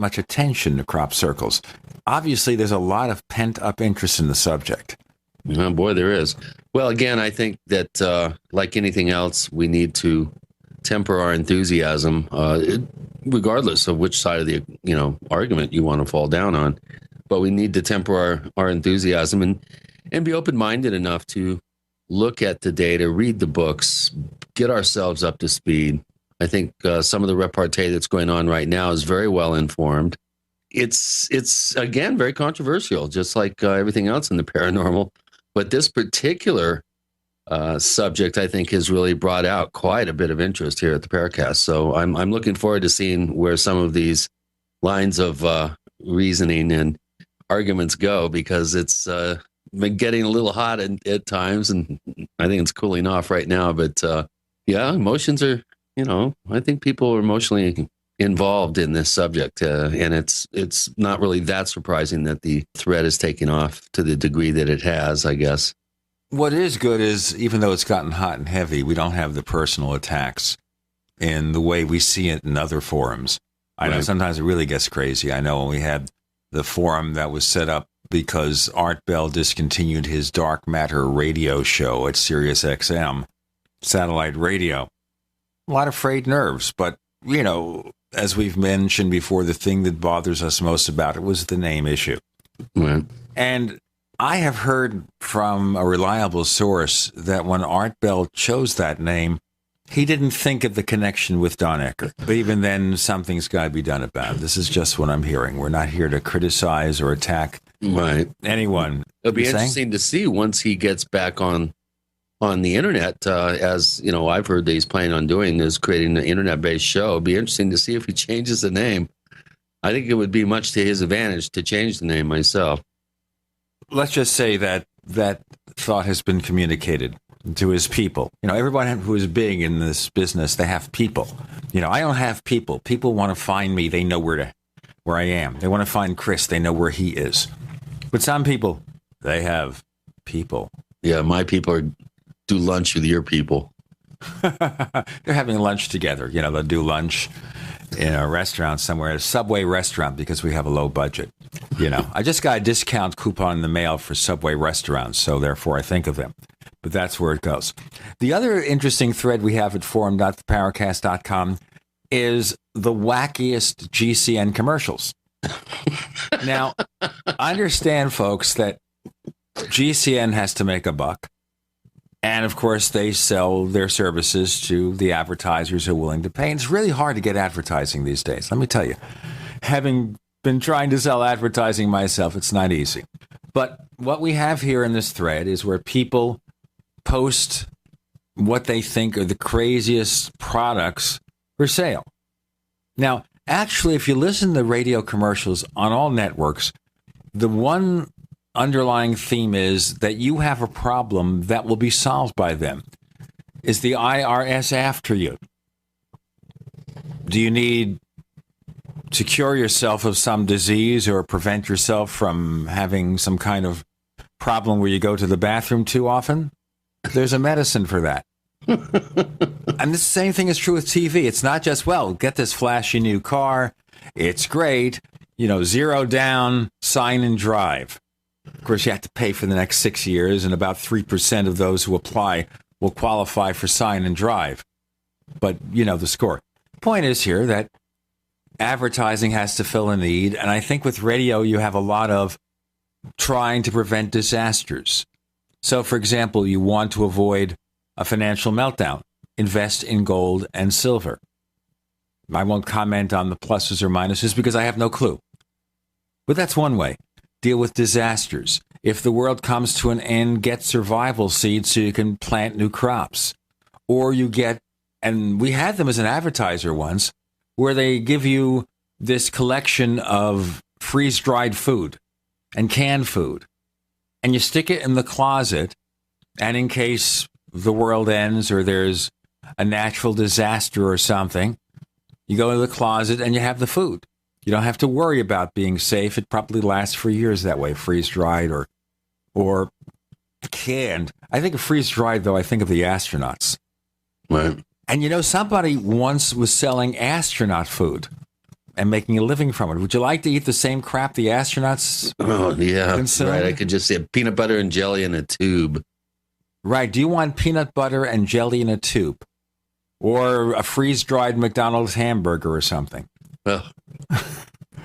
much attention to crop circles. Obviously, there's a lot of pent-up interest in the subject. Oh, boy, there is. Well, again, I think that like anything else, we need to temper our enthusiasm, regardless of which side of the argument you want to fall down on. But we need to temper our enthusiasm and be open-minded enough to look at the data, read the books, get ourselves up to speed. I think some of the repartee that's going on right now is very well informed. It's again very controversial, just like everything else in the paranormal. But this particular subject, I think, has really brought out quite a bit of interest here at the Paracast. So I'm looking forward to seeing where some of these lines of reasoning and arguments go, because it's been getting a little hot at times, and I think it's cooling off right now. But yeah, emotions are, I think people are emotionally involved in this subject, and it's not really that surprising that the thread is taking off to the degree that it has, I guess. What is good is, even though it's gotten hot and heavy, we don't have the personal attacks in the way we see it in other forums. I know sometimes it really gets crazy. I know when we had the forum that was set up because Art Bell discontinued his dark matter radio show at Sirius XM, satellite radio. A lot of frayed nerves, but, as we've mentioned before, the thing that bothers us most about it was the name issue. Right. And I have heard from a reliable source that when Art Bell chose that name, he didn't think of the connection with Don Ecker. But even then, something's got to be done about it. This is just what I'm hearing. We're not here to criticize or attack anyone. It'll be interesting to see once he gets back on the internet, as I've heard that he's planning on doing, is creating an internet-based show. It'll be interesting to see if he changes the name. I think it would be much to his advantage to change the name myself. Let's just say that thought has been communicated to his people. Everyone who is big in this business, they have people. I don't have people. People want to find me. They know where I am. They want to find Chris. They know where he is. But some people, they have people. Yeah, my people do lunch with your people. They're having lunch together. They'll do lunch in a restaurant somewhere, a Subway restaurant, because we have a low budget. I just got a discount coupon in the mail for Subway restaurants, so therefore I think of them. But that's where it goes. The other interesting thread we have at forum.theparacast.com is the wackiest GCN commercials. Now, I understand, folks, that GCN has to make a buck. And, of course, they sell their services to the advertisers who are willing to pay. And it's really hard to get advertising these days. Let me tell you, having been trying to sell advertising myself, it's not easy. But what we have here in this thread is where people post what they think are the craziest products for sale. Now, actually, if you listen to radio commercials on all networks, the one underlying theme is that you have a problem that will be solved by them. Is the IRS after you? Do you need to cure yourself of some disease or prevent yourself from having some kind of problem where you go to the bathroom too often? There's a medicine for that. And the same thing is true with TV. It's not just, get this flashy new car. It's great. 0 down, sign and drive. Of course, you have to pay for the next 6 years, and about 3% of those who apply will qualify for sign and drive. But, the score. The point is here that advertising has to fill a need, and I think with radio you have a lot of trying to prevent disasters. So, for example, you want to avoid a financial meltdown. Invest in gold and silver. I won't comment on the pluses or minuses because I have no clue. But that's one way. Deal with disasters. If the world comes to an end, get survival seeds so you can plant new crops. Or you get, and we had them as an advertiser once, where they give you this collection of freeze-dried food and canned food. And you stick it in the closet, and in case the world ends or there's a natural disaster or something, you go to the closet and you have the food. You don't have to worry about being safe. It probably lasts for years that way, freeze-dried or canned. I think of freeze-dried, though, I think of the astronauts. Right. And, somebody once was selling astronaut food. and making a living from it. Would you like to eat the same crap the astronauts consume? Right. I could just say peanut butter and jelly in a tube. Right. Do you want peanut butter and jelly in a tube? Or a freeze-dried McDonald's hamburger or something? Well,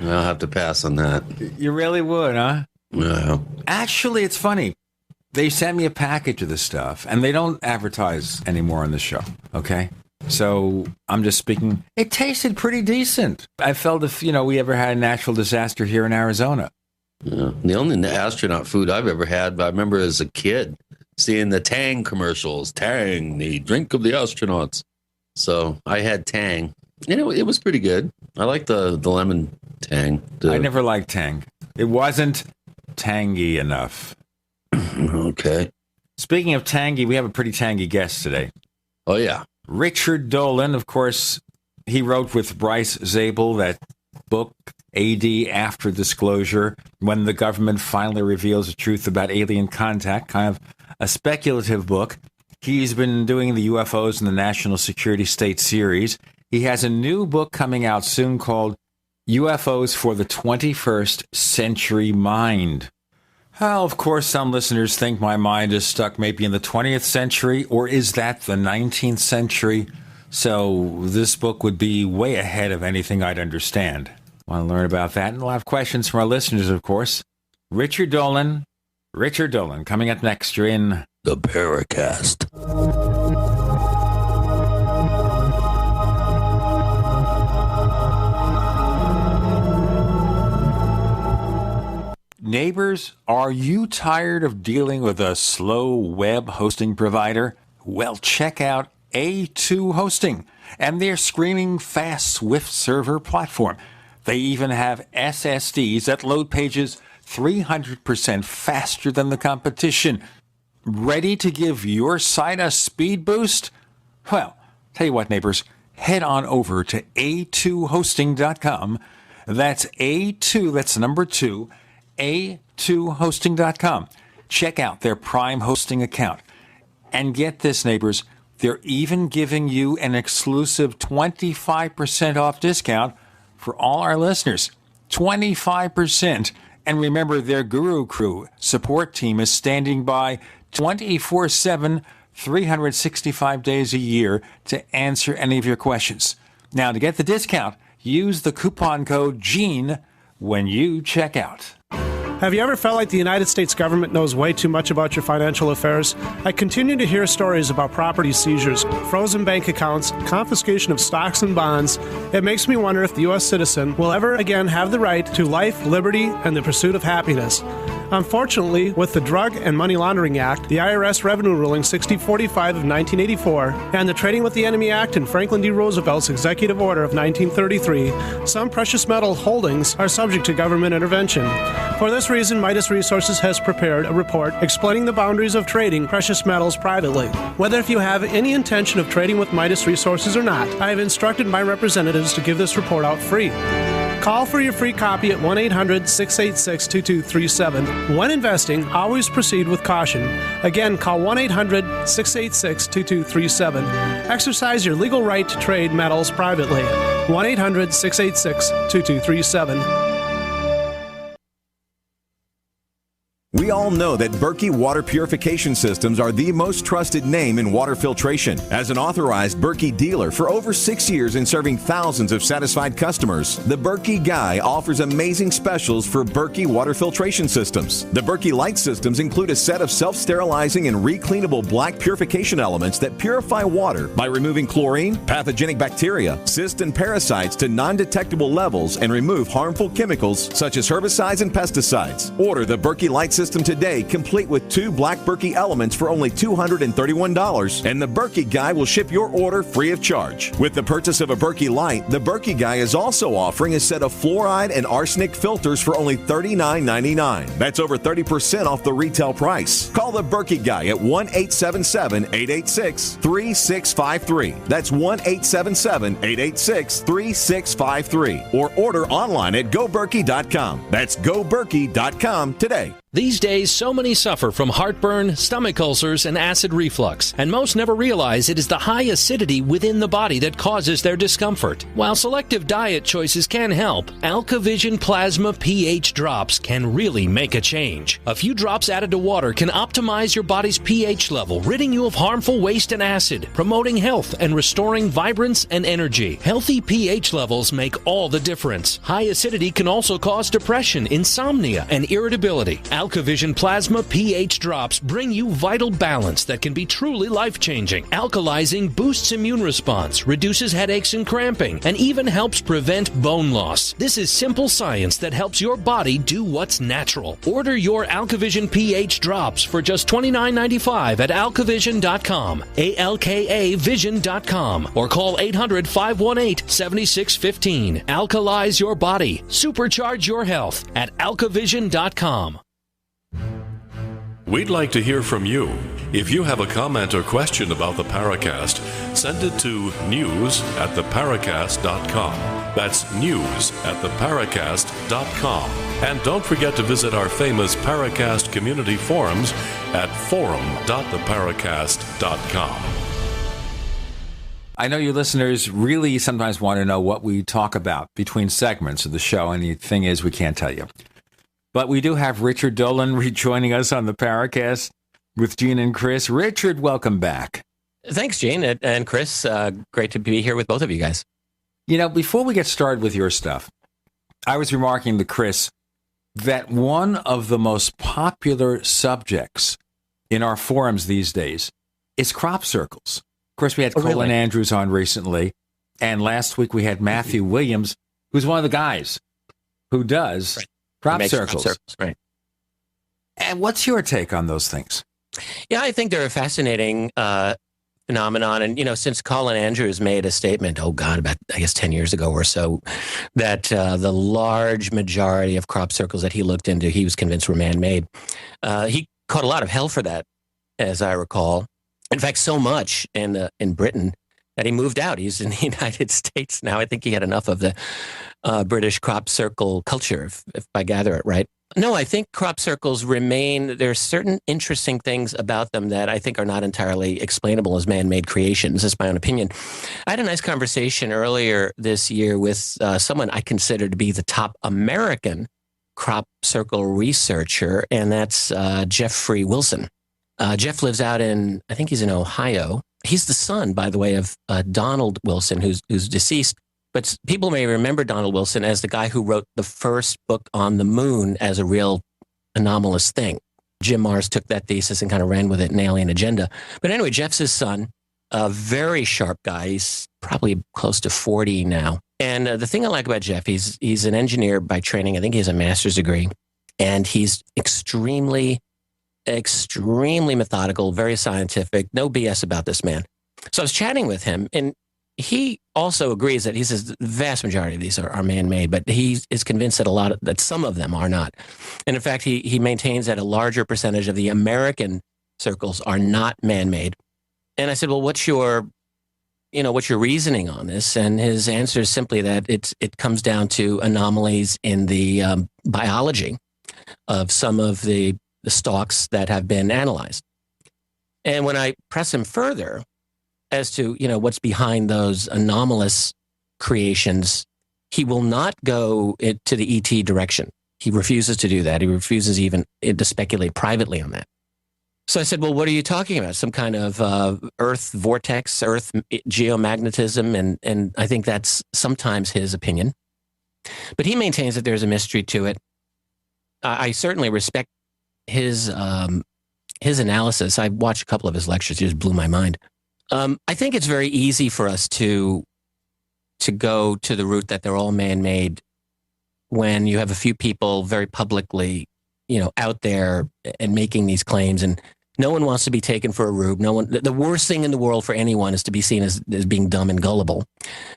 I'll have to pass on that. You really would, huh? Yeah. Actually, it's funny. They sent me a package of this stuff, and they don't advertise anymore on the show, okay? So I'm just speaking. It tasted pretty decent. I felt if, we ever had a natural disaster here in Arizona. Yeah. The only astronaut food I've ever had, I remember as a kid, seeing the Tang commercials. Tang, the drink of the astronauts. So I had Tang. It was pretty good. I like the lemon Tang. I never liked Tang. It wasn't tangy enough. Okay. Speaking of tangy, we have a pretty tangy guest today. Oh, yeah. Richard Dolan, of course, he wrote with Bryce Zabel that book, AD After Disclosure, when the government finally reveals the truth about alien contact, kind of a speculative book. He's been doing the UFOs in the National Security State series. He has a new book coming out soon called UFOs for the 21st Century Mind. Well, of course, some listeners think my mind is stuck maybe in the 20th century, or is that the 19th century? So this book would be way ahead of anything I'd understand. Want to learn about that? And we'll have questions from our listeners, of course. Richard Dolan, coming up next. You're in the Paracast. Neighbors, are you tired of dealing with a slow web hosting provider? Well, check out A2 Hosting and their screaming fast Swift server platform. They even have SSDs that load pages 300% faster than the competition. Ready to give your site a speed boost? Well, tell you what, neighbors, head on over to a2hosting.com. That's A2, that's number 2, a2hosting.com. Check out their Prime hosting account. And get this, neighbors, they're even giving you an exclusive 25% off discount for all our listeners. 25%. And remember, their Guru Crew support team is standing by 24/7, 365 days a year to answer any of your questions. Now, to get the discount, use the coupon code GENE when you check out. Have you ever felt like the United States government knows way too much about your financial affairs? I continue to hear stories about property seizures, frozen bank accounts, confiscation of stocks and bonds. It makes me wonder if the U.S. citizen will ever again have the right to life, liberty, and the pursuit of happiness. Unfortunately, with the Drug and Money Laundering Act, the IRS Revenue Ruling 6045 of 1984, and the Trading with the Enemy Act and Franklin D. Roosevelt's Executive Order of 1933, some precious metal holdings are subject to government intervention. For this reason, Midas Resources has prepared a report explaining the boundaries of trading precious metals privately. Whether if you have any intention of trading with Midas Resources or not, I have instructed my representatives to give this report out free. Call for your free copy at 1-800-686-2237. When investing, always proceed with caution. Again, call 1-800-686-2237. Exercise your legal right to trade metals privately. 1-800-686-2237. We all know that Berkey Water Purification Systems are the most trusted name in water filtration. As an authorized Berkey dealer for over 6 years and serving thousands of satisfied customers, the Berkey Guy offers amazing specials for Berkey Water Filtration Systems. The Berkey Light Systems include a set of self-sterilizing and recleanable black purification elements that purify water by removing chlorine, pathogenic bacteria, cysts, and parasites to non-detectable levels and remove harmful chemicals such as herbicides and pesticides. Order the Berkey Light System today, complete with 2 black Berkey elements for only $231, and the Berkey Guy will ship your order free of charge. With the purchase of a Berkey Light, the Berkey Guy is also offering a set of fluoride and arsenic filters for only $39.99. That's over 30% off the retail price. Call the Berkey Guy at 1-877-886-3653. That's 1-877-886-3653. Or order online at goberkey.com. That's goberkey.com today. These days, so many suffer from heartburn, stomach ulcers, and acid reflux, and most never realize it is the high acidity within the body that causes their discomfort. While selective diet choices can help, AlkaVision Plasma pH drops can really make a change. A few drops added to water can optimize your body's pH level, ridding you of harmful waste and acid, promoting health and restoring vibrance and energy. Healthy pH levels make all the difference. High acidity can also cause depression, insomnia, and irritability. AlkaVision Plasma pH drops bring you vital balance that can be truly life-changing. Alkalizing boosts immune response, reduces headaches and cramping, and even helps prevent bone loss. This is simple science that helps your body do what's natural. Order your AlkaVision pH drops for just $29.95 at alkavision.com, ALKAvision.com, or call 800-518-7615. Alkalize your body. Supercharge your health at alkavision.com. We'd like to hear from you. If you have a comment or question about the Paracast, send it to news@theparacast.com. That's news@theparacast.com. And don't forget to visit our famous Paracast community forums at forum.theparacast.com. I know you listeners really sometimes want to know what we talk about between segments of the show, and the thing is, we can't tell you. But we do have Richard Dolan rejoining us on the Paracast with Gene and Chris. Richard, welcome back. Thanks, Gene and Chris. Great to be here with both of you guys. You know, before we get started with your stuff, I was remarking to Chris that one of the most popular subjects in our forums these days is crop circles. Of course, we had Colin Andrews on recently, and last week we had Matthew Williams, who's one of the guys who does crop circles. Right. And what's your take on those things? Yeah, I think they're a fascinating phenomenon. And, since Colin Andrews made a statement, about, 10 years ago or so, that the large majority of crop circles that he looked into, he was convinced were man-made. He caught a lot of hell for that, as I recall. In fact, so much in Britain that he moved out. He's in the United States now. I think he had enough of the British crop circle culture, if I gather it right. No, I think crop circles remain, there are certain interesting things about them that I think are not entirely explainable as man-made creations. This is my own opinion. I had a nice conversation earlier this year with someone I consider to be the top American crop circle researcher, and that's Jeffrey Wilson. Jeff lives out in, I think he's in Ohio. He's the son, by the way, of Donald Wilson, who's deceased. But people may remember Donald Wilson as the guy who wrote the first book on the moon as a real anomalous thing. Jim Marrs took that thesis and kind of ran with it, an alien agenda. But anyway, Jeff's his son, a very sharp guy. He's probably close to 40 now. And the thing I like about Jeff, he's an engineer by training. I think he has a master's degree. And he's extremely methodical, very scientific, no BS about this man. So I was chatting with him, and he also agrees that he says the vast majority of these are man-made, but he is convinced that some of them are not. And in fact, he maintains that a larger percentage of the American circles are not man-made. And I said, well, what's your reasoning on this? And his answer is simply that it comes down to anomalies in the biology of some of the stalks that have been analyzed. And when I press him further as to, what's behind those anomalous creations, he will not go to the ET direction. He refuses to do that. He refuses even to speculate privately on that. So I said, well, what are you talking about? Some kind of Earth vortex, Earth geomagnetism? And I think that's sometimes his opinion. But he maintains that there's a mystery to it. I certainly respect his analysis. I watched a couple of his lectures. It just blew my mind. I think it's very easy for us to go to the route that they're all man-made when you have a few people very publicly, out there and making these claims, and no one wants to be taken for a rube. The worst thing in the world for anyone is to be seen as being dumb and gullible.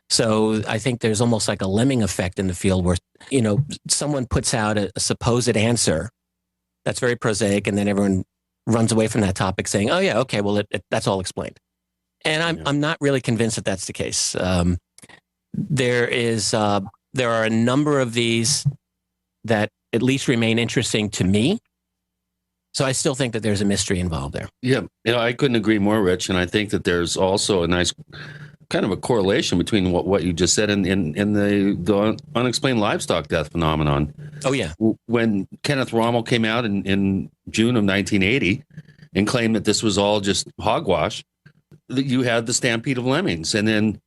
So I think there's almost like a lemming effect in the field where, someone puts out a supposed answer that's very prosaic, and then everyone runs away from that topic saying, oh yeah, okay, well, that's all explained. And I'm not really convinced that that's the case. There are a number of these that at least remain interesting to me. So I still think that there's a mystery involved there. Yeah, I couldn't agree more, Rich. And I think that there's also a nice kind of a correlation between what you just said and the unexplained livestock death phenomenon. Oh, yeah. When Kenneth Rommel came out in June of 1980 and claimed that this was all just hogwash, you had the stampede of lemmings. And then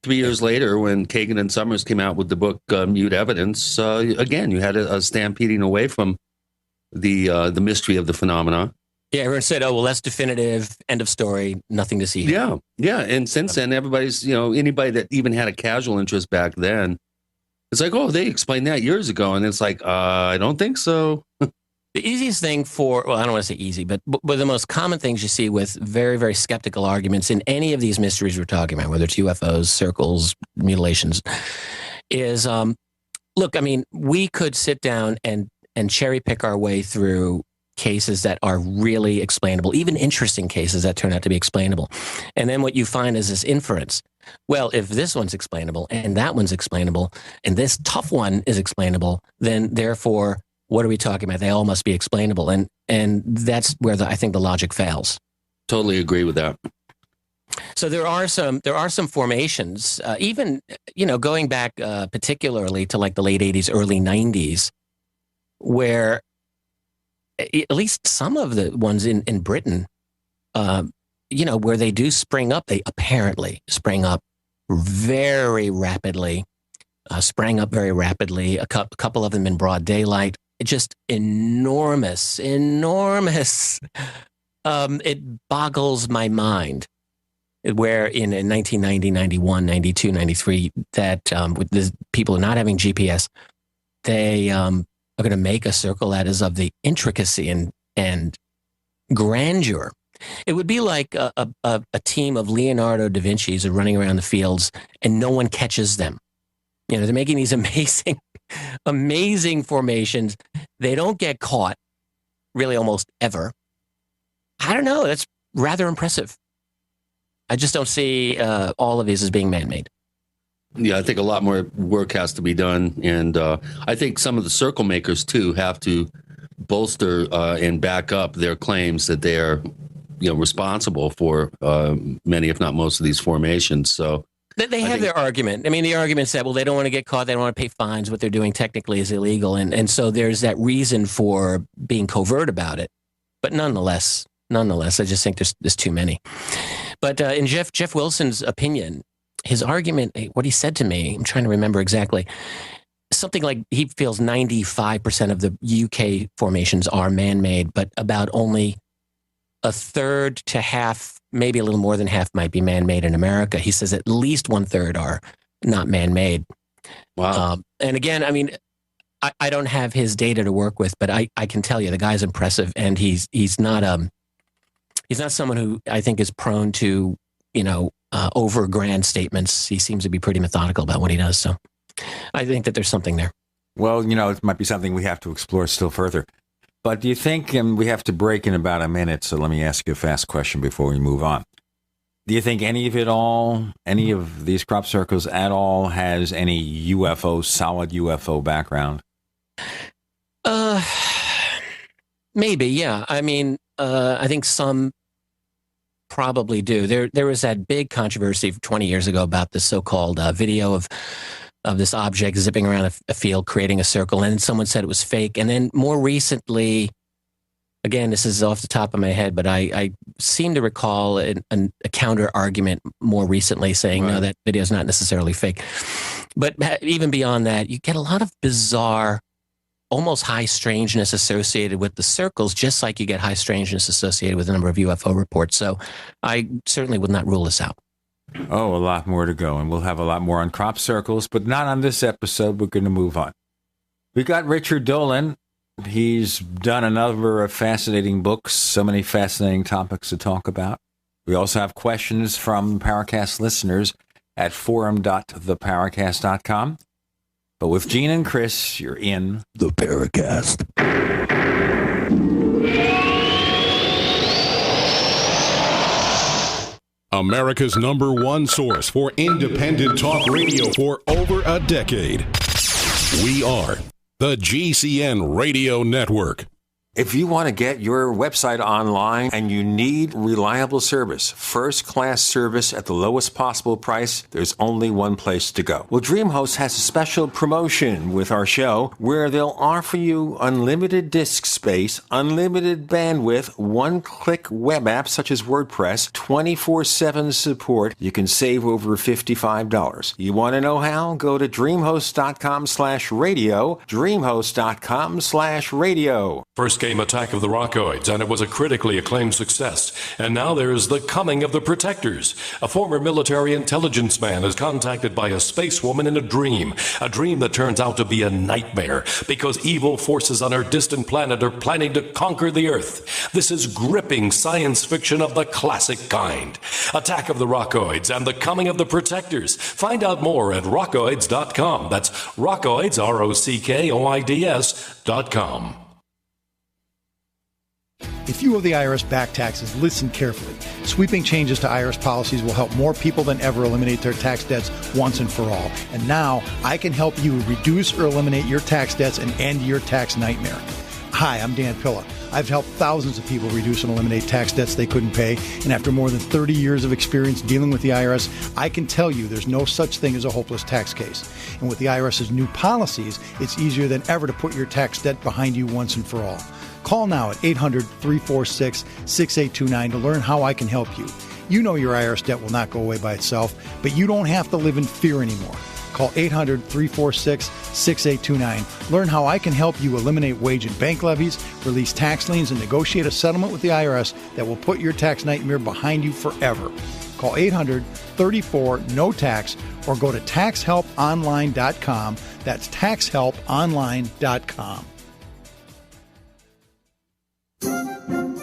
3 years later, when Kagan and Summers came out with the book Mute Evidence, again, you had a stampeding away from the mystery of the phenomena. Yeah, everyone said, "Oh, well, that's definitive. End of story. Nothing to see here." Yeah. And since then, everybody's, anybody that even had a casual interest back then, it's like, oh, they explained that years ago. And it's like, I don't think so. The easiest thing I don't want to say easy, but the most common things you see with very, very skeptical arguments in any of these mysteries we're talking about, whether it's UFOs, circles, mutilations, is, look, I mean, we could sit down and cherry pick our way through cases that are really explainable, even interesting cases that turn out to be explainable. And then what you find is this inference. Well, if this one's explainable and that one's explainable and this tough one is explainable, then therefore, what are we talking about? They all must be explainable. And that's where I think the logic fails. Totally agree with that. So there are some formations, even, going back particularly to like the late 80s, early 90s, where at least some of the ones in Britain, where they do spring up, they apparently spring up very rapidly, a couple of them in broad daylight, just enormous. It boggles my mind where in 1990, 91, 92, 93, that with the people not having GPS, they are going to make a circle that is of the intricacy and grandeur. It would be like a team of Leonardo da Vinci's are running around the fields and no one catches them. They're making these amazing formations. They don't get caught really almost ever. I don't know. That's rather impressive. I just don't see all of these as being man-made. Yeah, I think a lot more work has to be done. And I think some of the circle makers, too, have to bolster and back up their claims that they are responsible for many, if not most, of these formations. So they have their argument. I mean, the argument said, well, they don't want to get caught. They don't want to pay fines. What they're doing technically is illegal. And so there's that reason for being covert about it. But nonetheless, I just think there's too many. But in Jeff Wilson's opinion, his argument, what he said to me, I'm trying to remember exactly, something like he feels 95% of the UK formations are man-made, but about only a third to half, maybe a little more than half might be man-made in America. He says at least 1/3 are not man-made. Wow. And again, I mean, I don't have his data to work with, but I can tell you the guy's impressive, and he's not someone who I think is prone to, over grand statements. He seems to be pretty methodical about what he does. So I think that there's something there. Well, it might be something we have to explore still further. But do you think, and we have to break in about a minute, so let me ask you a fast question before we move on. Do you think any of these crop circles at all has any solid UFO background? Maybe, yeah. I mean, I think some probably do. There was that big controversy 20 years ago about the so-called video of this object zipping around a field, creating a circle, and someone said it was fake. And then more recently, again, this is off the top of my head, but I seem to recall a counter argument more recently saying, no, that video is not necessarily fake. But even beyond that, you get a lot of bizarre, almost high strangeness associated with the circles, just like you get high strangeness associated with a number of UFO reports. So I certainly would not rule this out. Oh, a lot more to go, and we'll have a lot more on crop circles, but not on this episode. We're going to move on. We got Richard Dolan. He's done a number of fascinating books, so many fascinating topics to talk about. We also have questions from Paracast listeners at forum.theparacast.com. But with Gene and Chris, you're in the Paracast. America's #1 source for independent talk radio for over a decade. We are the GCN Radio Network. If you want to get your website online and you need reliable service, first-class service at the lowest possible price, there's only one place to go. Well, DreamHost has a special promotion with our show where they'll offer you unlimited disk space, unlimited bandwidth, one-click web apps such as WordPress, 24/7 support. You can save over $55. You want to know how? Go to dreamhost.com/radio, dreamhost.com/radio. First came Attack of the Rockoids, and it was a critically acclaimed success. And now there's The Coming of the Protectors. A former military intelligence man is contacted by a space woman in a dream that turns out to be a nightmare because evil forces on her distant planet are planning to conquer the Earth. This is gripping science fiction of the classic kind. Attack of the Rockoids and The Coming of the Protectors. Find out more at rockoids.com. That's Rockoids, ROCKOIDS.com. If you owe the IRS back taxes, listen carefully. Sweeping changes to IRS policies will help more people than ever eliminate their tax debts once and for all. And now I can help you reduce or eliminate your tax debts and end your tax nightmare. Hi, I'm Dan Pilla. I've helped thousands of people reduce and eliminate tax debts they couldn't pay. And after more than 30 years of experience dealing with the IRS, I can tell you there's no such thing as a hopeless tax case. And with the IRS's new policies, it's easier than ever to put your tax debt behind you once and for all. Call now at 800-346-6829 to learn how I can help you. You know your IRS debt will not go away by itself, but you don't have to live in fear anymore. Call 800-346-6829. Learn how I can help you eliminate wage and bank levies, release tax liens, and negotiate a settlement with the IRS that will put your tax nightmare behind you forever. Call 800-34-NO-TAX or go to taxhelponline.com. That's taxhelponline.com.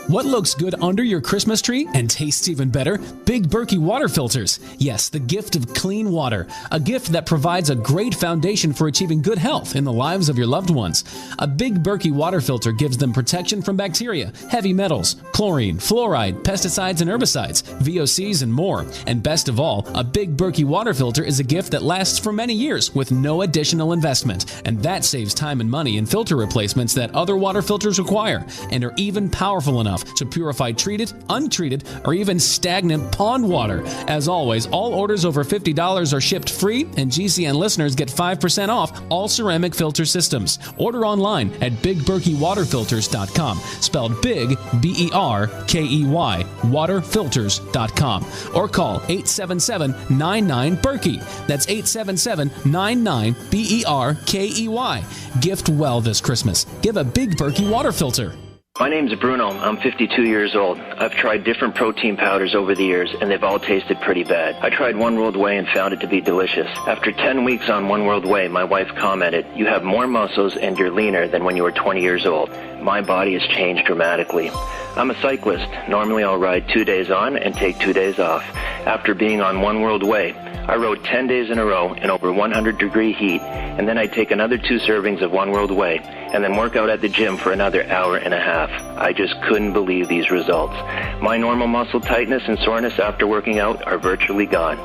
What looks good under your Christmas tree and tastes even better? Big Berkey water filters. Yes, the gift of clean water. A gift that provides a great foundation for achieving good health in the lives of your loved ones. A Big Berkey water filter gives them protection from bacteria, heavy metals, chlorine, fluoride, pesticides and herbicides, VOCs, and more. And best of all, a Big Berkey water filter is a gift that lasts for many years with no additional investment. And that saves time and money in filter replacements that other water filters require and are even powerful enough to purify treated, untreated, or even stagnant pond water. As always, all orders over $50 are shipped free, and GCN listeners get 5% off all ceramic filter systems. Order online at BigBerkeyWaterFilters.com, spelled Big, B-E-R-K-E-Y, waterfilters.com, or call 877-99-BERKEY. That's 877-99-BERKEY. Gift well this Christmas. Give a Big Berkey water filter. My name's Bruno. I'm 52 years old. I've tried different protein powders over the years, and they've all tasted pretty bad. I tried One World Whey and found it to be delicious. After 10 weeks on One World Whey, my wife commented, "You have more muscles and you're leaner than when you were 20 years old." My body has changed dramatically. I'm a cyclist. Normally I'll ride 2 days on and take 2 days off. After being on One World Whey, I rode 10 days in a row in over 100-degree heat, and then I'd take another 2 servings of One World Whey, and then work out at the gym for another hour and a half. I just couldn't believe these results. My normal muscle tightness and soreness after working out are virtually gone.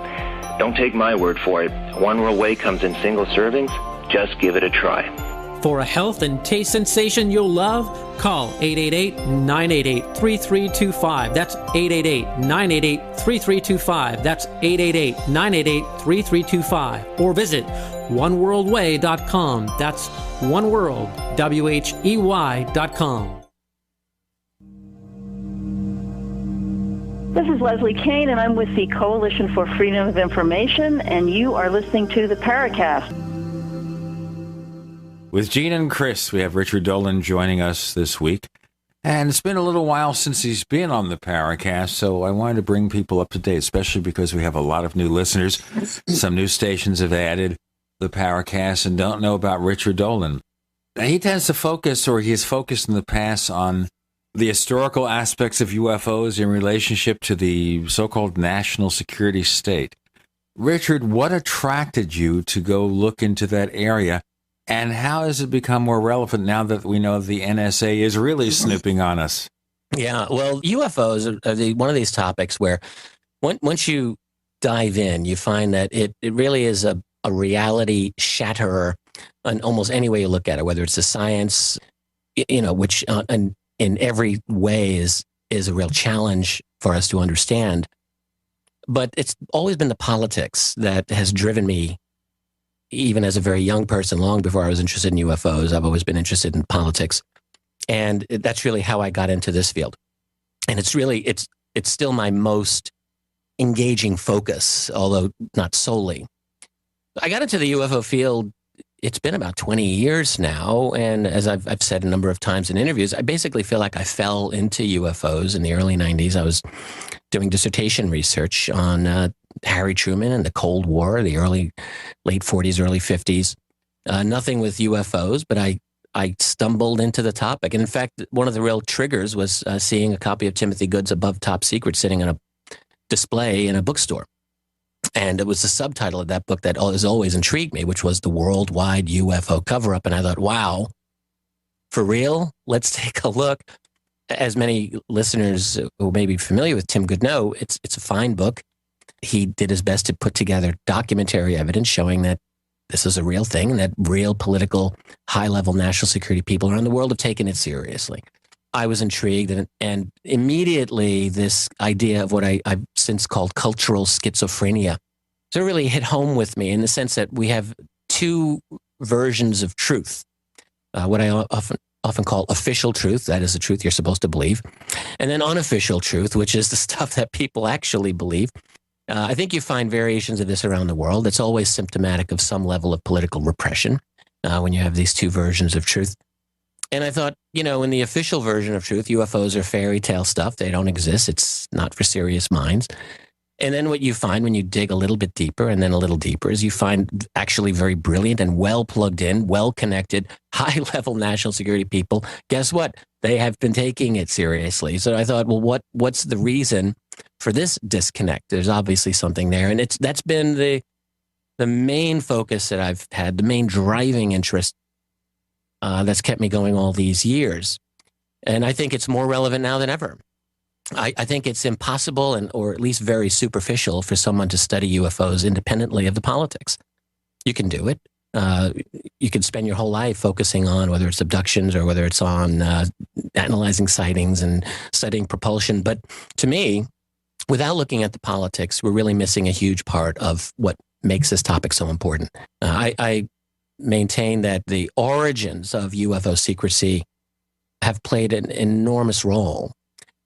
Don't take my word for it. One World Whey comes in single servings. Just give it a try. For a health and taste sensation you'll love, call 888-988-3325. That's 888-988-3325. That's 888-988-3325. Or visit oneworldwhey.com. That's oneworld.com. This is Leslie Kane, and I'm with the Coalition for Freedom of Information, and you are listening to the Paracast. With Gene and Chris, we have Richard Dolan joining us this week. And it's been a little while since he's been on the Paracast, so I wanted to bring people up to date, especially because we have a lot of new listeners. Some new stations have added the Paracast and don't know about Richard Dolan. He tends to focus, or he has focused in the past, on the historical aspects of UFOs in relationship to the so-called national security state. Richard, what attracted you to go look into that area? And how has it become more relevant now that we know the NSA is really snooping on us? Yeah, well, UFOs are one of these topics where once you dive in, you find that it really is a reality shatterer in almost any way you look at it, whether it's the science, which and in every way is a real challenge for us to understand. But it's always been the politics that has driven me, even as a very young person, long before I was interested in UFOs. I've always been interested in politics. And that's really how I got into this field. And it's still my most engaging focus, although not solely. I got into the UFO field, it's been about 20 years now. And as I've said a number of times in interviews, I basically feel like I fell into UFOs in the early 90s. I was doing dissertation research on Harry Truman and the Cold War, the late 40s, early 50s. Nothing with UFOs, but I stumbled into the topic. And in fact, one of the real triggers was seeing a copy of Timothy Good's Above Top Secret sitting on a display in a bookstore. And it was the subtitle of that book that has always intrigued me, which was The Worldwide UFO Cover-Up. And I thought, wow, for real? Let's take a look. As many listeners who may be familiar with Tim Good know, it's a fine book. He did his best to put together documentary evidence showing that this is a real thing and that real political, high-level national security people around the world have taken it seriously. I was intrigued, and immediately this idea of what I've since called cultural schizophrenia, so it really hit home with me in the sense that we have two versions of truth. What I often call official truth, that is the truth you're supposed to believe, and then unofficial truth, which is the stuff that people actually believe. I think you find variations of this around the world. It's always symptomatic of some level of political repression when you have these two versions of truth. And I thought, in the official version of truth, UFOs are fairy tale stuff. They don't exist. It's not for serious minds. And then what you find when you dig a little bit deeper and then a little deeper is you find actually very brilliant and well plugged in, well connected, high level national security people. Guess what? They have been taking it seriously. So I thought, well, what's the reason for this disconnect? There's obviously something there. And that's been the main focus that I've had, the main driving interest that's kept me going all these years. And I think it's more relevant now than ever. I think it's impossible or at least very superficial for someone to study UFOs independently of the politics. You can do it. You can spend your whole life focusing on whether it's abductions or whether it's on analyzing sightings and studying propulsion. But to me, without looking at the politics, we're really missing a huge part of what makes this topic so important. I maintain that the origins of UFO secrecy have played an enormous role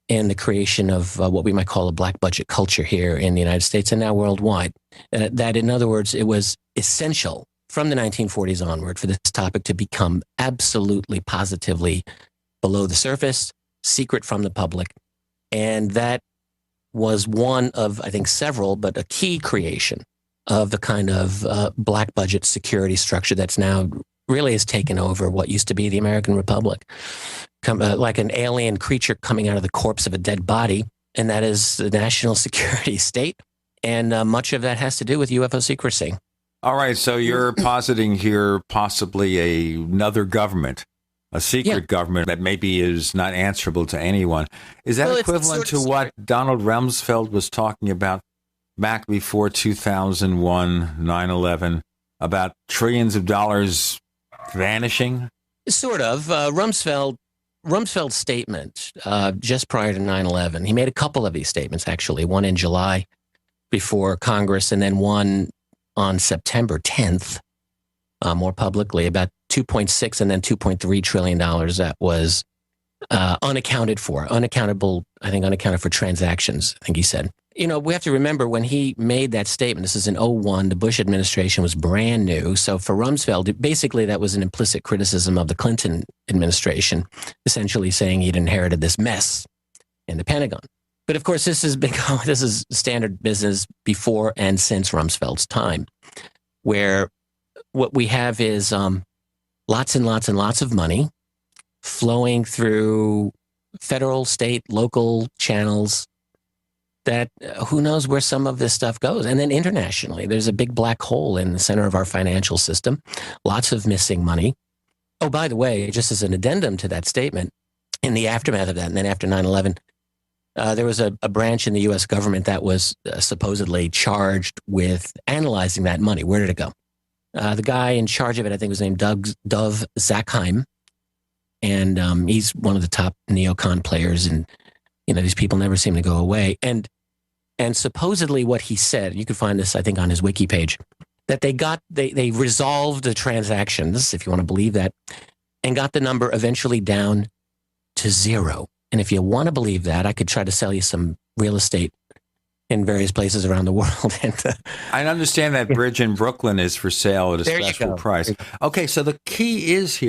in the creation of what we might call a black budget culture here in the United States and now worldwide. That, in other words, it was essential from the 1940s onward for this topic to become absolutely, positively below the surface, secret from the public. And that was one of, I think, several, but a key creation of the kind of black budget security structure that's now really has taken over what used to be the American Republic. Like an alien creature coming out of the corpse of a dead body, and that is the national security state. And much of that has to do with UFO secrecy. All right, so you're positing here possibly another government, a secret government that maybe is not answerable to anyone. Is that equivalent to what Donald Rumsfeld was talking about back before 2001, 9/11, about trillions of dollars vanishing? Sort of. Rumsfeld's statement just prior to 9/11, he made a couple of these statements, actually, one in July before Congress and then one on September 10th, more publicly, about 2.6 and then $2.3 trillion that was unaccounted for, unaccounted for transactions, I think he said. We have to remember when he made that statement, this is in 2001, the Bush administration was brand new. So for Rumsfeld, basically that was an implicit criticism of the Clinton administration, essentially saying he'd inherited this mess in the Pentagon. But of course, this is standard business before and since Rumsfeld's time, where what we have is lots and lots and lots of money flowing through federal, state, local channels that who knows where some of this stuff goes. And then internationally, there's a big black hole in the center of our financial system, lots of missing money. Oh, by the way, just as an addendum to that statement, in the aftermath of that, and then after 9/11, there was a branch in the U.S. government that was supposedly charged with analyzing that money. Where did it go? The guy in charge of it, I think was named Dov Zakheim. And he's one of the top neocon players, and these people never seem to go away. And supposedly what he said, you could find this, I think, on his wiki page, that they resolved the transactions, if you want to believe that, and got the number eventually down to 0. And if you want to believe that, I could try to sell you some real estate in various places around the world. And I understand that bridge in Brooklyn is for sale at a special price. Okay, so the key is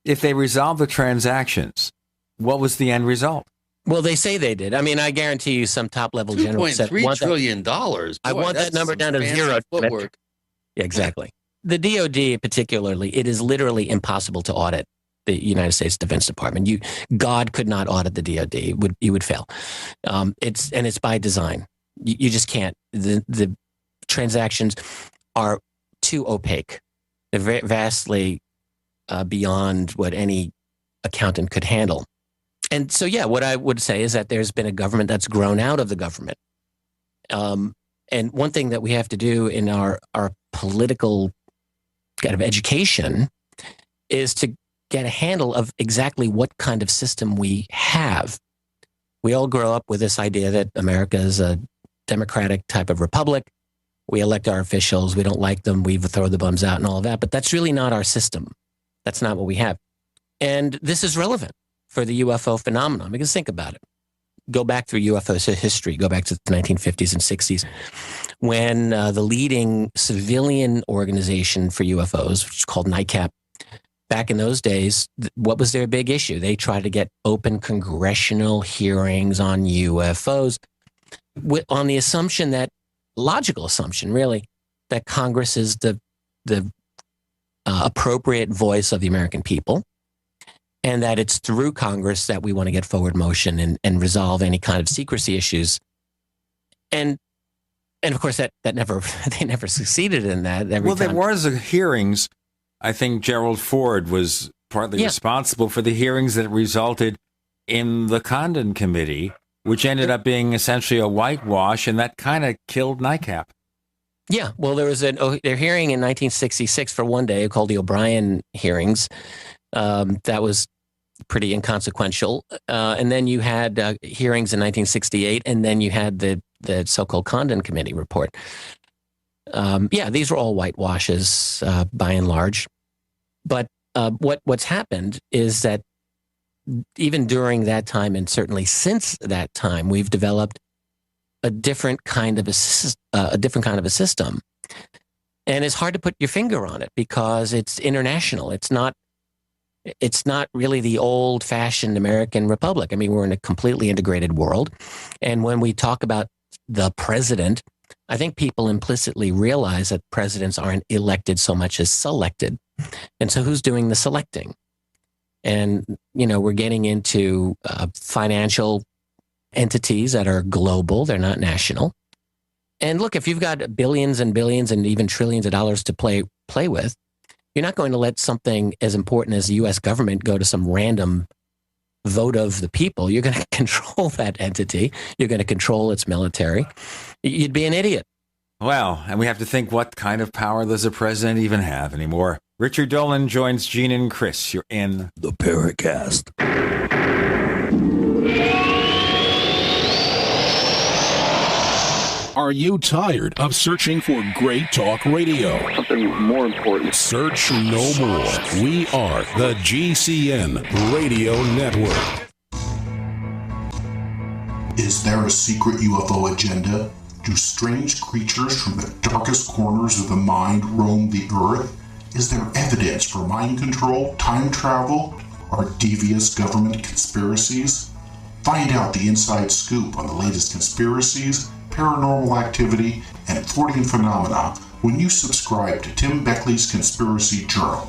if they resolve the transactions, what was the end result? Well, they say they did. I mean, I guarantee you some top-level general said, $2.3 trillion. I want that number down to 0. Footwork. Yeah, exactly. The DOD particularly, it is literally impossible to audit the United States Defense Department. God could not audit the DOD. You would fail. It's by design. You just can't. The transactions are too opaque. They're vastly beyond what any accountant could handle. And so, yeah, what I would say is that there's been a government that's grown out of the government. And one thing that we have to do in our political kind of education is to get a handle of exactly what kind of system we have. We all grow up with this idea that America is a democratic type of republic. We elect our officials. We don't like them. We throw the bums out and all of that. But that's really not our system. That's not what we have. And this is relevant for the UFO phenomenon, because think about it. Go back through UFO history. Go back to the 1950s and 60s, when the leading civilian organization for UFOs, which is called NICAP, back in those days, what was their big issue? They tried to get open congressional hearings on UFOs on the assumption that, logical assumption really, that Congress is the appropriate voice of the American people, and that it's through Congress that we want to get forward motion and resolve any kind of secrecy issues. And of course, that never they never succeeded in that. There was hearings. I think Gerald Ford was partly responsible for the hearings that resulted in the Condon Committee, which ended up being essentially a whitewash, and that kind of killed NICAP. Yeah, well, there was their hearing in 1966 for one day called the O'Brien hearings. That was pretty inconsequential. And then you had hearings in 1968, and then you had the so-called Condon Committee report. These were all whitewashes by and large. But what's happened is that even during that time, and certainly since that time, we've developed a different kind of a system. And it's hard to put your finger on it because it's international. It's not really the old-fashioned American republic. I mean, we're in a completely integrated world. And when we talk about the president, I think people implicitly realize that presidents aren't elected so much as selected. And so who's doing the selecting? And, we're getting into financial entities that are global. They're not national. And look, if you've got billions and billions and even trillions of dollars to play with, you're not going to let something as important as the U.S. government go to some random vote of the people. You're going to control that entity. You're going to control its military. You'd be an idiot. Well, and we have to think, what kind of power does a president even have anymore? Richard Dolan joins Gene and Chris. You're in the Paracast. Are you tired of searching for great talk radio? Something more important. Search no more. We are the GCN Radio Network. Is there a secret UFO agenda? Do strange creatures from the darkest corners of the mind roam the earth? Is there evidence for mind control, time travel, or devious government conspiracies? Find out the inside scoop on the latest conspiracies, paranormal activity, and Freudian phenomena when you subscribe to Tim Beckley's Conspiracy Journal.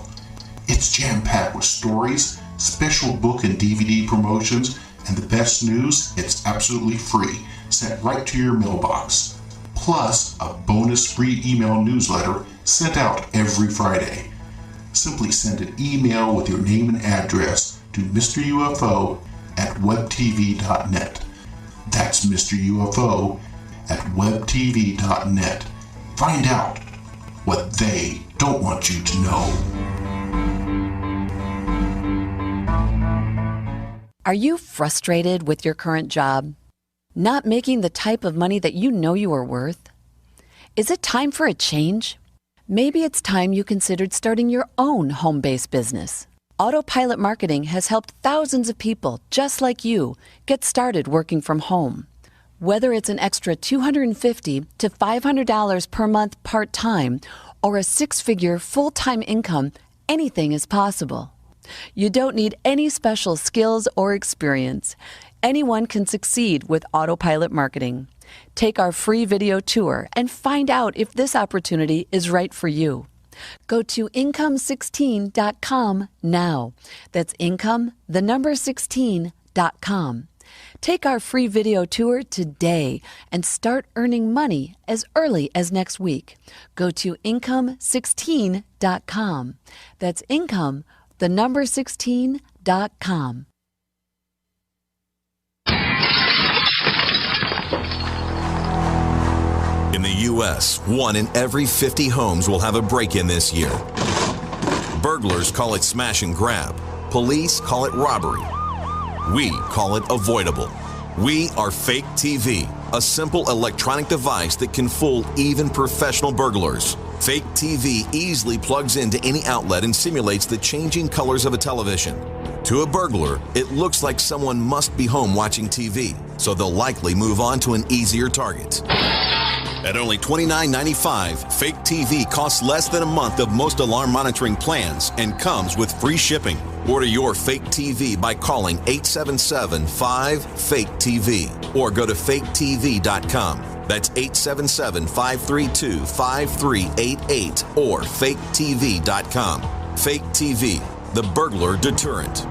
It's jam-packed with stories, special book and DVD promotions, and the best news, it's absolutely free, sent right to your mailbox. Plus, a bonus free email newsletter sent out every Friday. Simply send an email with your name and address to Mr. UFO at webtv.net. That's Mr. UFO at webtv.net. Find out what they don't want you to know. Are you frustrated with your current job? Not making the type of money that you know you are worth? Is it time for a change? Maybe it's time you considered starting your own home-based business. Autopilot Marketing has helped thousands of people just like you get started working from home. Whether it's an extra $250 to $500 per month part-time or a six-figure full-time income, anything is possible. You don't need any special skills or experience. Anyone can succeed with Autopilot Marketing. Take our free video tour and find out if this opportunity is right for you. Go to income16.com now. That's income16.com. Take our free video tour today and start earning money as early as next week. Go to income16.com. That's income16.com. In the U.S., 1 in every 50 homes will have a break-in this year. Burglars call it smash and grab. Police call it robbery. We call it avoidable. We are Fake TV, a simple electronic device that can fool even professional burglars. Fake TV easily plugs into any outlet and simulates the changing colors of a television. To a burglar, it looks like someone must be home watching TV, so they'll likely move on to an easier target. At only $29.95, Fake TV costs less than a month of most alarm monitoring plans and comes with free shipping. Order your Fake TV by calling 877-5-FAKE-TV or go to faketv.com. That's 877-532-5388 or faketv.com. Fake TV, the burglar deterrent.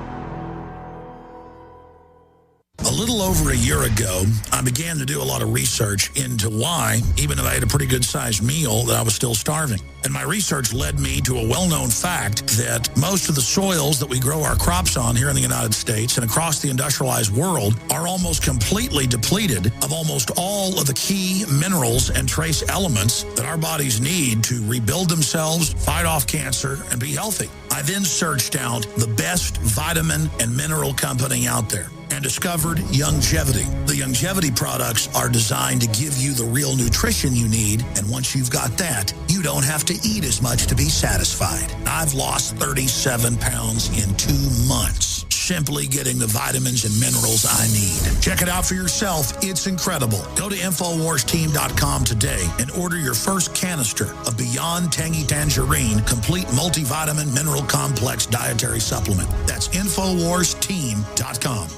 A little over a year ago, I began to do a lot of research into why, even if I had a pretty good-sized meal, that I was still starving. And my research led me to a well-known fact that most of the soils that we grow our crops on here in the United States and across the industrialized world are almost completely depleted of almost all of the key minerals and trace elements that our bodies need to rebuild themselves, fight off cancer, and be healthy. I then searched out the best vitamin and mineral company out there and discovered Youngevity. The Youngevity products are designed to give you the real nutrition you need, and once you've got that, you don't have to eat as much to be satisfied. I've lost 37 pounds in 2 months, simply getting the vitamins and minerals I need. Check it out for yourself. It's incredible. Go to InfoWarsTeam.com today and order your first canister of Beyond Tangy Tangerine Complete Multivitamin Mineral Complex Dietary Supplement. That's InfoWarsTeam.com.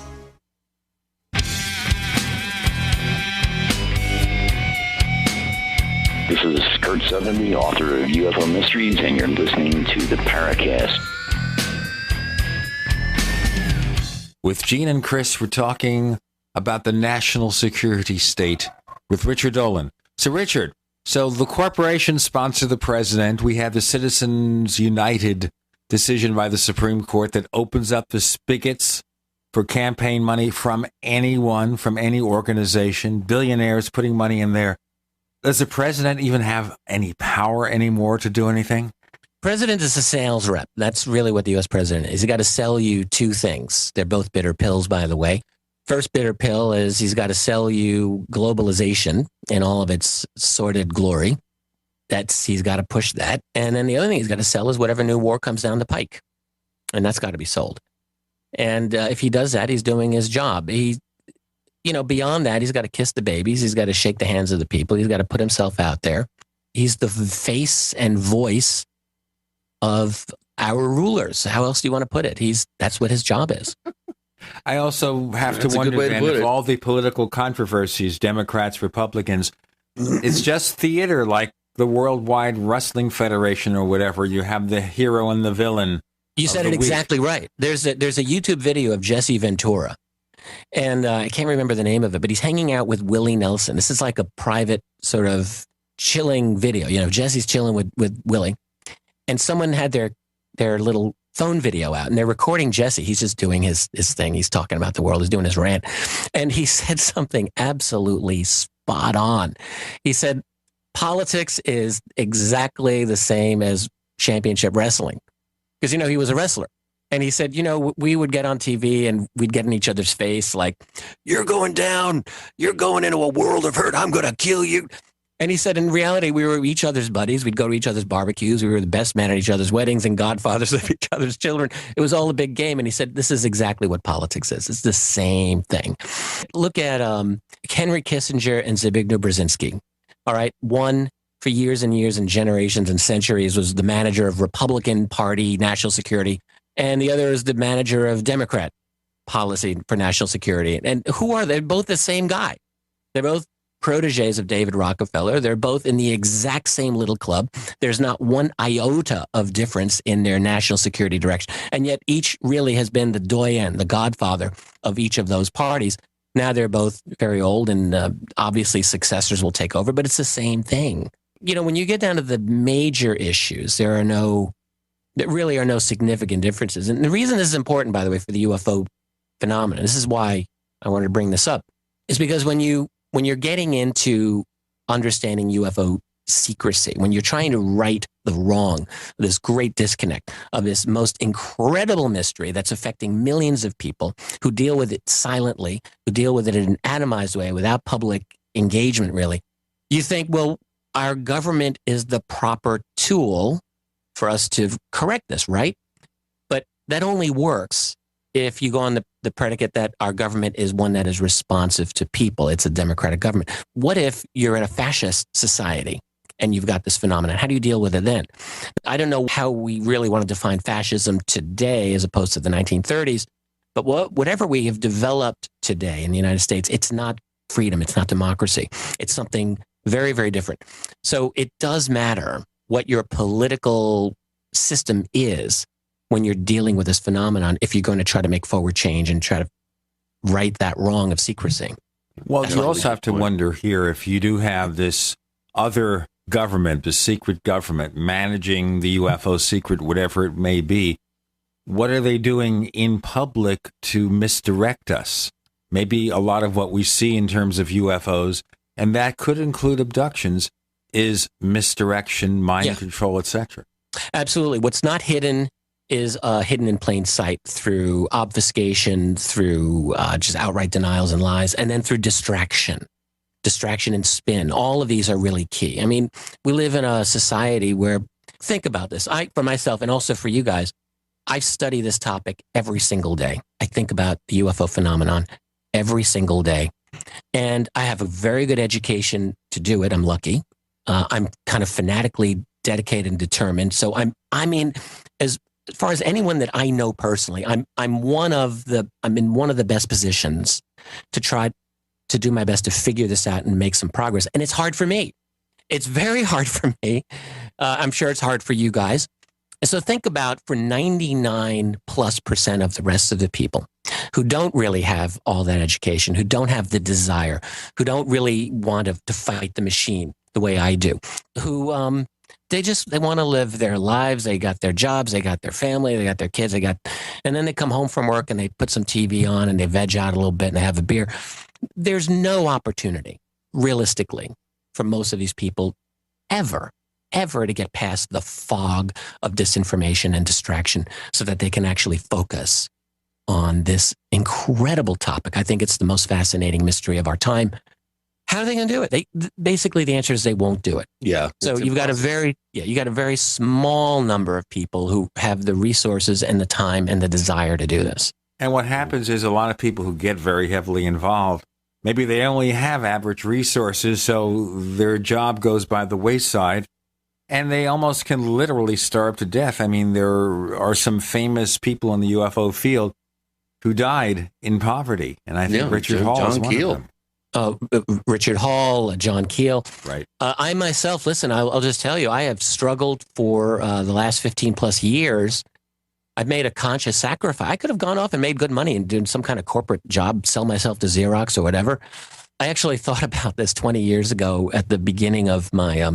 This is Kurt Southern, the author of UFO Mysteries, and you're listening to the Paracast. With Gene and Chris, we're talking about the national security state with Richard Dolan. So, Richard, the corporations sponsor the president. We have the Citizens United decision by the Supreme Court that opens up the spigots for campaign money from anyone, from any organization, billionaires putting money in there. Does the president even have any power anymore to do anything? President is a sales rep. That's really what the U.S. president is. He's got to sell you two things. They're both bitter pills, by the way. First bitter pill is he's got to sell you globalization in all of its sordid glory. He's got to push that. And then the other thing he's got to sell is whatever new war comes down the pike. And that's got to be sold. And if he does that, he's doing his job. Beyond that, he's got to kiss the babies. He's got to shake the hands of the people. He's got to put himself out there. He's the face and voice of our rulers. How else do you want to put it? That's what his job is. I also have to wonder, Ben, if all the political controversies, Democrats, Republicans, it's just theater, like the Worldwide Wrestling Federation or whatever. You have the hero and the villain. You said it exactly right. There's a YouTube video of Jesse Ventura. And I can't remember the name of it, but he's hanging out with Willie Nelson. This is like a private sort of chilling video. Jesse's chilling with Willie. And someone had their little phone video out, and they're recording Jesse. He's just doing his thing. He's talking about the world. He's doing his rant. And he said something absolutely spot on. He said, politics is exactly the same as championship wrestling. Because, he was a wrestler. And he said, we would get on TV and we'd get in each other's face like, you're going down. You're going into a world of hurt. I'm going to kill you. And he said, in reality, we were each other's buddies. We'd go to each other's barbecues. We were the best men at each other's weddings and godfathers of each other's children. It was all a big game. And he said, this is exactly what politics is. It's the same thing. Look at Henry Kissinger and Zbigniew Brzezinski. All right. One, for years and years and generations and centuries, was the manager of Republican Party national security. And the other is the manager of Democrat policy for national security. And who are they? They're both the same guy. They're both proteges of David Rockefeller. They're both in the exact same little club. There's not one iota of difference in their national security direction. And yet each really has been the doyen, the godfather of each of those parties. Now they're both very old and obviously successors will take over, but it's the same thing. When you get down to the major issues, there really are no significant differences. And the reason this is important, by the way, for the UFO phenomenon, this is why I wanted to bring this up, is because when you're getting into understanding UFO secrecy, when you're trying to right the wrong, this great disconnect of this most incredible mystery that's affecting millions of people who deal with it silently, who deal with it in an atomized way without public engagement, really, you think, well, our government is the proper tool for us to correct this, right? But that only works if you go on the predicate that our government is one that is responsive to people. It's a democratic government. What if you're in a fascist society and you've got this phenomenon? How do you deal with it then? I don't know how we really want to define fascism today as opposed to the 1930s, but whatever we have developed today in the United States, it's not freedom. It's not democracy. It's something very, very different. So it does matter what your political system is when you're dealing with this phenomenon, if you're going to try to make forward change and try to right that wrong of secrecy. Well, you also have to wonder here, if you do have this other government, the secret government, managing the UFO secret, whatever it may be, what are they doing in public to misdirect us? Maybe a lot of what we see in terms of UFOs, and that could include abductions, is misdirection, mind control, etc. Absolutely. What's not hidden is hidden in plain sight through obfuscation, through just outright denials and lies, and then through distraction and spin. All of these are really key. I mean, we live in a society where, think about this. For myself and also for you guys, I study this topic every single day. I think about the UFO phenomenon every single day. And I have a very good education to do it. I'm lucky. I'm kind of fanatically dedicated and determined. So as far as anyone that I know personally, I'm in one of the best positions to try to do my best to figure this out and make some progress. And it's hard for me. It's very hard for me. I'm sure it's hard for you guys. And so think about, for 99+% of the rest of the people who don't really have all that education, who don't have the desire, who don't really want to fight the machine the way I do, who they want to live their lives. They got their jobs, they got their family, they got their kids, and then they come home from work and they put some TV on and they veg out a little bit and they have a beer. There's no opportunity, realistically, for most of these people ever to get past the fog of disinformation and distraction so that they can actually focus on this incredible topic. I think it's the most fascinating mystery of our time. How are they going to do it? Basically, the answer is they won't do it. Yeah. So you've got a very small number of people who have the resources and the time and the desire to do this. And what happens is a lot of people who get very heavily involved, maybe they only have average resources, so their job goes by the wayside, and they almost can literally starve to death. I mean, there are some famous people in the UFO field who died in poverty, and I think Richard Hall is one of them. Richard Hall, John Keel. Right. I myself, listen, I'll just tell you, I have struggled for the last 15 plus years. I've made a conscious sacrifice. I could have gone off and made good money and did some kind of corporate job, sell myself to Xerox or whatever. I actually thought about this 20 years ago at the beginning of my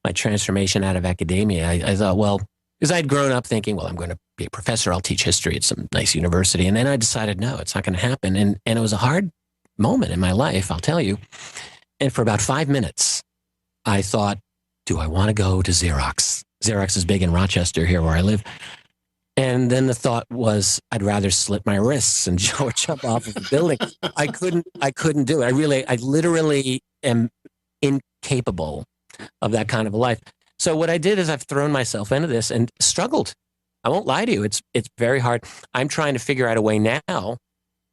my transformation out of academia. I thought, well, because I'd grown up thinking, well, I'm going to be a professor. I'll teach history at some nice university. And then I decided, no, it's not going to happen. And it was a hard moment in my life, I'll tell you. And for about 5 minutes, I thought, do I want to go to Xerox? Xerox is big in Rochester, here where I live. And then the thought was, I'd rather slit my wrists and jump off of the building. I couldn't do it. I literally am incapable of that kind of a life. So what I did is I've thrown myself into this and struggled. I won't lie to you. It's very hard. I'm trying to figure out a way now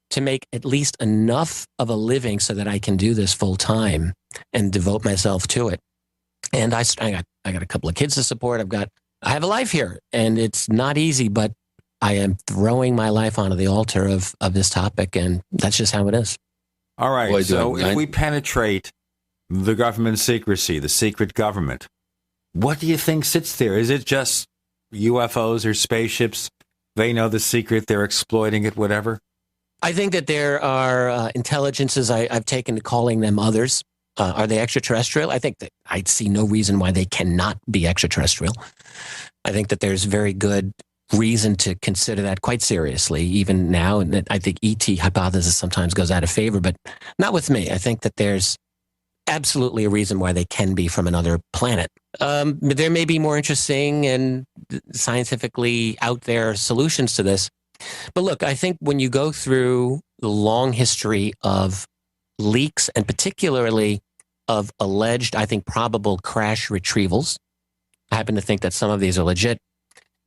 to make at least enough of a living so that I can do this full time and devote myself to it. And I got a couple of kids to support. I have a life here, and it's not easy, but I am throwing my life onto the altar of this topic, and that's just how it is. All right. Boy, so if we penetrate the government secrecy, the secret government, what do you think sits there? Is it just UFOs or spaceships? They know the secret. They're exploiting it, whatever. I think that there are intelligences. I've taken to calling them others. Are they extraterrestrial? I think that I see no reason why they cannot be extraterrestrial. I think that there's very good reason to consider that quite seriously, even now. And I think ET hypothesis sometimes goes out of favor, but not with me. I think that there's absolutely a reason why they can be from another planet. There may be more interesting and scientifically out there solutions to this. But look, I think when you go through the long history of leaks and particularly of alleged, I think, probable crash retrievals, I happen to think that some of these are legit,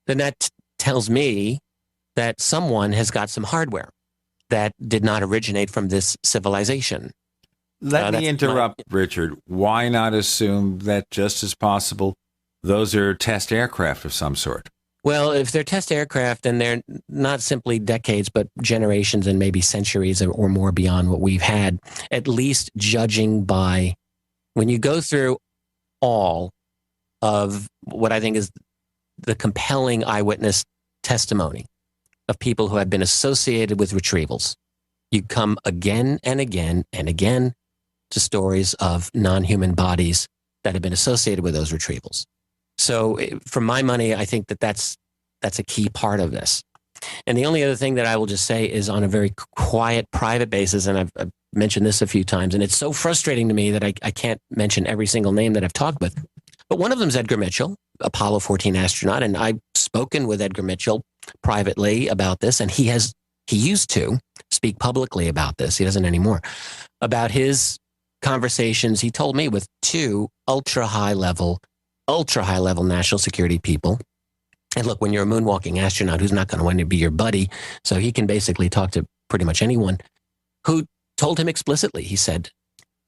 then that tells me that someone has got some hardware that did not originate from this civilization. Let me interrupt, Richard. Why not assume that just as possible, those are test aircraft of some sort? Well, if they're test aircraft, then they're not simply decades, but generations and maybe centuries or more beyond what we've had, at least judging by when you go through all of what I think is the compelling eyewitness testimony of people who have been associated with retrievals. You come again and again and again to stories of non-human bodies that have been associated with those retrievals. So for my money, I think that that's a key part of this. And the only other thing that I will just say is on a very quiet, private basis, and I've mentioned this a few times, and it's so frustrating to me that I can't mention every single name that I've talked with. But one of them is Edgar Mitchell, Apollo 14 astronaut, and I've spoken with Edgar Mitchell privately about this, and he used to speak publicly about this. He doesn't anymore. About his conversations, he told me, with two ultra high level national security people. And look, when you're a moonwalking astronaut who's not going to want to be your buddy, so he can basically talk to pretty much anyone, who told him explicitly, he said,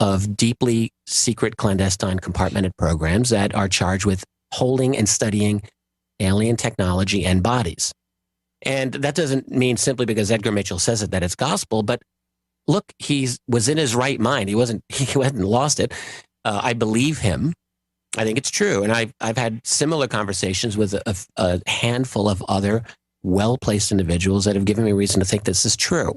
of deeply secret clandestine compartmented programs that are charged with holding and studying alien technology and bodies. And that doesn't mean simply because Edgar Mitchell says it that it's gospel, but look, he was in his right mind. He hadn't lost it. I believe him. I think it's true. And I've had similar conversations with a handful of other well-placed individuals that have given me reason to think this is true.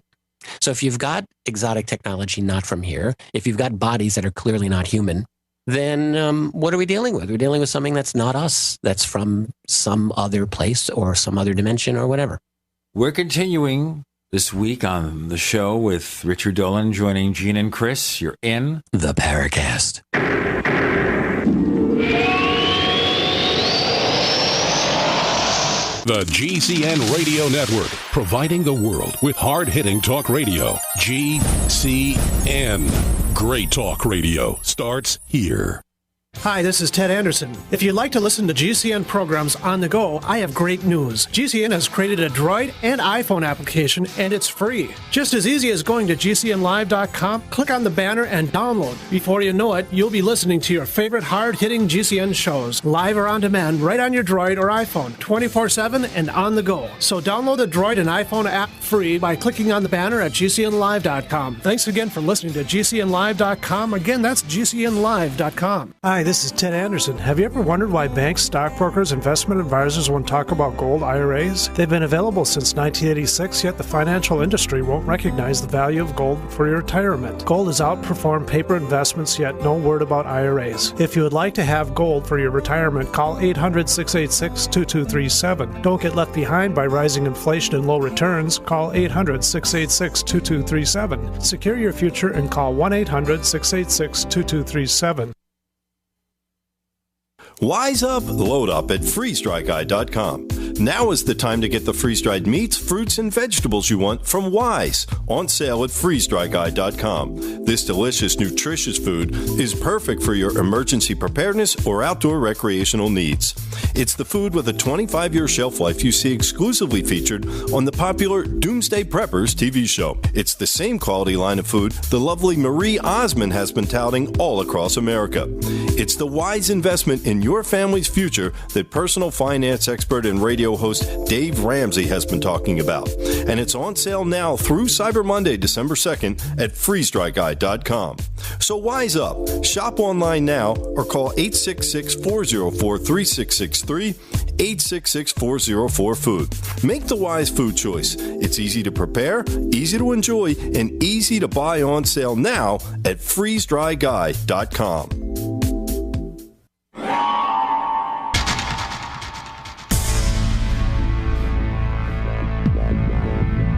So if you've got exotic technology not from here, if you've got bodies that are clearly not human, then what are we dealing with? We're dealing with something that's not us, that's from some other place or some other dimension or whatever. We're continuing this week on the show with Richard Dolan joining Gene and Chris. You're in the Paracast. The GCN Radio Network, providing the world with hard-hitting talk radio. GCN. Great talk radio starts here. Hi, this is Ted Anderson. If you'd like to listen to GCN programs on the go, I have great news. GCN has created a Droid and iPhone application, and it's free. Just as easy as going to GCNlive.com, click on the banner, and download. Before you know it, you'll be listening to your favorite hard-hitting GCN shows, live or on demand, right on your Droid or iPhone, 24/7 and on the go. So download the Droid and iPhone app free by clicking on the banner at GCNlive.com. Thanks again for listening to GCNlive.com. Again, that's GCNlive.com. Hi, this is Ted Anderson. Have you ever wondered why banks, stockbrokers, investment advisors won't talk about gold IRAs? They've been available since 1986, yet the financial industry won't recognize the value of gold for your retirement. Gold has outperformed paper investments, yet no word about IRAs. If you would like to have gold for your retirement, call 800-686-2237. Don't get left behind by rising inflation and low returns. Call 800-686-2237. Secure your future and call 1-800-686-2237. Wise up, load up at freestrikeeye.com. Now is the time to get the freeze-dried meats, fruits, and vegetables you want from Wise, on sale at freezedryguy.com. This delicious, nutritious food is perfect for your emergency preparedness or outdoor recreational needs. It's the food with a 25-year shelf life you see exclusively featured on the popular Doomsday Preppers TV show. It's the same quality line of food the lovely Marie Osmond has been touting all across America. It's the wise investment in your family's future that personal finance expert and radio host Dave Ramsey has been talking about. And it's on sale now through Cyber Monday, December 2nd at freezedryguy.com. So wise up. Shop online now or call 866-404-3663, 866-404-FOOD. Make the wise food choice. It's easy to prepare, easy to enjoy, and easy to buy on sale now at freezedryguy.com.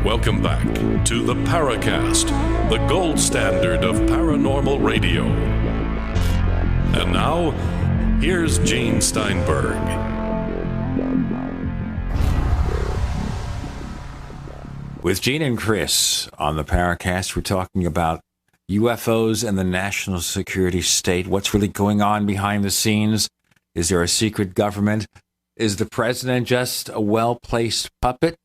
Welcome back to the Paracast, the gold standard of paranormal radio. And now, here's Gene Steinberg. With Gene and Chris on the Paracast, we're talking about UFOs and the national security state. What's really going on behind the scenes? Is there a secret government? Is the president just a well-placed puppet?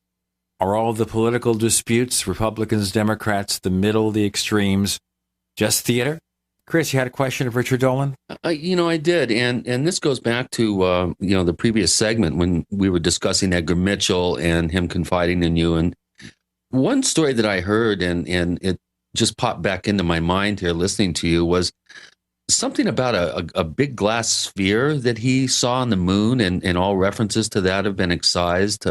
Are all the political disputes, Republicans, Democrats, the middle, the extremes, just theater? Chris, you had a question of Richard Dolan? I did. And this goes back to, the previous segment when we were discussing Edgar Mitchell and him confiding in you. And one story that I heard, and it just popped back into my mind here listening to you, was something about a big glass sphere that he saw on the moon, and all references to that have been excised.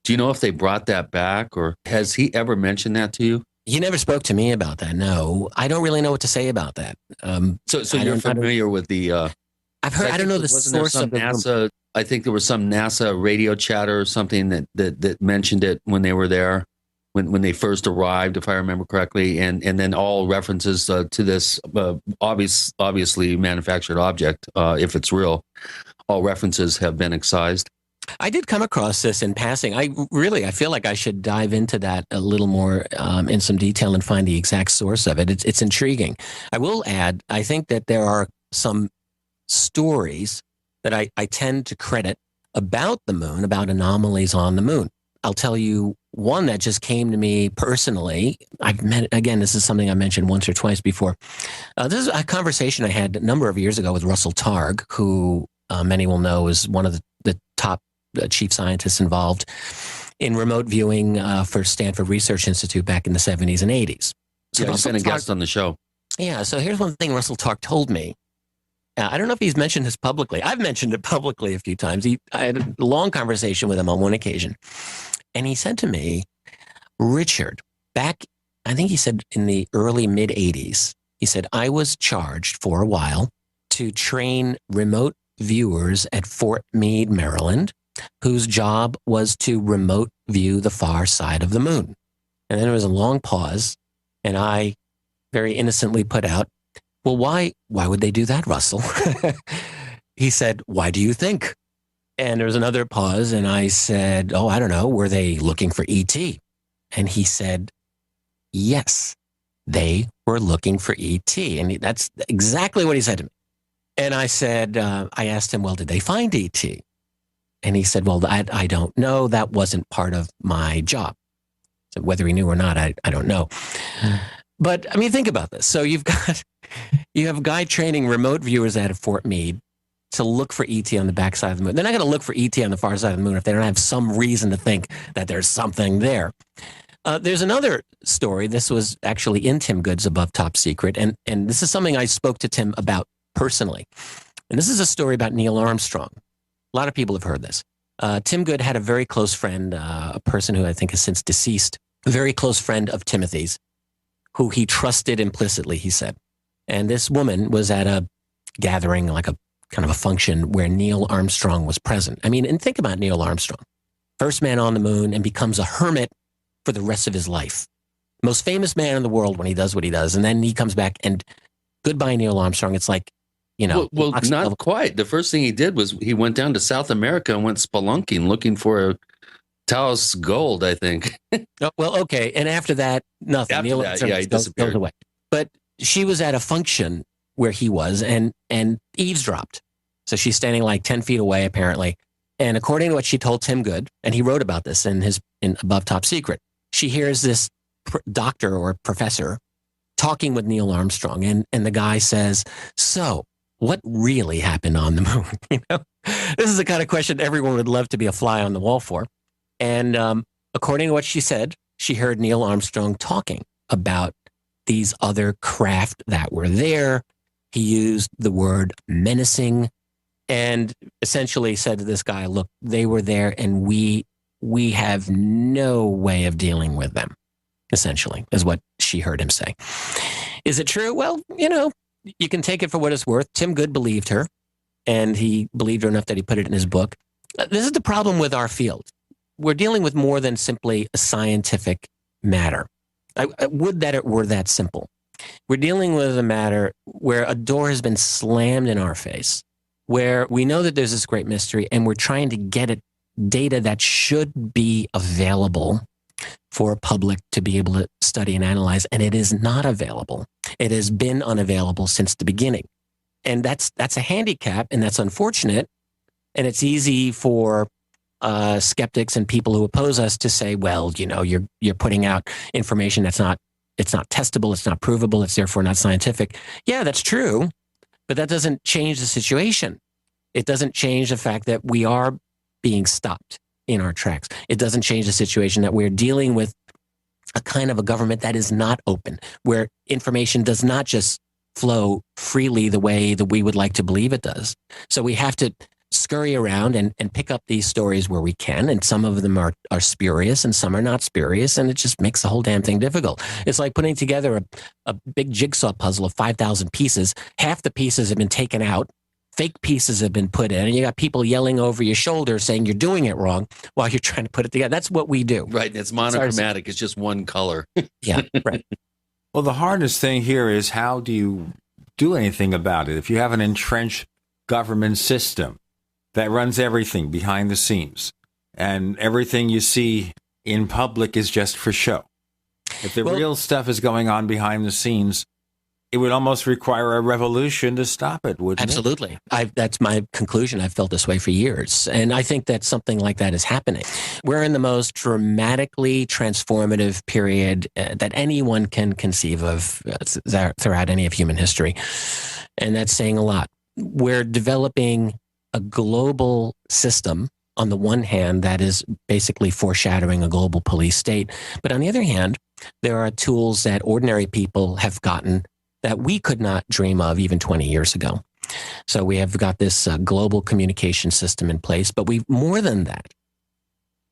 Do you know if they brought that back, or has he ever mentioned that to you? He never spoke to me about that. No, I don't really know what to say about that. So you're familiar with the? I've heard. I don't know the source of NASA. I think there was some NASA radio chatter or something that mentioned it when they were there, when they first arrived, if I remember correctly, and then all references to this obviously manufactured object, if it's real, all references have been excised. I did come across this in passing. I feel like I should dive into that a little more in some detail and find the exact source of it. It's intriguing. I will add, I think that there are some stories that I tend to credit about the moon, about anomalies on the moon. I'll tell you one that just came to me personally. This is something I mentioned once or twice before. This is a conversation I had a number of years ago with Russell Targ, who many will know is one of the top chief scientists involved in remote viewing for Stanford Research Institute back in the 70s and 80s. So he's been a guest on the show. Yeah, so here's one thing Russell Targ told me. I don't know if he's mentioned this publicly. I've mentioned it publicly a few times. I had a long conversation with him on one occasion. And he said to me, Richard, back, I think he said in the early mid-80s, he said, I was charged for a while to train remote viewers at Fort Meade, Maryland, whose job was to remote view the far side of the moon. And then there was a long pause, and I very innocently put out, well, why would they do that, Russell? He said, why do you think? And there was another pause, and I said, oh, I don't know, were they looking for E.T.? And he said, yes, they were looking for E.T. And that's exactly what he said to me. And I said, I asked him, well, did they find E.T.? And he said, well, I don't know. That wasn't part of my job. So whether he knew or not, I don't know. But I mean, think about this. So you have a guy training remote viewers out of Fort Meade to look for ET on the backside of the moon. They're not going to look for ET on the far side of the moon if they don't have some reason to think that there's something there. There's another story. This was actually in Tim Good's Above Top Secret, and this is something I spoke to Tim about personally. And this is a story about Neil Armstrong. A lot of people have heard this. Tim Good had a very close friend, a person who I think is since deceased, a very close friend of Timothy's, who he trusted implicitly, he said. And this woman was at a gathering, like a kind of a function where Neil Armstrong was present. I mean, and think about Neil Armstrong. First man on the moon and becomes a hermit for the rest of his life. Most famous man in the world when he does what he does. And then he comes back and goodbye, Neil Armstrong. It's like Well, not quite. The first thing he did was he went down to South America and went spelunking looking for a Taos gold, I think. Well, okay. And after that, nothing. After Neil that, Armstrong he disappeared. goes away. But she was at a function where he was and eavesdropped. So she's standing like 10 feet away, apparently. And according to what she told Tim Good, and he wrote about this in Above Top Secret, she hears this doctor or professor talking with Neil Armstrong. And the guy says, so what really happened on the moon? This is the kind of question everyone would love to be a fly on the wall for. And according to what she said, she heard Neil Armstrong talking about these other craft that were there. He used the word menacing and essentially said to this guy, look, they were there and we have no way of dealing with them, essentially, is what she heard him say. Is it true? Well, you can take it for what it's worth. Tim Good believed her, and he believed her enough that he put it in his book. This is the problem with our field. We're dealing with more than simply a scientific matter. I would that it were that simple. We're dealing with a matter where a door has been slammed in our face, where we know that there's this great mystery, and we're trying to get it data that should be available for a public to be able to study and analyze, and it is not available. It has been unavailable since the beginning. And that's a handicap, and that's unfortunate. And it's easy for skeptics and people who oppose us to say, well, you're putting out information it's not testable, it's not provable, it's therefore not scientific. Yeah, that's true, but that doesn't change the situation. It doesn't change the fact that we are being stopped in our tracks. It doesn't change the situation that we're dealing with a kind of a government that is not open, where information does not just flow freely the way that we would like to believe it does. So we have to scurry around and pick up these stories where we can, and some of them are spurious and some are not spurious, and it just makes the whole damn thing difficult. It's like putting together a big jigsaw puzzle of 5,000 pieces. Half the pieces have been taken out, fake pieces have been put in, and you got people yelling over your shoulder saying you're doing it wrong while you're trying to put it together. That's what we do. Right, and it's monochromatic. It's just one color. Yeah, right. Well, the hardest thing here is how do you do anything about it? If you have an entrenched government system that runs everything behind the scenes, and everything you see in public is just for show. If the real stuff is going on behind the scenes, it would almost require a revolution to stop it, wouldn't it? Absolutely. That's my conclusion. I've felt this way for years. And I think that something like that is happening. We're in the most dramatically transformative period that anyone can conceive of throughout any of human history. And that's saying a lot. We're developing a global system, on the one hand, that is basically foreshadowing a global police state. But on the other hand, there are tools that ordinary people have gotten that we could not dream of even 20 years ago. So we have got this global communication system in place, but more than that,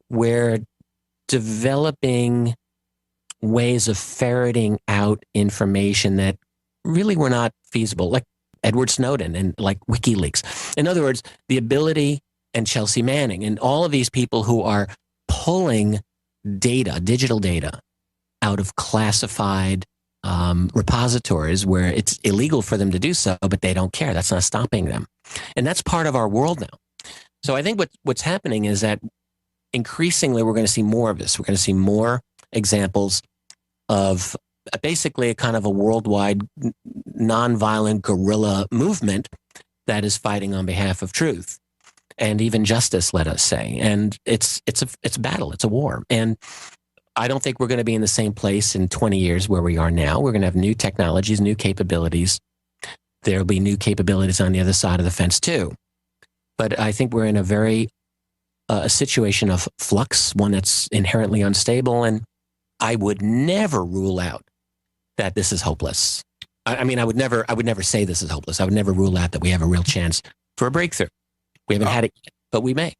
we're developing ways of ferreting out information that really were not feasible, like Edward Snowden and like WikiLeaks. In other words, the ability, and Chelsea Manning and all of these people who are pulling data, digital data, out of classified repositories where it's illegal for them to do so, but they don't care. That's not stopping them. And that's part of our world now. So I think what's happening is that increasingly we're going to see more of this. We're going to see more examples of basically a kind of a worldwide nonviolent guerrilla movement that is fighting on behalf of truth and even justice, let us say. And it's a battle. It's a war. And I don't think we're going to be in the same place in 20 years where we are now. We're going to have new technologies, new capabilities. There'll be new capabilities on the other side of the fence too. But I think we're in a very a situation of flux, one that's inherently unstable. And I would never rule out that this is hopeless. I mean, I would never say this is hopeless. I would never rule out that we have a real chance for a breakthrough. We haven't had it yet, but we may.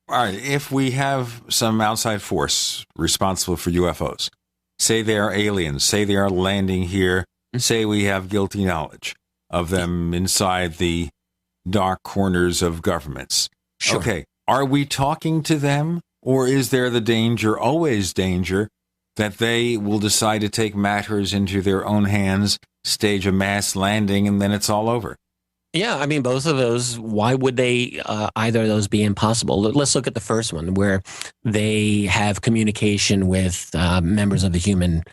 All right. If we have some outside force responsible for UFOs, say they are aliens, say they are landing here, say we have guilty knowledge of them inside the dark corners of governments. Sure. Okay. Are we talking to them, or is there the danger, always danger, that they will decide to take matters into their own hands, stage a mass landing, and then it's all over? Yeah, I mean, both of those, why would they, either of those be impossible? Let's look at the first one, where they have communication with members of the human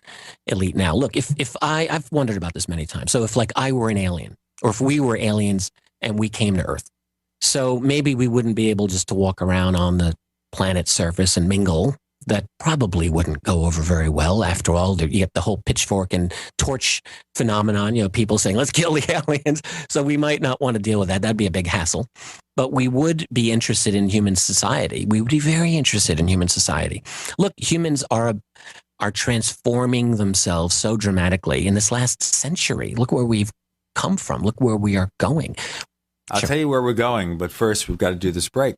elite. Now, look, if I've wondered about this many times. So if like I were an alien, or if we were aliens and we came to Earth, so maybe we wouldn't be able just to walk around on the planet's surface and mingle. That probably wouldn't go over very well. After all, you get the whole pitchfork and torch phenomenon, people saying, let's kill the aliens. So we might not want to deal with that. That'd be a big hassle. But we would be interested in human society. We would be very interested in human society. Look, humans are transforming themselves so dramatically in this last century. Look where we've come from. Look where we are going. I'll tell you where we're going, but first we've got to do this break.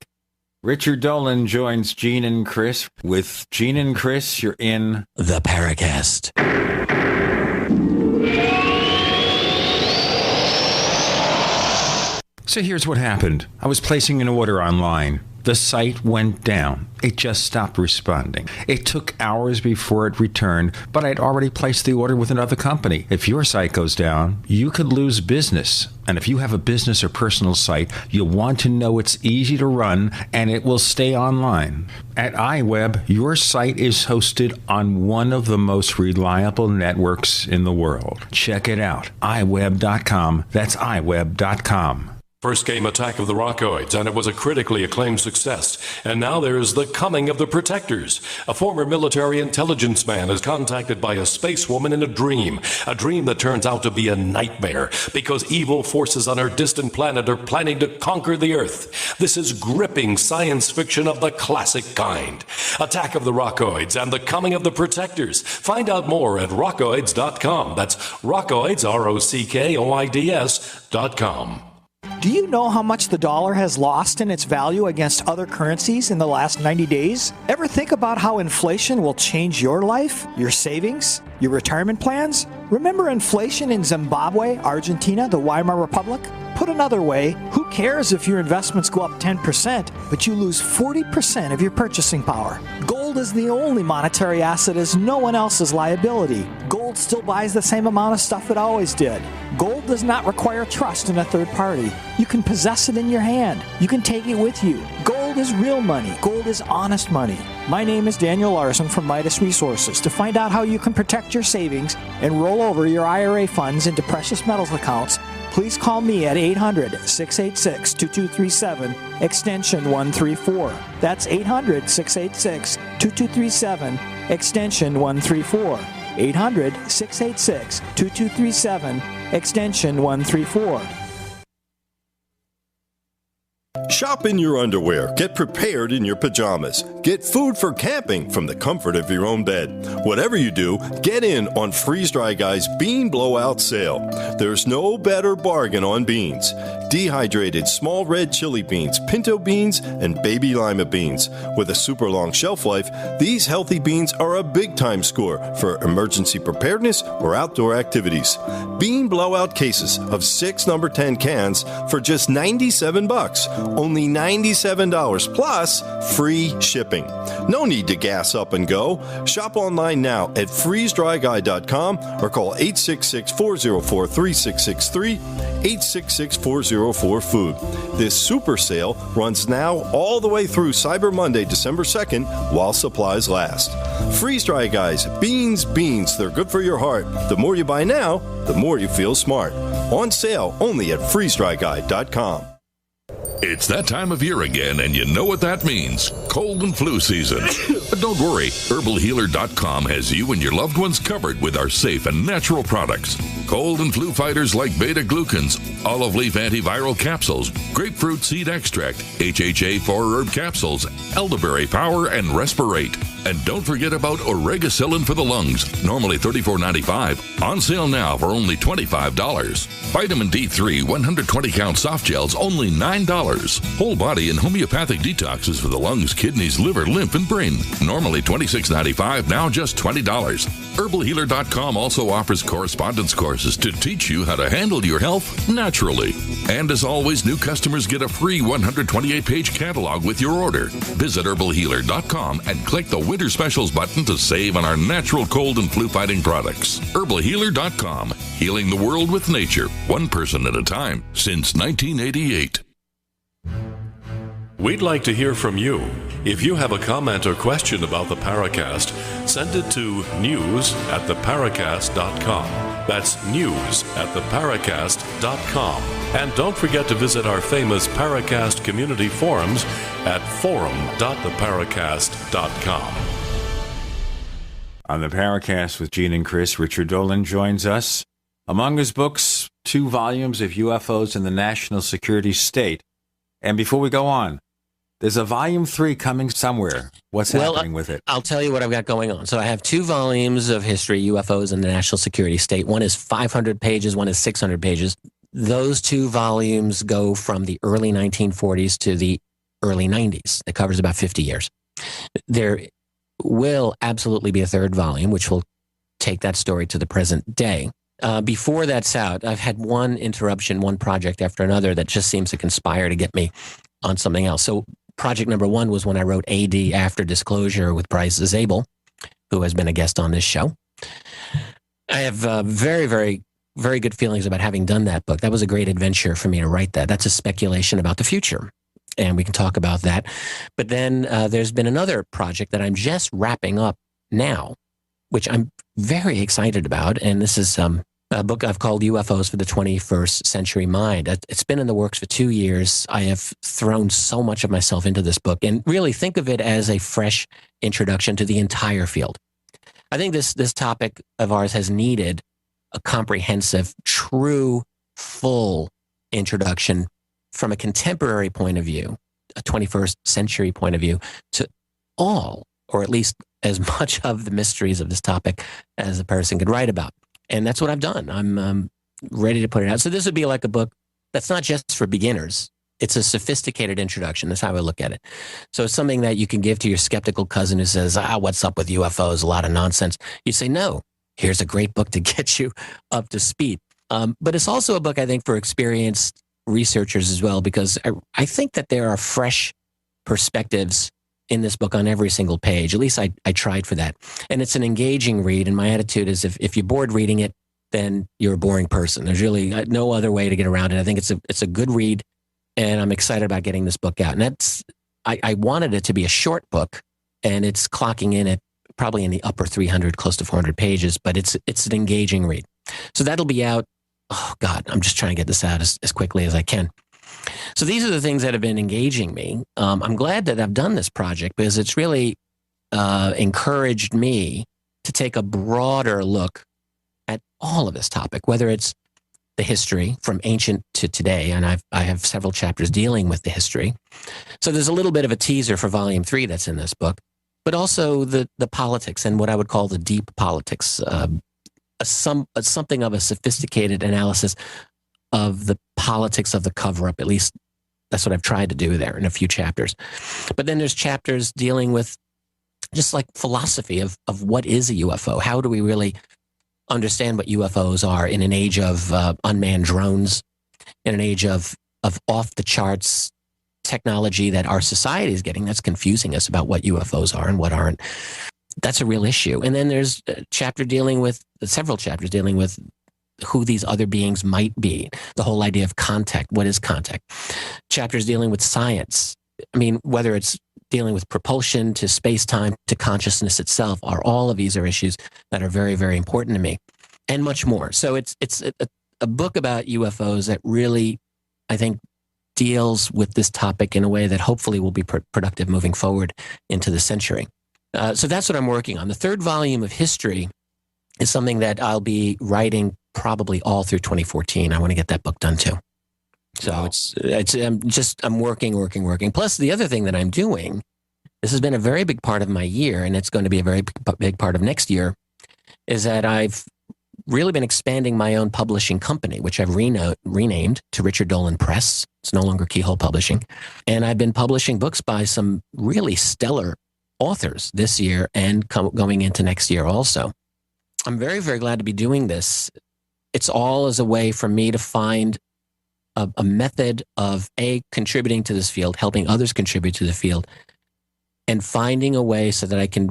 Richard Dolan joins Gene and Chris. With Gene and Chris, you're in the Paracast. So here's what happened. I was placing an order online. The site went down. It just stopped responding. It took hours before it returned, but I'd already placed the order with another company. If your site goes down, you could lose business. And if you have a business or personal site, you'll want to know it's easy to run and it will stay online. At iWeb, your site is hosted on one of the most reliable networks in the world. Check it out. iWeb.com. That's iWeb.com. First came Attack of the Rockoids, and it was a critically acclaimed success. And now there's The Coming of the Protectors. A former military intelligence man is contacted by a space woman in a dream that turns out to be a nightmare because evil forces on her distant planet are planning to conquer the Earth. This is gripping science fiction of the classic kind. Attack of the Rockoids and The Coming of the Protectors. Find out more at rockoids.com. That's Rockoids, ROCKOIDS.com. Do you know how much the dollar has lost in its value against other currencies in the last 90 days? Ever think about how inflation will change your life, your savings, your retirement plans? Remember inflation in Zimbabwe, Argentina, the Weimar Republic? Put another way, who cares if your investments go up 10%, but you lose 40% of your purchasing power? Gold is the only monetary asset as no one else's liability. Gold still buys the same amount of stuff it always did. Gold does not require trust in a third party. You can possess it in your hand. You can take it with you. Gold is real money. Gold is honest money. My name is Daniel Larson from Midas Resources. To find out how you can protect your savings and roll over your IRA funds into precious metals accounts, please call me at 800-686-2237, extension 134. That's 800-686-2237, extension 134. 800-686-2237, extension 134. Shop in your underwear. Get prepared in your pajamas. Get food for camping from the comfort of your own bed. Whatever you do, get in on Freeze Dry Guy's Bean Blowout Sale. There's no better bargain on beans. Dehydrated small red chili beans, pinto beans, and baby lima beans. With a super long shelf life, these healthy beans are a big-time score for emergency preparedness or outdoor activities. Bean Blowout cases of 6 number 10 cans for just $97. Only $97 plus free shipping. No need to gas up and go. Shop online now at freezedryguy.com or call 866-404-3663, 866-404-FOOD. This super sale runs now all the way through Cyber Monday, December 2nd, while supplies last. Freeze Dry Guys, beans. They're good for your heart. The more you buy now, the more you feel smart. On sale only at freezedryguy.com. It's that time of year again, and you know what that means. Cold and flu season. But don't worry, herbalhealer.com has you and your loved ones covered with our safe and natural products. Cold and flu fighters like beta-glucans, olive leaf antiviral capsules, grapefruit seed extract, HHA 4-herb capsules, elderberry power, and respirate. And don't forget about Oregacillin for the lungs, normally $34.95, on sale now for only $25. Vitamin D3 120-count soft gels, only $9. Whole body and homeopathic detoxes for the lungs, kidneys, liver, lymph, and brain, normally $26.95, now just $20. Herbalhealer.com also offers correspondence courses to teach you how to handle your health naturally. And as always, new customers get a free 128-page catalog with your order. Visit herbalhealer.com and click the Winter Specials button to save on our natural cold and flu fighting products. Herbalhealer.com. healing the world with nature, one person at a time, since 1988. We'd like to hear from you. If you have a comment or question about the Paracast, send it to news@theparacast.com. That's news@theparacast.com. And don't forget to visit our famous Paracast community forums at forum.theparacast.com. On the Paracast with Gene and Chris, Richard Dolan joins us. Among his books, 2 volumes of UFOs in the National Security State. And before we go on, there's a volume 3 coming somewhere. What's happening with it? I'll tell you what I've got going on. So I have 2 volumes of history, UFOs in the National Security State. One is 500 pages, one is 600 pages. Those 2 volumes go from the early 1940s to the early 90s. It covers about 50 years. There will absolutely be a 3rd volume, which will take that story to the present day. Before that's out, I've had one interruption, one project after another that just seems to conspire to get me on something else. So project number 1 was when I wrote AD After Disclosure with Bryce Zabel, who has been a guest on this show. I have very, very, very good feelings about having done that book. That was a great adventure for me to write that. That's a speculation about the future, and we can talk about that. But then there's been another project that I'm just wrapping up now, which I'm very excited about, and this is a book I've called UFOs for the 21st Century Mind. It's been in the works for 2 years. I have thrown so much of myself into this book, and really think of it as a fresh introduction to the entire field. I think this topic of ours has needed a comprehensive, true, full introduction from a contemporary point of view, a 21st century point of view, to all, or at least as much of the mysteries of this topic as a person could write about. And that's what I've done. I'm ready to put it out. So this would be like a book that's not just for beginners. It's a sophisticated introduction. That's how I look at it. So it's something that you can give to your skeptical cousin who says, what's up with UFOs? A lot of nonsense. You say, no, here's a great book to get you up to speed. But it's also a book, I think, for experienced researchers as well, because I think that there are fresh perspectives in this book on every single page. At least I tried for that. And it's an engaging read. And my attitude is if you're bored reading it, then you're a boring person. There's really no other way to get around it. I think it's a good read, and I'm excited about getting this book out. And I wanted it to be a short book, and it's clocking in at probably in the upper 300, close to 400 pages, but it's an engaging read. So that'll be out. Oh God, I'm just trying to get this out as quickly as I can. So these are the things that have been engaging me. I'm glad that I've done this project because it's really encouraged me to take a broader look at all of this topic, whether it's the history from ancient to today, and I have several chapters dealing with the history. So there's a little bit of a teaser for volume 3 that's in this book, but also the politics and what I would call the deep politics, something of a sophisticated analysis of the politics of the cover-up. At least that's what I've tried to do there in a few chapters. But then there's chapters dealing with just like philosophy of what is a UFO? How do we really understand what UFOs are in an age of unmanned drones, in an age of off-the-charts technology that our society is getting that's confusing us about what UFOs are and what aren't? That's a real issue. And then there's several chapters dealing with who these other beings might be, the whole idea of contact. What is contact? Chapters dealing with science. I mean, whether it's dealing with propulsion to space-time to consciousness itself, all of these are issues that are very, very important to me, and much more. So it's a book about UFOs that really, I think, deals with this topic in a way that hopefully will be productive moving forward into the century. So that's what I'm working on. The 3rd volume of history is something that I'll be writing probably all through 2014. I want to get that book done too. So I'm working. Plus the other thing that I'm doing, this has been a very big part of my year, and it's going to be a very big part of next year, is that I've really been expanding my own publishing company, which I've renamed to Richard Dolan Press. It's no longer Keyhole Publishing. And I've been publishing books by some really stellar authors this year and going into next year also. I'm very, very glad to be doing this. It's all as a way for me to find a method of contributing to this field, helping others contribute to the field, and finding a way so that I can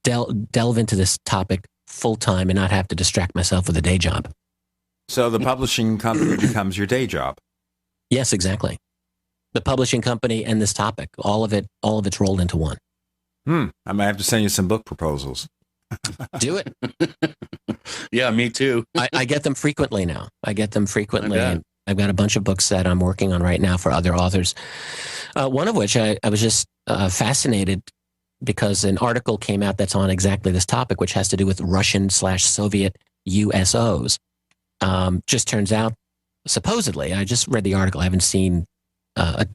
delve into this topic full time and not have to distract myself with a day job. So the publishing company becomes your day job. Yes, exactly. The publishing company and this topic, all of it's rolled into one. I might have to send you some book proposals. Do it. Yeah, me too. I get them frequently now. And I've got a bunch of books that I'm working on right now for other authors. One of which I was just fascinated because an article came out that's on exactly this topic, which has to do with Russian/Soviet USOs. Just turns out, supposedly, I just read the article. I haven't seen a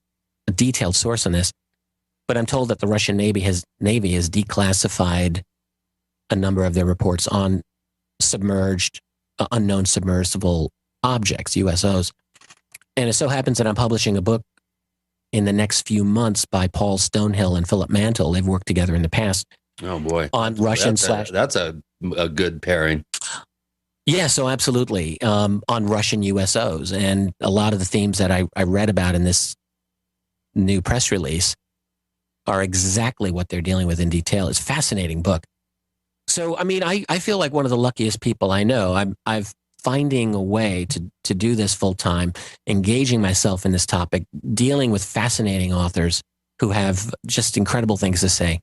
detailed source on this, but I'm told that the Russian Navy has declassified a number of their reports on submerged, unknown submersible objects, USOs. And it so happens that I'm publishing a book in the next few months by Paul Stonehill and Philip Mantle. They've worked together in the past. Oh boy, on Russian that's a good pairing. Yeah, so absolutely on Russian USOs, and a lot of the themes that I read about in this new press release are exactly what they're dealing with in detail. It's a fascinating book. So, I mean, I feel like one of the luckiest people I know. I've finding a way to do this full time, engaging myself in this topic, dealing with fascinating authors who have just incredible things to say.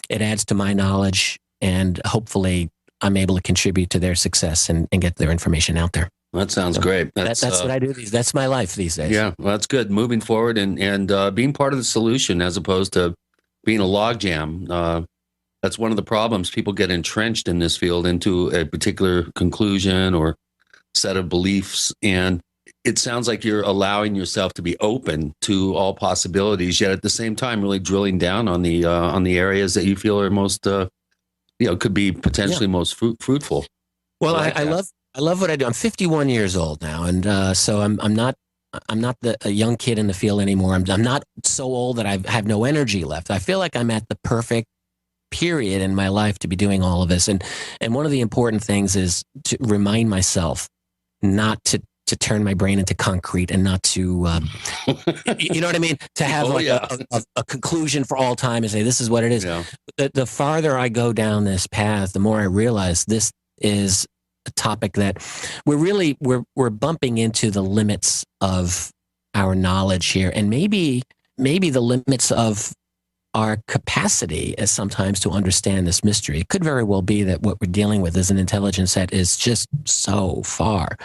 It adds to my knowledge, and hopefully I'm able to contribute to their success and get their information out there. That sounds great. That's what I do. That's my life these days. Yeah, well, that's good. Moving forward and being part of the solution as opposed to being a logjam. That's one of the problems. People get entrenched in this field into a particular conclusion or set of beliefs, and it sounds like you're allowing yourself to be open to all possibilities, yet at the same time really drilling down on the areas that you feel are most could be potentially most fruitful. Well, I love what I do. I'm 51 years old now, and so I'm not a young kid in the field anymore. I'm not so old that I have no energy left. I feel like I'm at the perfect period in my life to be doing all of this, and one of the important things is to remind myself not to turn my brain into concrete and not to, you know what I mean? To have a conclusion for all time and say, this is what it is. Yeah. The farther I go down this path, the more I realize this is a topic that we're bumping into the limits of our knowledge here. And maybe the limits of our capacity as sometimes to understand this mystery. It could very well be that what we're dealing with is an intelligence that is just so far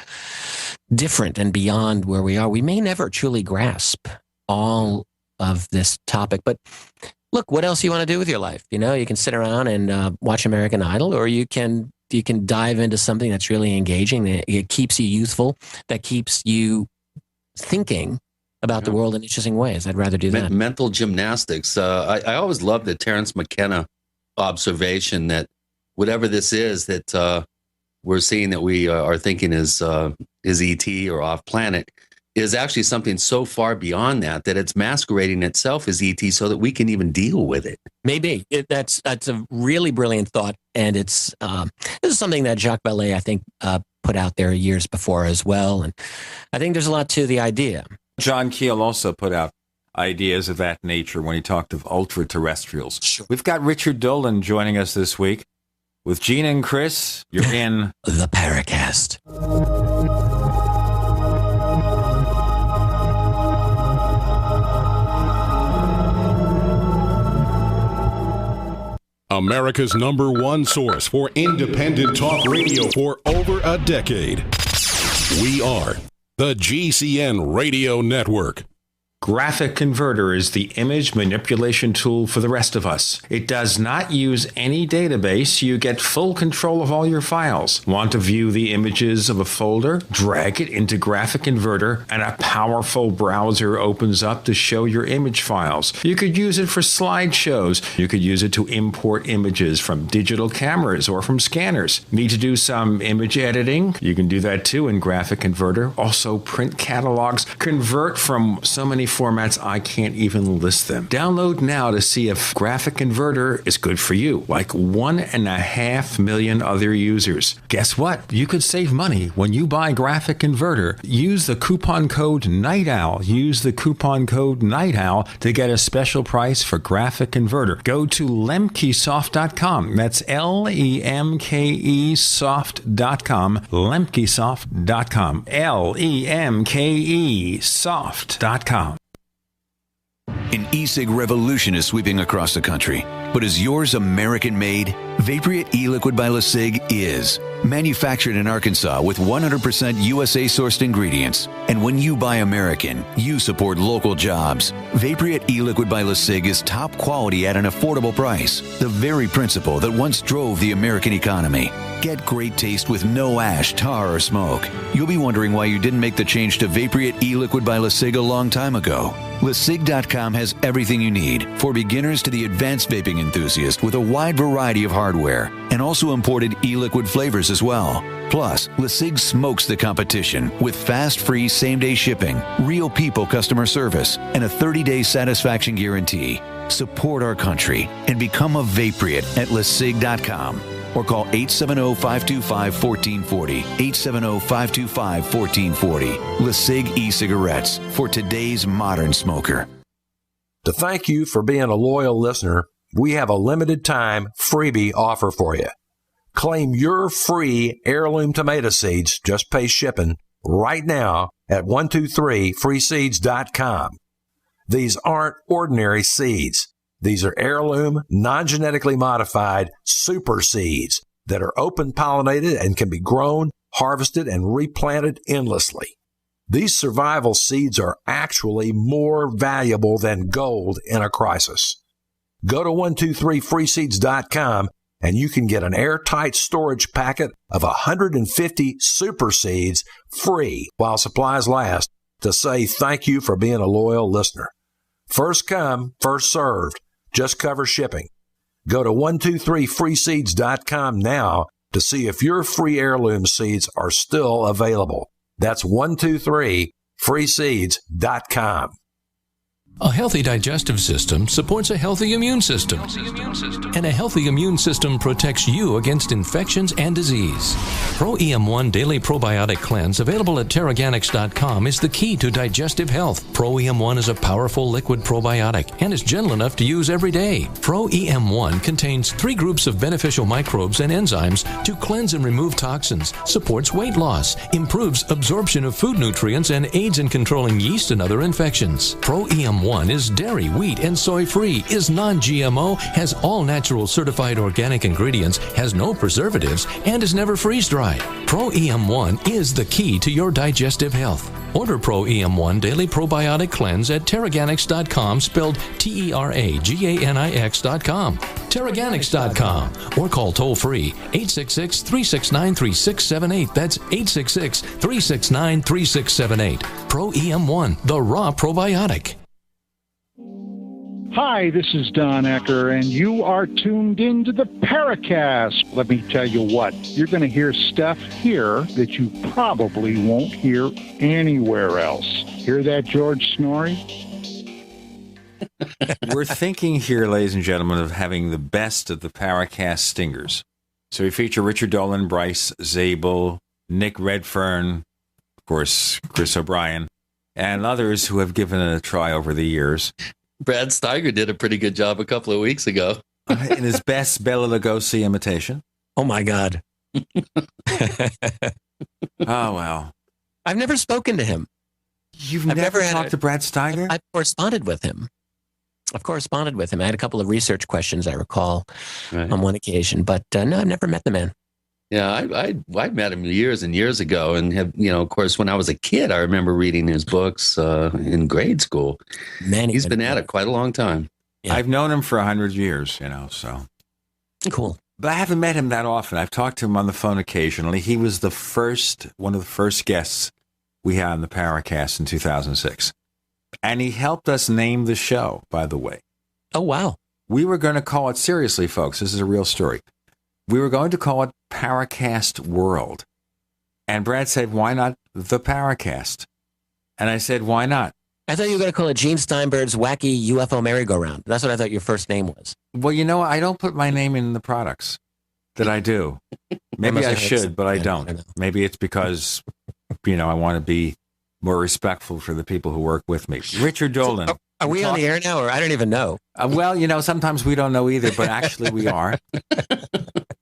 different and beyond where we are. We may never truly grasp all of this topic, but look, what else do you want to do with your life? You know, you can sit around and watch American Idol, or you can dive into something that's really engaging. It keeps you youthful, that keeps you thinking about the world in interesting ways. I'd rather do that. Mental gymnastics. I always love the Terence McKenna observation that whatever this is that we're seeing that we are thinking is ET or off planet is actually something so far beyond that it's masquerading itself as ET so that we can even deal with it. Maybe. That's a really brilliant thought. And this is something that Jacques Vallée, I think, put out there years before as well. And I think there's a lot to the idea. John Keel also put out ideas of that nature when he talked of ultra-terrestrials. Sure. We've got Richard Dolan joining us this week. With Gina and Chris, you're in the Paracast. America's #1 source for independent talk radio for over a decade. We are the GCN Radio Network. Graphic Converter is the image manipulation tool for the rest of us. It does not use any database. You get full control of all your files. Want to view the images of a folder? Drag it into Graphic Converter, and a powerful browser opens up to show your image files. You could use it for slideshows. You could use it to import images from digital cameras or from scanners. Need to do some image editing? You can do that too in Graphic Converter. Also print catalogs. Convert from so many formats, I can't even list them. Download now to see if Graphic Converter is good for you, like 1.5 million other users. Guess what? You could save money when you buy Graphic Converter. Use the coupon code Night Owl. Use the coupon code Night Owl to get a special price for Graphic Converter. Go to lemkesoft.com. That's LEMKE soft.com. lemkesoft.com. LEMKE soft.com. An e-cig revolution is sweeping across the country. But is yours American-made? Vaporite e-liquid by LeSig is. Manufactured in Arkansas with 100% USA-sourced ingredients. And when you buy American, you support local jobs. Vaporite e-liquid by LeSig is top quality at an affordable price. The very principle that once drove the American economy. Get great taste with no ash, tar, or smoke. You'll be wondering why you didn't make the change to Vaporite e-liquid by LeSig a long time ago. LeSig.com has everything you need, for beginners to the advanced vaping enthusiast, with a wide variety of hardware, and also imported e-liquid flavors as well. Plus, LeSig smokes the competition with fast, free, same-day shipping, real people customer service, and a 30-day satisfaction guarantee. Support our country and become a Vaporite at LeSig.com. Or call 870-525-1440, 870-525-1440. LeSig e-cigarettes for today's modern smoker. To thank you for being a loyal listener, we have a limited time freebie offer for you. Claim your free heirloom tomato seeds, just pay shipping, right now at 123freeseeds.com. These aren't ordinary seeds. These are heirloom, non-genetically modified super seeds that are open-pollinated and can be grown, harvested, and replanted endlessly. These survival seeds are actually more valuable than gold in a crisis. Go to 123freeseeds.com and you can get an airtight storage packet of 150 super seeds free while supplies last to say thank you for being a loyal listener. First come, first served. Just cover shipping. Go to 123freeseeds.com now to see if your free heirloom seeds are still available. That's 123freeseeds.com. A healthy digestive system supports a healthy immune system. And a healthy immune system protects you against infections and disease. Pro EM1 Daily Probiotic Cleanse, available at Terraganics.com, is the key to digestive health. Pro EM1 is a powerful liquid probiotic and is gentle enough to use every day. Pro EM1 contains 3 groups of beneficial microbes and enzymes to cleanse and remove toxins, supports weight loss, improves absorption of food nutrients, and aids in controlling yeast and other infections. Pro EM1 is dairy, wheat, and soy-free, is non-GMO, has all natural certified organic ingredients, has no preservatives, and is never freeze-dried. Pro EM1 is the key to your digestive health. Order Pro EM1 Daily Probiotic Cleanse at Terraganics.com, spelled Terraganix.com. Terraganics.com, or call toll-free 866-369-3678. That's 866-369-3678. Pro EM1, the raw probiotic. Hi, this is Don Ecker, and you are tuned into the Paracast. Let me tell you what, you're going to hear stuff here that you probably won't hear anywhere else. Hear that, George Snorri? We're thinking here, ladies and gentlemen, of having the best of the Paracast stingers. So we feature Richard Dolan, Bryce Zabel, Nick Redfern, of course, Chris O'Brien, and others who have given it a try over the years. Brad Steiger did a pretty good job a couple of weeks ago. In his best Bela Lugosi imitation. Oh, my God. Oh, well. I've never spoken to him. You've never talked to Brad Steiger? I've corresponded with him. I had a couple of research questions, I recall, on one occasion. But no, I've never met the man. Yeah, I met him years and years ago, and have, of course, when I was a kid, I remember reading his books in grade school. He's been at it quite a long time. Yeah. I've known him for 100 years, so. Cool. But I haven't met him that often. I've talked to him on the phone occasionally. He was one of the first guests we had on the Paracast in 2006. And he helped us name the show, by the way. Oh, wow. We were going to call it, seriously, folks, this is a real story. We were going to call it Paracast World. And Brad said, why not the Paracast? And I said, why not? I thought you were going to call it Gene Steinberg's Wacky UFO Merry-Go-Round. That's what I thought your first name was. Well, I don't put my name in the products that I do. Maybe I should, but I don't. Maybe it's because, I want to be more respectful for the people who work with me. Richard Dolan. So, are we on the air now, or I don't even know? Well, sometimes we don't know either, but actually we are.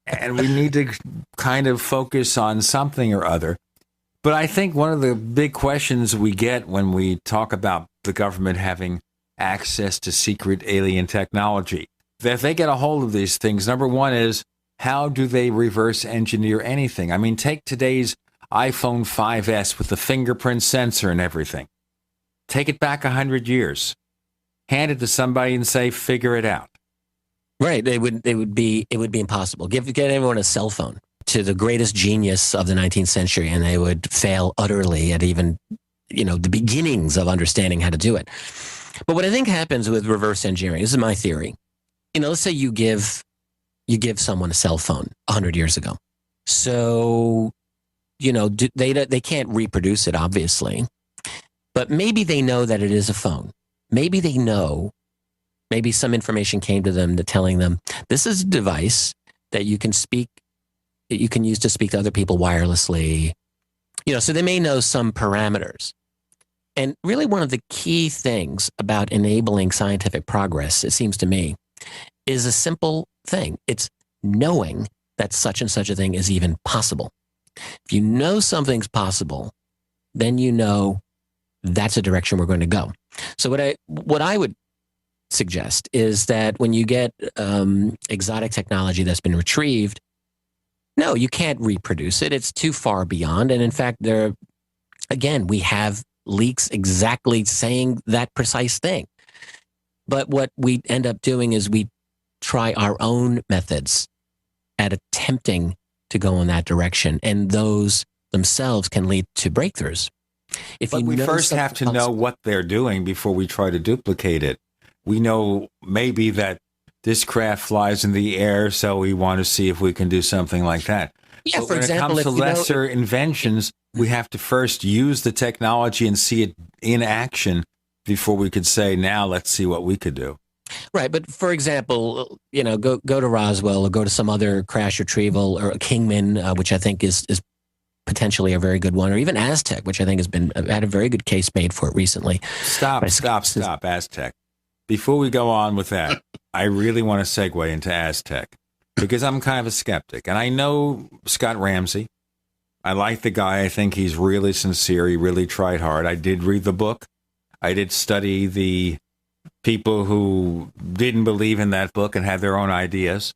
And we need to kind of focus on something or other. But I think one of the big questions we get when we talk about the government having access to secret alien technology, that if they get a hold of these things, number one is, how do they reverse engineer anything? I mean, take today's iPhone 5S with the fingerprint sensor and everything. Take it back 100 years. Hand it to somebody and say, figure it out. Right. It would be impossible. Get everyone a cell phone to the greatest genius of the 19th century, and they would fail utterly at even, the beginnings of understanding how to do it. But what I think happens with reverse engineering, this is my theory. Let's say you give someone a cell phone 100 years ago. So, they can't reproduce it, obviously. But maybe they know that it is a phone. Maybe they know, maybe some information came to them telling them, this is a device that you can use to speak to other people wirelessly. So they may know some parameters. And really one of the key things about enabling scientific progress, it seems to me, is a simple thing. It's knowing that such and such a thing is even possible. If you know something's possible, then you know that's a direction we're going to go. So what I would suggest is that when you get exotic technology that's been retrieved, no, you can't reproduce it. It's too far beyond. And in fact, we have leaks exactly saying that precise thing. But what we end up doing is we try our own methods at attempting to go in that direction. And those themselves can lead to breakthroughs. But we first have to know what they're doing before we try to duplicate it. We know maybe that this craft flies in the air, so we want to see if we can do something like that. Yeah, but for example, when it comes to lesser inventions, we have to first use the technology and see it in action before we could say, now let's see what we could do. Right, but for example, go to Roswell or go to some other crash retrieval, or Kingman, which I think is potentially a very good one, or even Aztec, which I think has had a very good case made for it recently. Stop, Aztec. Before we go on with that, I really want to segue into Aztec because I'm kind of a skeptic. And I know Scott Ramsey. I like the guy. I think he's really sincere. He really tried hard. I did read the book. I did study the people who didn't believe in that book and had their own ideas.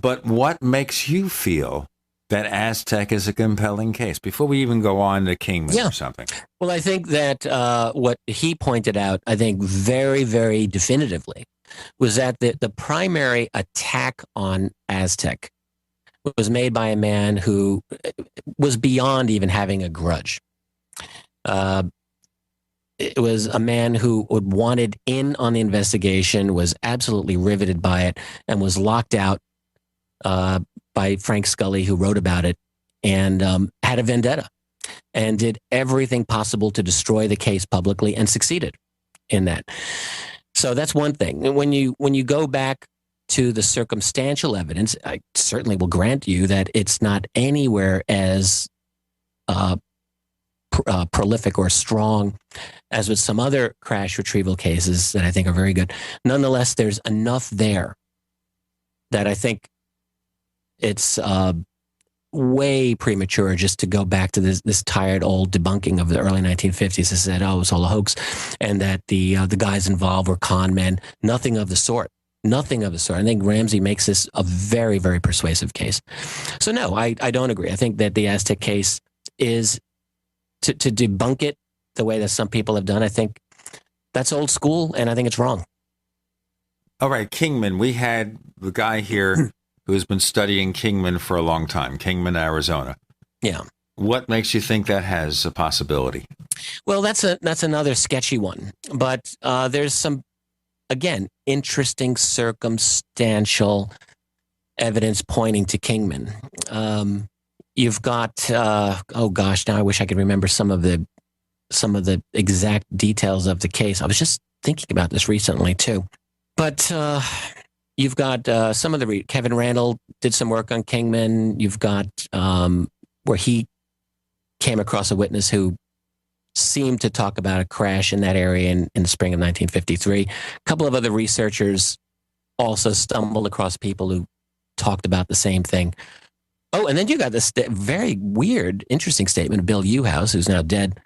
But what makes you feel that Aztec is a compelling case before we even go on to Kingman or something? Well, I think that what he pointed out, I think very, very definitively, was that the primary attack on Aztec was made by a man who was beyond even having a grudge. It was a man who wanted in on the investigation, was absolutely riveted by it, and was locked out by Frank Scully, who wrote about it, and had a vendetta and did everything possible to destroy the case publicly and succeeded in that. So that's one thing. And when you go back to the circumstantial evidence, I certainly will grant you that it's not anywhere as prolific or strong as with some other crash retrieval cases that I think are very good. Nonetheless, there's enough there that I think it's way premature just to go back to this tired old debunking of the early 1950s that said, oh, it was all a hoax, and that the guys involved were con men. Nothing of the sort. Nothing of the sort. I think Ramsey makes this a very, very persuasive case. So no, I don't agree. I think that the Aztec case is, to debunk it the way that some people have done, I think that's old school, and I think it's wrong. All right, Kingman. We had the guy here who's been studying Kingman for a long time, Kingman, Arizona. Yeah. What makes you think that has a possibility? Well, that's another sketchy one. But there's some, again, interesting circumstantial evidence pointing to Kingman. You've got, oh gosh, now I wish I could remember some of the some of the exact details of the case. I was just thinking about this recently, too. But you've got some of the... Kevin Randall did some work on Kingman. You've got where he came across a witness who seemed to talk about a crash in that area in the spring of 1953. A couple of other researchers also stumbled across people who talked about the same thing. Oh, and then you got this very weird, interesting statement of Bill Uhouse, who's now dead,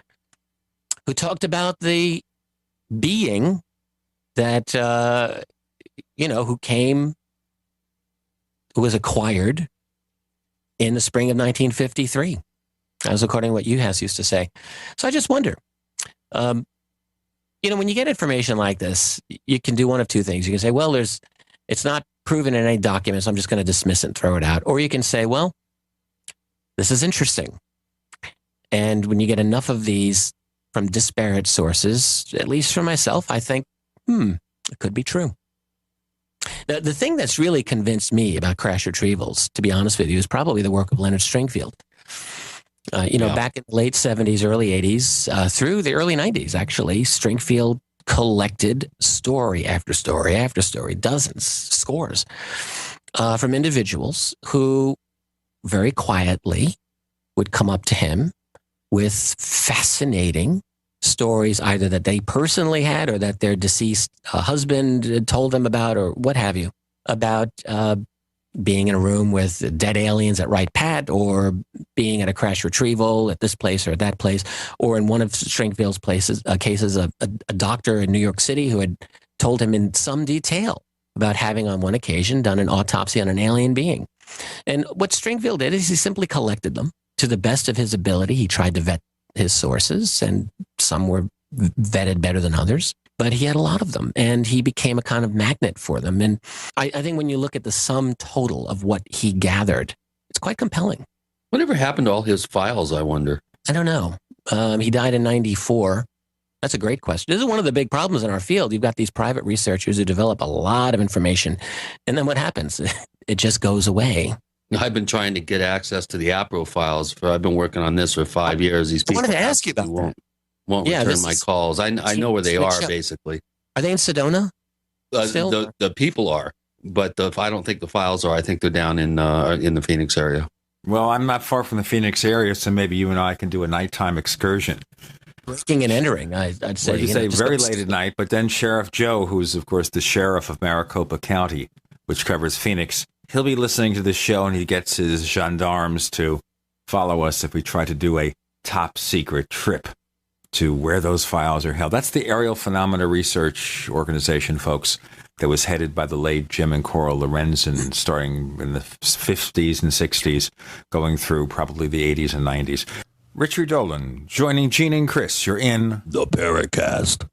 who talked about the being that, who was acquired in the spring of 1953. That was according to what Uhouse used to say. So I just wonder, when you get information like this, you can do one of two things. You can say, well, it's not proven in any documents. I'm just going to dismiss it and throw it out. Or you can say, well, this is interesting. And when you get enough of these from disparate sources, at least for myself, I think, it could be true. The thing that's really convinced me about crash retrievals, to be honest with you, is probably the work of Leonard Stringfield. Back in the late 70s, early 80s, through the early 90s, actually, Stringfield collected story after story after story, dozens, scores, from individuals who very quietly would come up to him with fascinating stories, either that they personally had or that their deceased husband had told them about, or what have you, about being in a room with dead aliens at Wright Pat, or being at a crash retrieval at this place or at that place, or in one of Stringfield's cases, a doctor in New York City who had told him in some detail about having on one occasion done an autopsy on an alien being. And what Stringfield did is he simply collected them to the best of his ability. He tried to vet his sources, and some were vetted better than others, but he had a lot of them, and he became a kind of magnet for them. And I think when you look at the sum total of what he gathered, it's quite compelling. Whatever happened to all his files, I wonder? I don't know. He died in 1994. That's a great question. This is one of the big problems in our field. You've got these private researchers who develop a lot of information, and then what happens? It just goes away. I've been trying to get access to the APRO files. I've been working on this for 5 years. These people I wanted to ask you about won't return my calls. I know where they are, basically. Are they in Sedona? The people are, but I don't think the files are. I think they're down in the Phoenix area. Well, I'm not far from the Phoenix area, so maybe you and I can do a nighttime excursion. Breaking and entering, I'd say. Well, you say very late at night, but then Sheriff Joe, who's, of course, the sheriff of Maricopa County, which covers Phoenix, he'll be listening to this show, and he gets his gendarmes to follow us if we try to do a top-secret trip to where those files are held. That's the Aerial Phenomena Research Organization, folks, that was headed by the late Jim and Coral Lorenzen, starting in the 50s and 60s, going through probably the 80s and 90s. Richard Dolan, joining Gene and Chris. You're in the Paracast.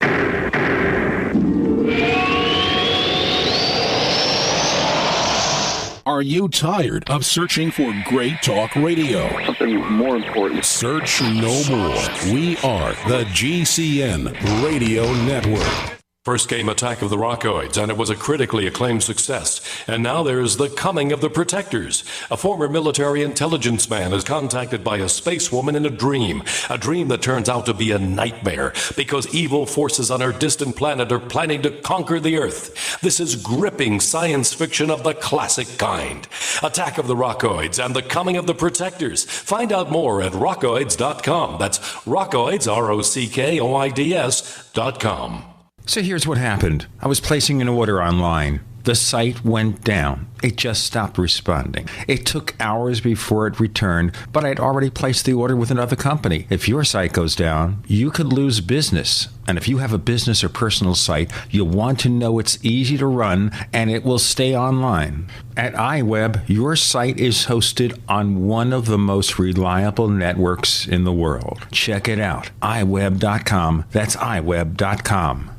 Are you tired of searching for great talk radio? Something more important. Search no more. We are the GCN Radio Network. First came Attack of the Rockoids, and it was a critically acclaimed success. And now there's The Coming of the Protectors. A former military intelligence man is contacted by a space woman in a dream that turns out to be a nightmare, because evil forces on her distant planet are planning to conquer the Earth. This is gripping science fiction of the classic kind. Attack of the Rockoids and The Coming of the Protectors. Find out more at rockoids.com. That's Rockoids, ROCKOIDS.com. So here's what happened. I was placing an order online. The site went down. It just stopped responding. It took hours before it returned, but I'd already placed the order with another company. If your site goes down, you could lose business. And if you have a business or personal site, you'll want to know it's easy to run and it will stay online. At iWeb, your site is hosted on one of the most reliable networks in the world. Check it out. iWeb.com. That's iWeb.com.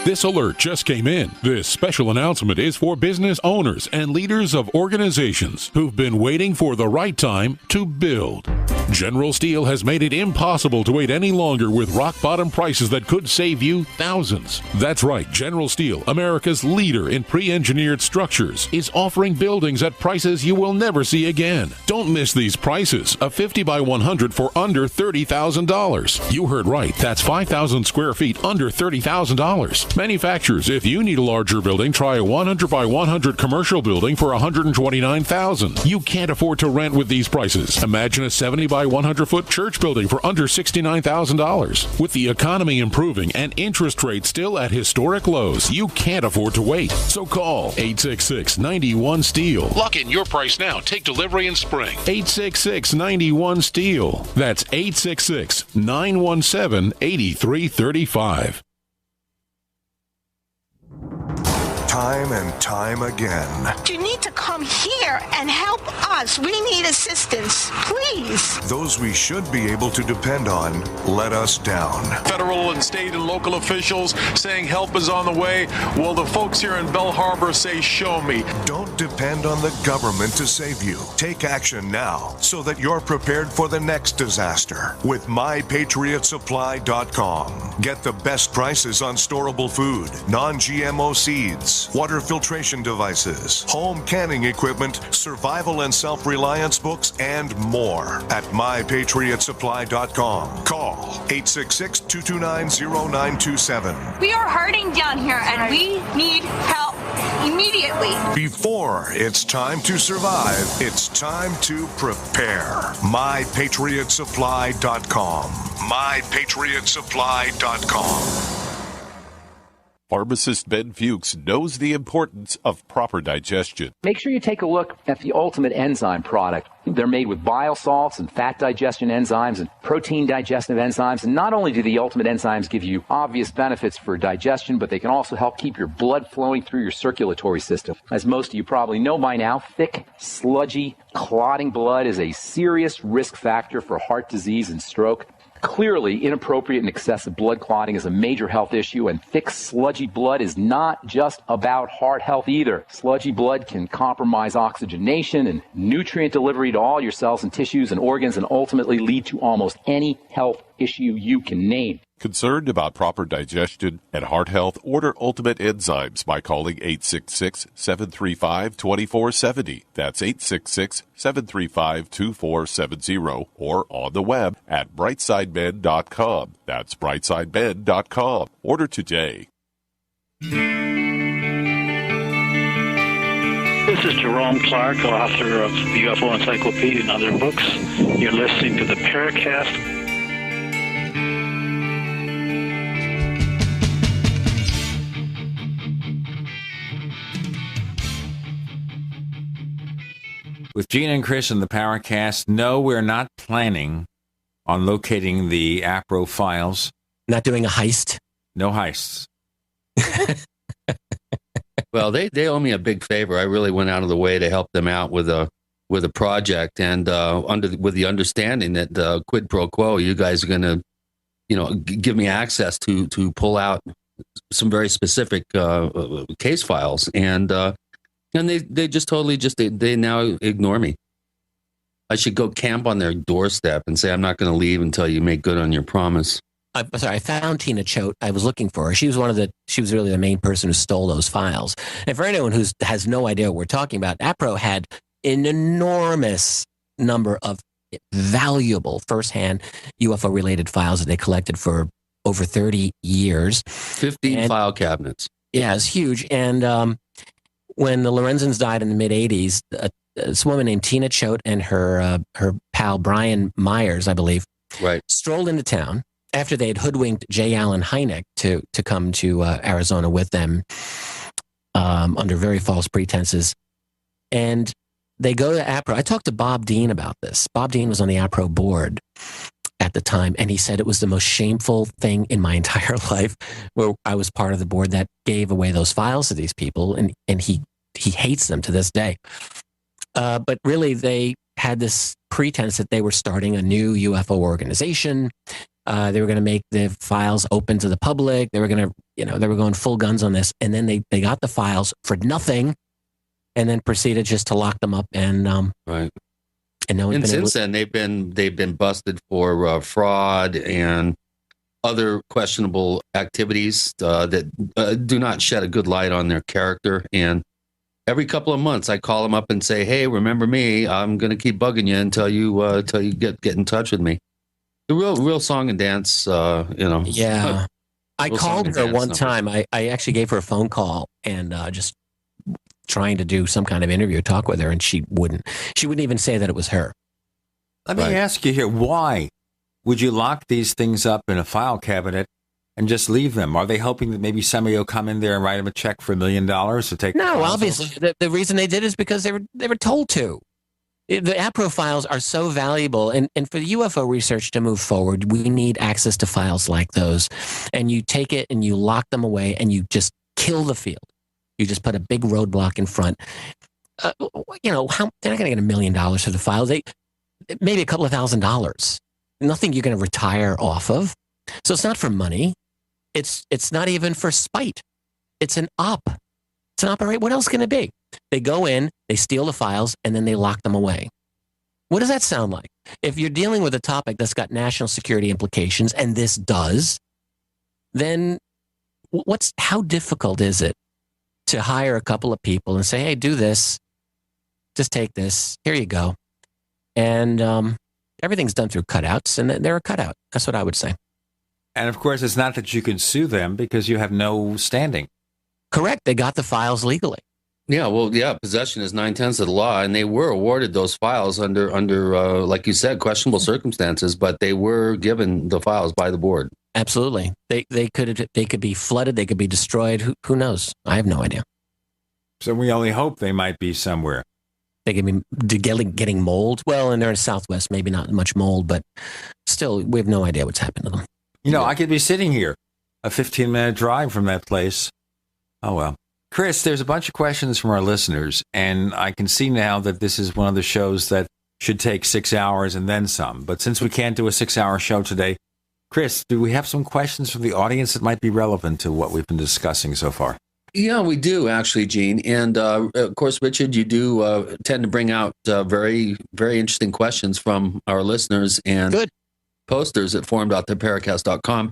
This alert just came in. This special announcement is for business owners and leaders of organizations who've been waiting for the right time to build. General Steel has made it impossible to wait any longer with rock-bottom prices that could save you thousands. That's right, General Steel, America's leader in pre-engineered structures, is offering buildings at prices you will never see again. Don't miss these prices. A 50 by 100 for under $30,000. You heard right. That's 5,000 square feet under $30,000. Manufacturers, if you need a larger building, try a 100 by 100 commercial building for $129,000. You can't afford to rent with these prices. Imagine a 70 by 100-foot church building for under $69,000. With the economy improving and interest rates still at historic lows, you can't afford to wait. So call 866-91-STEEL. Lock in your price now. Take delivery in spring. 866-91-STEEL. That's 866-917-8335. Time and time again. You need to come here and help us. We need assistance, please. Those we should be able to depend on let us down. Federal and state and local officials saying help is on the way. Well, the folks here in Bell Harbor say, show me. Don't depend on the government to save you. Take action now so that you're prepared for the next disaster with MyPatriotSupply.com. Get the best prices on storable food, non-GMO seeds, water filtration devices, home canning equipment, survival and self-reliance books, and more at MyPatriotSupply.com. Call 866-229-0927. We are hurting down here and we need help immediately. Before it's time to survive, it's time to prepare. MyPatriotSupply.com. MyPatriotSupply.com. Pharmacist Ben Fuchs knows the importance of proper digestion. Make sure you take a look at the Ultimate Enzyme product. They're made with bile salts and fat digestion enzymes and protein digestive enzymes. And not only do the Ultimate Enzymes give you obvious benefits for digestion, but they can also help keep your blood flowing through your circulatory system. As most of you probably know by now, thick, sludgy, clotting blood is a serious risk factor for heart disease and stroke. Clearly, inappropriate and excessive blood clotting is a major health issue, and thick, sludgy blood is not just about heart health either. Sludgy blood can compromise oxygenation and nutrient delivery to all your cells and tissues and organs and ultimately lead to almost any health issue you can name. Concerned about proper digestion and heart health? Order Ultimate Enzymes by calling 866-735-2470. That's 866-735-2470 or on the web at brightsideben.com. That's brightsideben.com. Order today. This is Jerome Clark, author of the UFO Encyclopedia and other books. You're listening to the Paracast. With Gene and Chris in the Paracast, no, we're not planning on locating the APRO files. Not doing a heist? No heists. Well, they owe me a big favor. I really went out of the way to help them out with a project, and with the understanding that quid pro quo, you guys are going to, give me access to pull out some very specific case files, and they just totally they now ignore me. I should go camp on their doorstep and say, I'm not going to leave until you make good on your promise. I'm sorry, I found Tina Choate. I was looking for her. She was really the main person who stole those files. And for anyone who has no idea what we're talking about, APRO had an enormous number of valuable firsthand UFO-related files that they collected for over 30 years. 15 file cabinets. Yeah, it's huge. And when the Lorenzens died in the mid-'80s, this woman named Tina Choate and her pal Brian Myers, I believe, strolled into town after they had hoodwinked J. Allen Hynek to come to Arizona with them under very false pretenses. And they go to APRO. I talked to Bob Dean about this. Bob Dean was on the APRO board at the time, and he said it was the most shameful thing in my entire life where I was part of the board that gave away those files to these people, and he hates them to this day. But really, they had this pretense that they were starting a new UFO organization. They were going to make the files open to the public. They were going to, they were going full guns on this. And then they got the files for nothing and then proceeded just to lock them up and And no one's and been able since then, they've been busted for fraud and other questionable activities that do not shed a good light on their character. And every couple of months, I call them up and say, "Hey, remember me? I'm going to keep bugging you until you get in touch with me." The real song and dance, Yeah. I called her one time. I actually gave her a phone call and just trying to do some kind of interview, talk with her, and she wouldn't even say that it was her. Let me ask you here, why would you lock these things up in a file cabinet and just leave them? Are they hoping that maybe somebody will come in there and write them a check for $1 million to take? No, obviously the reason they did is because they were told to. The app profiles are so valuable, and for the UFO research to move forward, we need access to files like those. And you take it and you lock them away, and you just kill the field. You just put a big roadblock in front. They're not going to get $1 million for the files. Maybe a couple of $1,000s. Nothing you're going to retire off of. So it's not for money. It's not even for spite. It's an op. It's an operate. What else can it be? They go in, they steal the files, and then they lock them away. What does that sound like? If you're dealing with a topic that's got national security implications, and this does, then how difficult is it to hire a couple of people and say, "Hey, do this. Just take this. Here you go." And everything's done through cutouts, and they're a cutout. That's what I would say. And of course, it's not that you can sue them because you have no standing. Correct. They got the files legally. Yeah, well, yeah, possession is 9/10 of the law, and they were awarded those files under like you said, questionable circumstances, but they were given the files by the board. Absolutely. They could be flooded, they could be destroyed. Who knows? I have no idea. So we only hope they might be somewhere. They could be getting mold. Well, and they're in Southwest, maybe not much mold, but still, we have no idea what's happened to them. I could be sitting here, a 15-minute drive from that place. Oh, well. Chris, there's a bunch of questions from our listeners, and I can see now that this is one of the shows that should take 6 hours and then some. But since we can't do a 6-hour show today, Chris, do we have some questions from the audience that might be relevant to what we've been discussing so far? Yeah, we do actually, Gene. And of course, Richard, you do tend to bring out very, very interesting questions from our listeners and posters at forum.theparacast.com.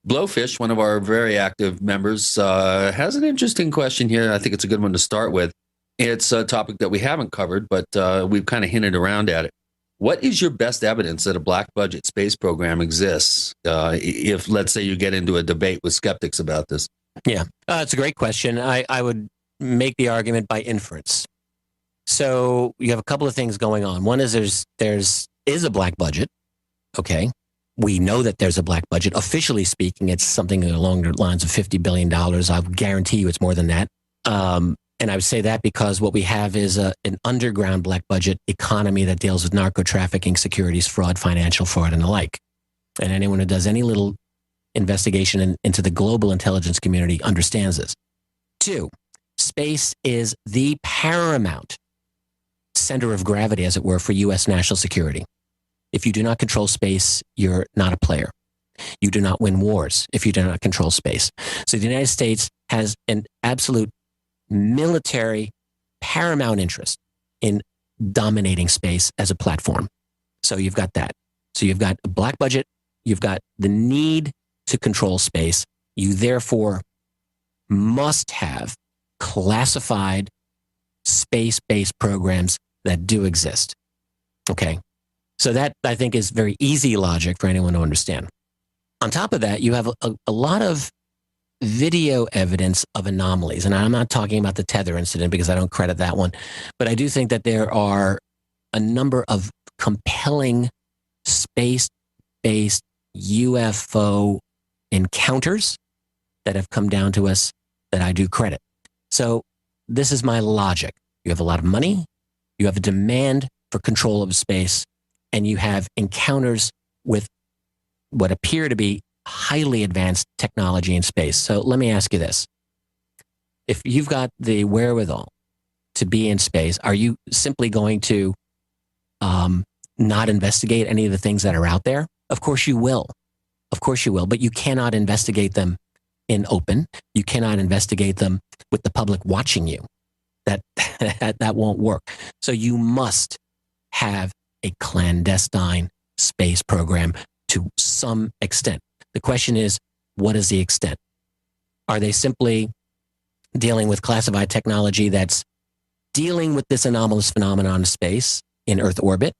Blowfish, one of our very active members, has an interesting question here. I think it's a good one to start with. It's a topic that we haven't covered, but we've kind of hinted around at it. What is your best evidence that a black budget space program exists? If, let's say, you get into a debate with skeptics about this. Yeah, it's a great question. I would make the argument by inference. So you have a couple of things going on. One is there's a black budget. Okay. We know that there's a black budget. Officially speaking, it's something along the lines of $50 billion. I'll guarantee you it's more than that. And I would say that because what we have is an underground black budget economy that deals with narco trafficking, securities fraud, financial fraud, and the like. And anyone who does any little investigation into the global intelligence community understands this. 2, space is the paramount center of gravity, as it were, for U.S. national security. If you do not control space, you're not a player. You do not win wars if you do not control space. So the United States has an absolute military paramount interest in dominating space as a platform. So you've got that. So you've got a black budget. You've got the need to control space. You therefore must have classified space-based programs that do exist. Okay. So that, I think, is very easy logic for anyone to understand. On top of that, you have a lot of video evidence of anomalies. And I'm not talking about the Tether incident because I don't credit that one. But I do think that there are a number of compelling space-based UFO encounters that have come down to us that I do credit. So this is my logic. You have a lot of money. You have a demand for control of space. And you have encounters with what appear to be highly advanced technology in space. So let me ask you this. If you've got the wherewithal to be in space, are you simply going to not investigate any of the things that are out there? Of course you will. Of course you will. But you cannot investigate them in open. You cannot investigate them with the public watching you. That won't work. So you must have a clandestine space program to some extent. The question is, what is the extent? Are they simply dealing with classified technology that's dealing with this anomalous phenomenon of space in Earth orbit?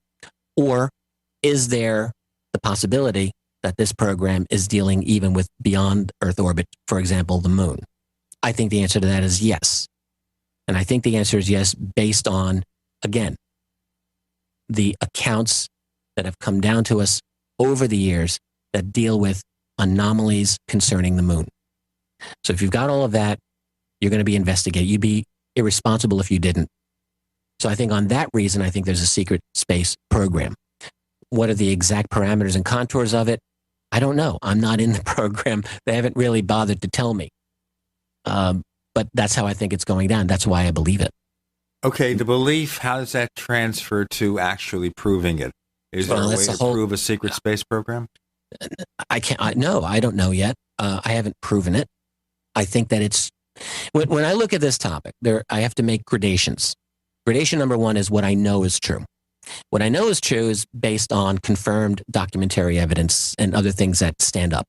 Or is there the possibility that this program is dealing even with beyond Earth orbit, for example, the moon? I think the answer to that is yes. And I think the answer is yes based on, again, the accounts that have come down to us over the years that deal with anomalies concerning the moon. So if you've got all of that, you're going to be investigated. You'd be irresponsible if you didn't. So I think on that reason, I think there's a secret space program. What are the exact parameters and contours of it? I don't know. I'm not in the program. They haven't really bothered to tell me. But that's how I think it's going down. That's why I believe it. Okay, the belief, how does that transfer to actually proving it? Is there a way to prove a secret space program? I don't know yet. I haven't proven it. I think that it's, when I look at this topic, I have to make gradations. Gradation number one is what I know is true. What I know is true is based on confirmed documentary evidence and other things that stand up.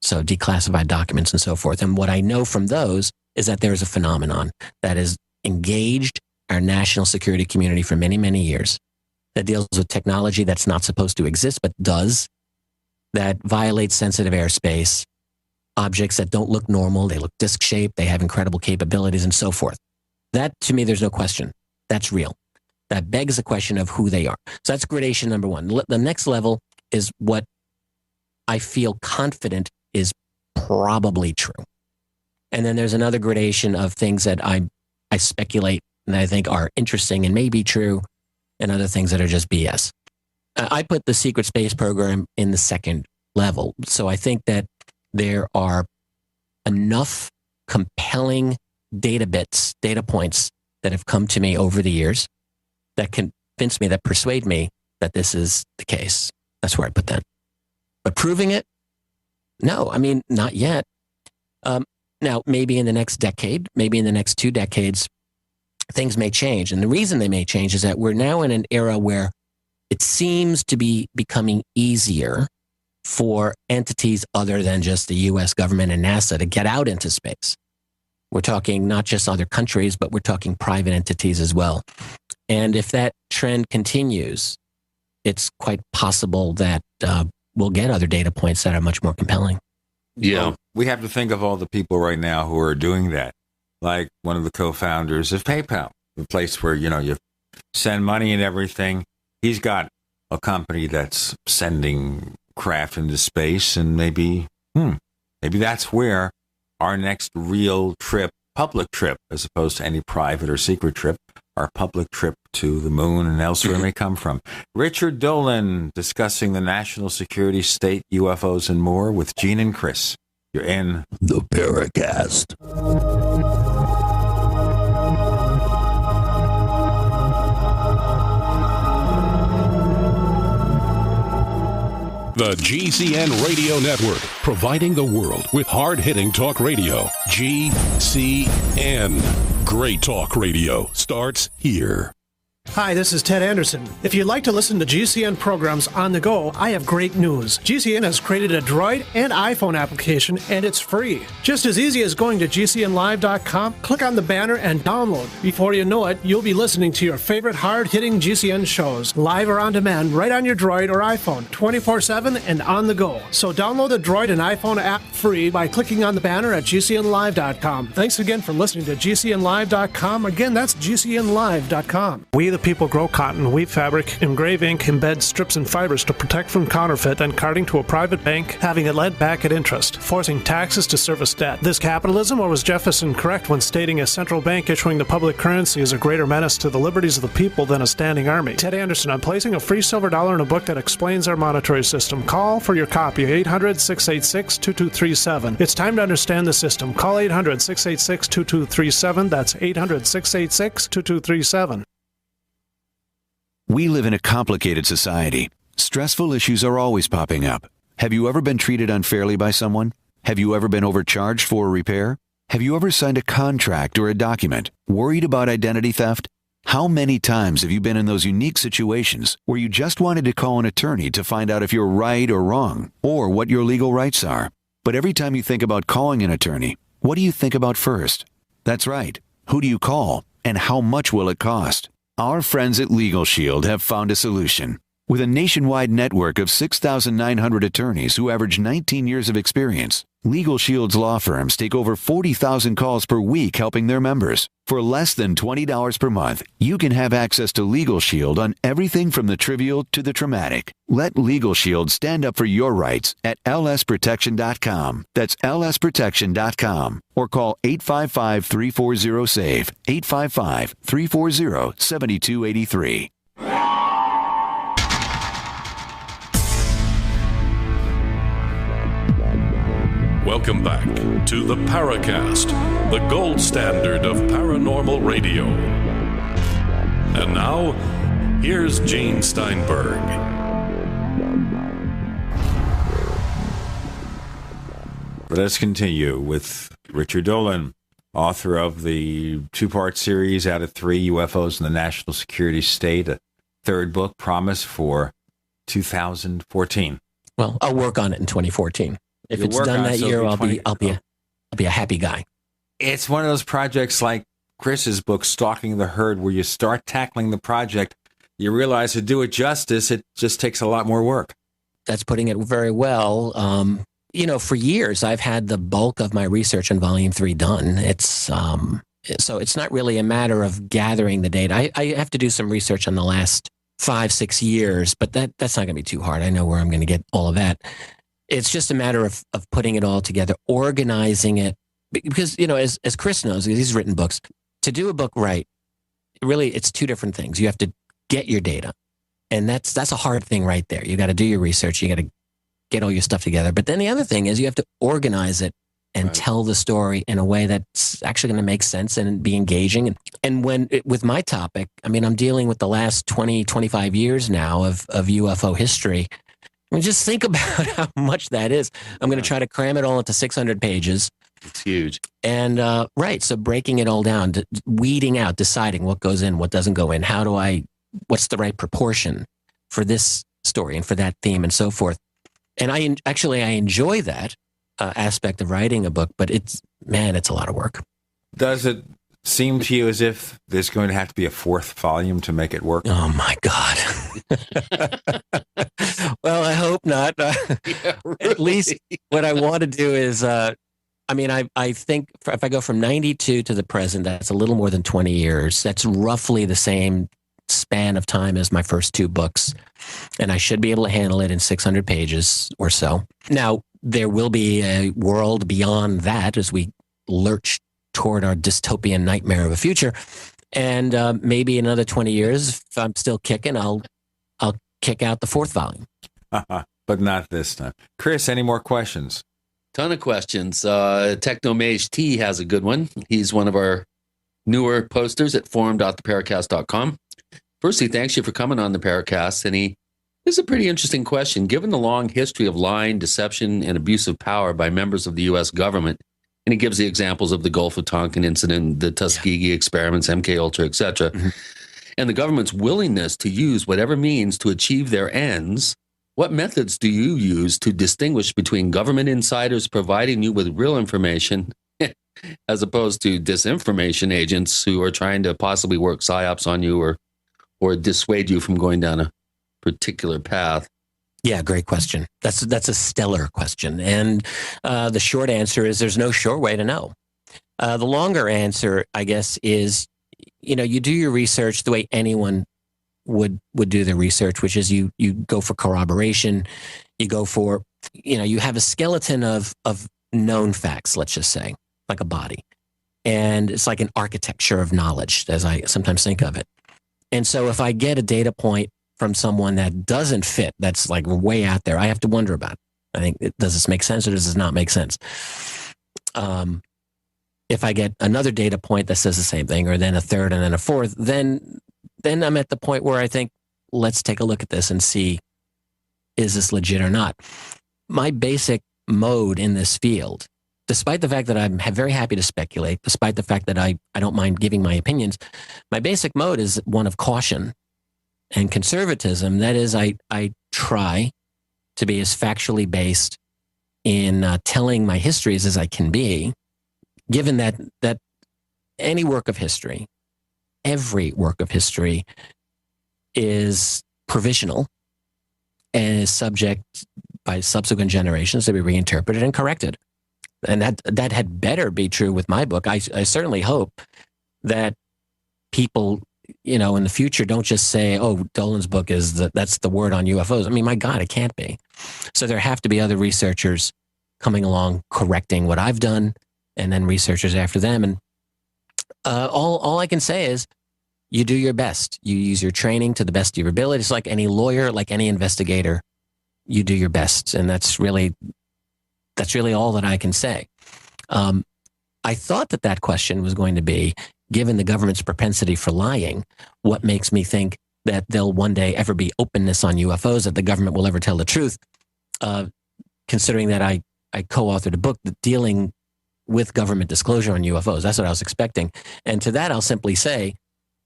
So declassified documents and so forth. And what I know from those is that there is a phenomenon that has engaged our national security community for many, many years, that deals with technology that's not supposed to exist, but does, that violates sensitive airspace, objects that don't look normal, they look disc-shaped, they have incredible capabilities and so forth. That, to me, there's no question. That's real. That begs the question of who they are. So that's gradation number one. The next level is what I feel confident is probably true. And then there's another gradation of things that I speculate and I think are interesting and may be true, and other things that are just BS. I put the secret space program in the second level. So I think that there are enough compelling data points that have come to me over the years that convince me, that persuade me that this is the case. That's where I put that. But proving it? No, I mean, not yet. Now, maybe in the next decade, maybe in the next 2 decades, things may change. And the reason they may change is that we're now in an era where it seems to be becoming easier for entities other than just the U.S. government and NASA to get out into space. We're talking not just other countries, but we're talking private entities as well. And if that trend continues, it's quite possible that we'll get other data points that are much more compelling. Yeah. Well, we have to think of all the people right now who are doing that. Like one of the co-founders of PayPal, the place where, you send money and everything. He's got a company that's sending craft into space, and maybe that's where our next real trip, public trip, as opposed to any private or secret trip, our public trip to the moon and elsewhere may come from. Richard Dolan discussing the national security, state, UFOs, and more with Gene and Chris. You're in the Paracast. The GCN Radio Network, providing the world with hard-hitting talk radio. GCN. Great talk radio starts here. Hi, this is Ted Anderson. If you'd like to listen to GCN programs on the go, I have great news. GCN has created a Droid and iPhone application, and it's free. Just as easy as going to GCNlive.com, click on the banner, and download. Before you know it, you'll be listening to your favorite hard-hitting GCN shows, live or on demand, right on your Droid or iPhone, 24/7 and on the go. So download the Droid and iPhone app free by clicking on the banner at GCNlive.com. Thanks again for listening to GCNlive.com. Again, that's GCNlive.com. We the people grow cotton, weave fabric, engrave ink, embed strips and fibers to protect from counterfeit, then carting to a private bank, having it lent back at interest, forcing taxes to service debt. This capitalism, or was Jefferson correct when stating a central bank issuing the public currency is a greater menace to the liberties of the people than a standing army? Ted Anderson, I'm placing a free silver dollar in a book that explains our monetary system. Call for your copy, 800-686-2237. It's time to understand the system. Call 800-686-2237. That's 800-686-2237. We live in a complicated society. Stressful issues are always popping up. Have you ever been treated unfairly by someone? Have you ever been overcharged for a repair? Have you ever signed a contract or a document worried about identity theft? How many times have you been in those unique situations where you just wanted to call an attorney to find out if you're right or wrong, or what your legal rights are? But every time you think about calling an attorney, what do you think about first? That's right. Who do you call, and how much will it cost? Our friends at Legal Shield have found a solution. With a nationwide network of 6,900 attorneys who average 19 years of experience, Legal Shield's law firms take over 40,000 calls per week helping their members. For less than $20 per month, you can have access to Legal Shield on everything from the trivial to the traumatic. Let Legal Shield stand up for your rights at lsprotection.com. That's lsprotection.com. Or call 855-340-SAVE, 855-340-7283. Welcome back to the Paracast, the gold standard of paranormal radio. And now, here's Gene Steinberg. Let's continue with Richard Dolan, author of the two-part series out of 3, UFOs in the National Security State, a third book promised for 2014. Well, I'll work on it in 2014. If it's done that year, I'll be a happy guy. It's one of those projects like Chris's book, Stalking the Herd, where you start tackling the project, you realize to do it justice, it just takes a lot more work. That's putting it very well. For years, I've had the bulk of my research on Volume 3 done. So it's not really a matter of gathering the data. I have to do some research on the last 5-6 years, but that's not going to be too hard. I know where I'm going to get all of that. It's just a matter of putting it all together, organizing it. Because, as Chris knows, he's written books, to do a book right, really, it's two different things. You have to get your data. And that's a hard thing right there. You got to do your research. You got to get all your stuff together. But then the other thing is you have to organize it and tell the story in a way that's actually going to make sense and be engaging. And with my topic, I'm dealing with the last 20, 25 years now of UFO history. Just think about how much that is. I'm going to try to cram it all into 600 pages. It's huge. And, so breaking it all down, weeding out, deciding what goes in, what doesn't go in, what's the right proportion for this story and for that theme and so forth. And I enjoy that aspect of writing a book, but it's a lot of work. Does it seem to you as if there's going to have to be a 4th volume to make it work? Oh, my God. Well, I hope not. At least what I want to do is, I think if I go from 92 to the present, that's a little more than 20 years. That's roughly the same span of time as my first 2 books. And I should be able to handle it in 600 pages or so. Now, there will be a world beyond that as we lurch toward our dystopian nightmare of a future. And maybe another 20 years, if I'm still kicking, I'll kick out the 4th volume. But not this time. Chris, any more questions? Ton of questions. Technomage T has a good one. He's one of our newer posters at forum.theparacast.com. First, he thanks you for coming on the Paracast, and this is a pretty interesting question. Given the long history of lying, deception, and abuse of power by members of the U.S. government, and he gives the examples of the Gulf of Tonkin incident, the Tuskegee experiments, MK Ultra, etc., and the government's willingness to use whatever means to achieve their ends, what methods do you use to distinguish between government insiders providing you with real information as opposed to disinformation agents who are trying to possibly work psyops on you or dissuade you from going down a particular path? Yeah, great question. That's a stellar question. And the short answer is there's no sure way to know. The longer answer, I guess, is, you do your research the way anyone would do their research, which is you go for corroboration. You go for, you have a skeleton of known facts, let's just say, like a body. And it's like an architecture of knowledge, as I sometimes think of it. And so if I get a data point from someone that doesn't fit, that's like way out there, I have to wonder about it. I think, does this make sense or does this not make sense? If I get another data point that says the same thing, or then a third and then a fourth, then I'm at the point where I think, let's take a look at this and see, is this legit or not? My basic mode in this field despite the fact that I'm very happy to speculate, despite the fact that I don't mind giving my opinions, my basic mode is one of caution and conservatism. That is, I try to be as factually based in telling my histories as I can be, given that any work of history, every work of history is provisional and is subject by subsequent generations to be reinterpreted and corrected. And that had better be true with my book. I certainly hope that people, in the future don't just say, oh, Dolan's book that's the word on UFOs. I mean, my God, it can't be. So there have to be other researchers coming along correcting what I've done, and then researchers after them. And all I can say is you do your best. You use your training to the best of your ability. It's like any lawyer, like any investigator, you do your best. And that's really all that I can say. I thought that question was going to be, given the government's propensity for lying, what makes me think that there'll one day ever be openness on UFOs, that the government will ever tell the truth, considering that I co-authored a book dealing with government disclosure on UFOs. That's what I was expecting. And to that, I'll simply say,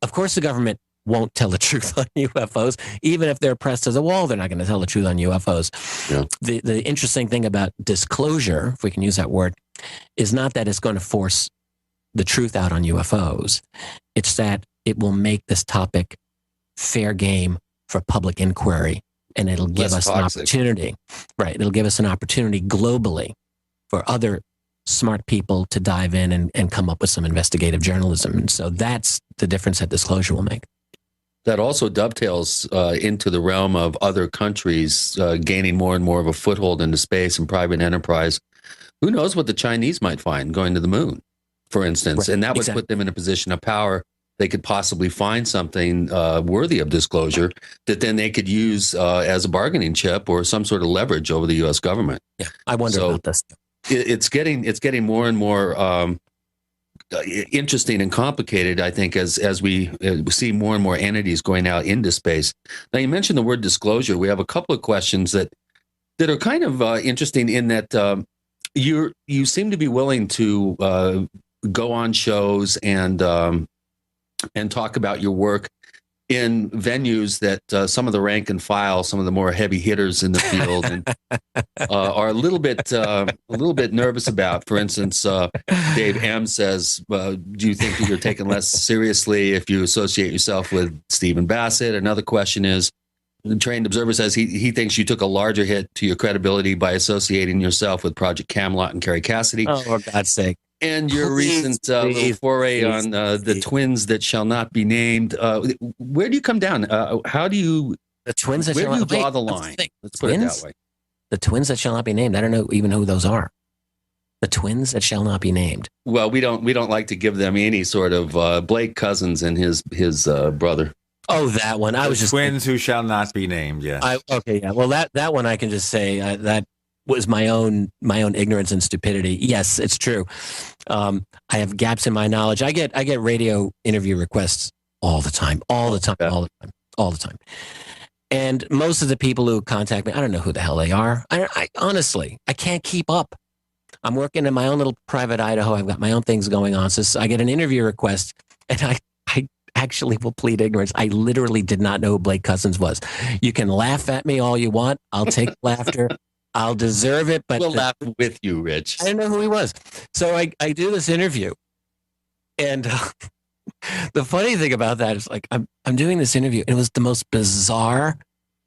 of course, the government won't tell the truth on UFOs. Even if they're pressed to the wall, they're not going to tell the truth on UFOs. Yeah. The interesting thing about disclosure, if we can use that word, is not that it's going to force the truth out on UFOs. It's that it will make this topic fair game for public inquiry, and it'll give us an opportunity. Right. It'll give us an opportunity globally for other smart people to dive in and come up with some investigative journalism. And so that's the difference that disclosure will make. That also dovetails into the realm of other countries gaining more and more of a foothold into space and private enterprise. Who knows what the Chinese might find going to the moon, for instance, right. And that would put them in a position of power. They could possibly find something worthy of disclosure that then they could use as a bargaining chip or some sort of leverage over the U.S. government. Yeah, I wonder about this. It's getting more and more interesting and complicated, I think, as we see more and more entities going out into space. Now, you mentioned the word disclosure. We have a couple of questions that are kind of interesting in that you seem to be willing to go on shows and talk about your work in venues that some of the rank and file, some of the more heavy hitters in the field, and, are a little bit nervous about. For instance, Dave M says, "Do you think that you're taken less seriously if you associate yourself with Stephen Bassett?" Another question is, the Trained Observer says he thinks you took a larger hit to your credibility by associating yourself with Project Camelot and Carrie Cassidy. Oh, for God's sake. And your recent little foray on the twins that shall not be named. Where do you come down? How do you... The twins that where shall do you not draw the line? Let's put it that way. The twins that shall not be named. I don't know even who those are. The twins that shall not be named. Well, we don't like to give them any sort of Blake Cousins and his brother. Oh, that one. I was just twins who shall not be named. Yeah. Okay. Yeah. Well, that one I can just say that was my own ignorance and stupidity. Yes, it's true. I have gaps in my knowledge. I get radio interview requests all the time. And most of the people who contact me, I don't know who the hell they are. I honestly, I can't keep up. I'm working in my own little private Idaho. I've got my own things going on. So I get an interview request, and I actually will plead ignorance. I literally did not know who Blake Cousins was. You can laugh at me all you want. I'll take laughter. I'll deserve it, but we'll laugh with you, Rich. I didn't know who he was. So I do this interview, and the funny thing about that is, like, I'm doing this interview, and it was the most bizarre,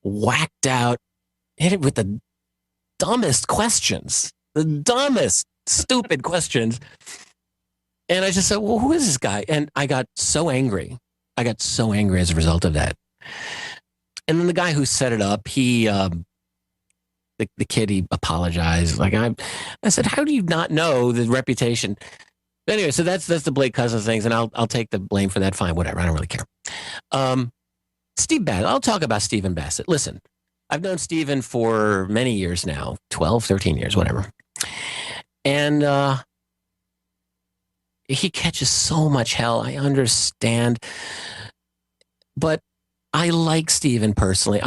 whacked out, hit it with the dumbest questions, the dumbest, stupid questions. And I just said, well, who is this guy? And I got so angry. As a result of that. And then the guy who set it up, he... The kid, he apologized. Like, I said, how do you not know the reputation? But anyway, so that's the Blake Cousins things, and I'll take the blame for that. Fine, whatever. I don't really care. Steve Bassett. I'll talk about Stephen Bassett. Listen, I've known Stephen for many years now, 12, 13 years, whatever. And he catches so much hell. I understand. But I like Stephen personally.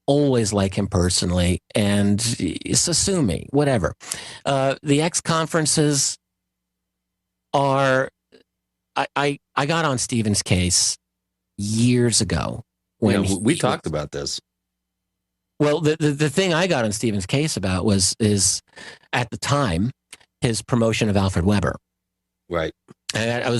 always like him personally, and so sue me, whatever. The X conferences are. I got on Stephen's case years ago when we talked about this. Well, the thing I got on Stephen's case about is at the time his promotion of Alfred Weber. Right. And I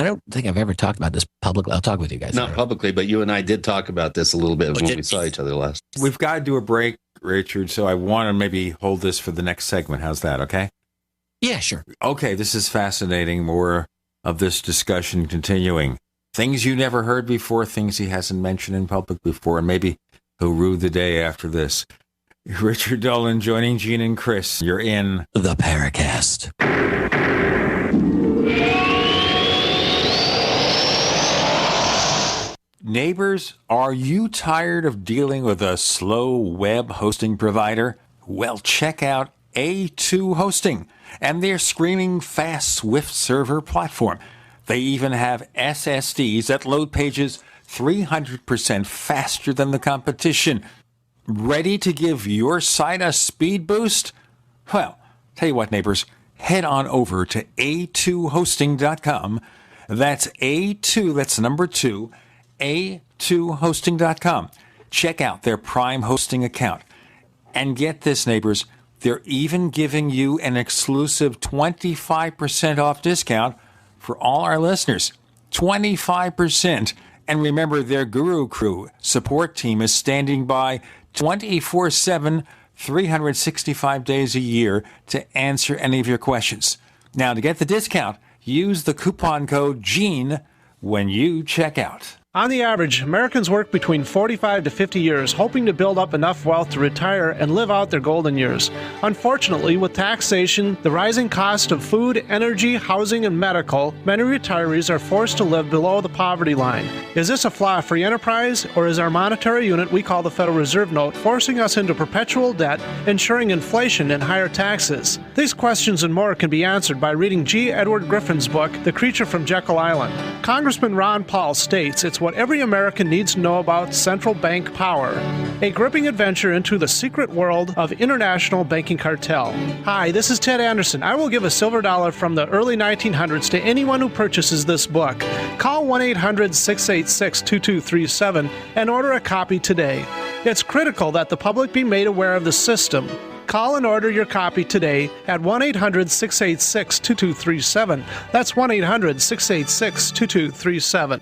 don't think I've ever talked about this publicly. I'll talk with you guys. Not publicly, but you and I did talk about this a little bit when we saw each other last. We've got to do a break, Richard, so I want to maybe hold this for the next segment. How's that, okay? Yeah, sure. Okay, this is fascinating. More of this discussion continuing. Things you never heard before, things he hasn't mentioned in public before, and maybe he'll rue the day after this. Richard Dolan joining Gene and Chris. You're in the Paracast. Neighbors, are you tired of dealing with a slow web hosting provider? Well, check out A2 Hosting and their screaming fast Swift server platform. They even have SSDs that load pages 300% faster than the competition. Ready to give your site a speed boost? Well, tell you what, neighbors, head on over to a2hosting.com. That's A2, that's number 2, a2hosting.com. Check out their Prime hosting account. And get this, neighbors, they're even giving you an exclusive 25% off discount for all our listeners. 25%. And remember, their Guru Crew support team is standing by 24/7, 365 days a year to answer any of your questions. Now, to get the discount, use the coupon code GENE when you check out. On the average, Americans work between 45 to 50 years, hoping to build up enough wealth to retire and live out their golden years. Unfortunately, with taxation, the rising cost of food, energy, housing, and medical, many retirees are forced to live below the poverty line. Is this a flaw of free enterprise, or is our monetary unit we call the Federal Reserve Note forcing us into perpetual debt, ensuring inflation and higher taxes? These questions and more can be answered by reading G. Edward Griffin's book, The Creature from Jekyll Island. Congressman Ron Paul states it's what every American needs to know about central bank power. A gripping adventure into the secret world of international banking cartel. Hi, this is Ted Anderson. I will give a silver dollar from the early 1900s to anyone who purchases this book. Call 1-800-686-2237 and order a copy today. It's critical that the public be made aware of the system. Call and order your copy today at 1-800-686-2237. That's 1-800-686-2237.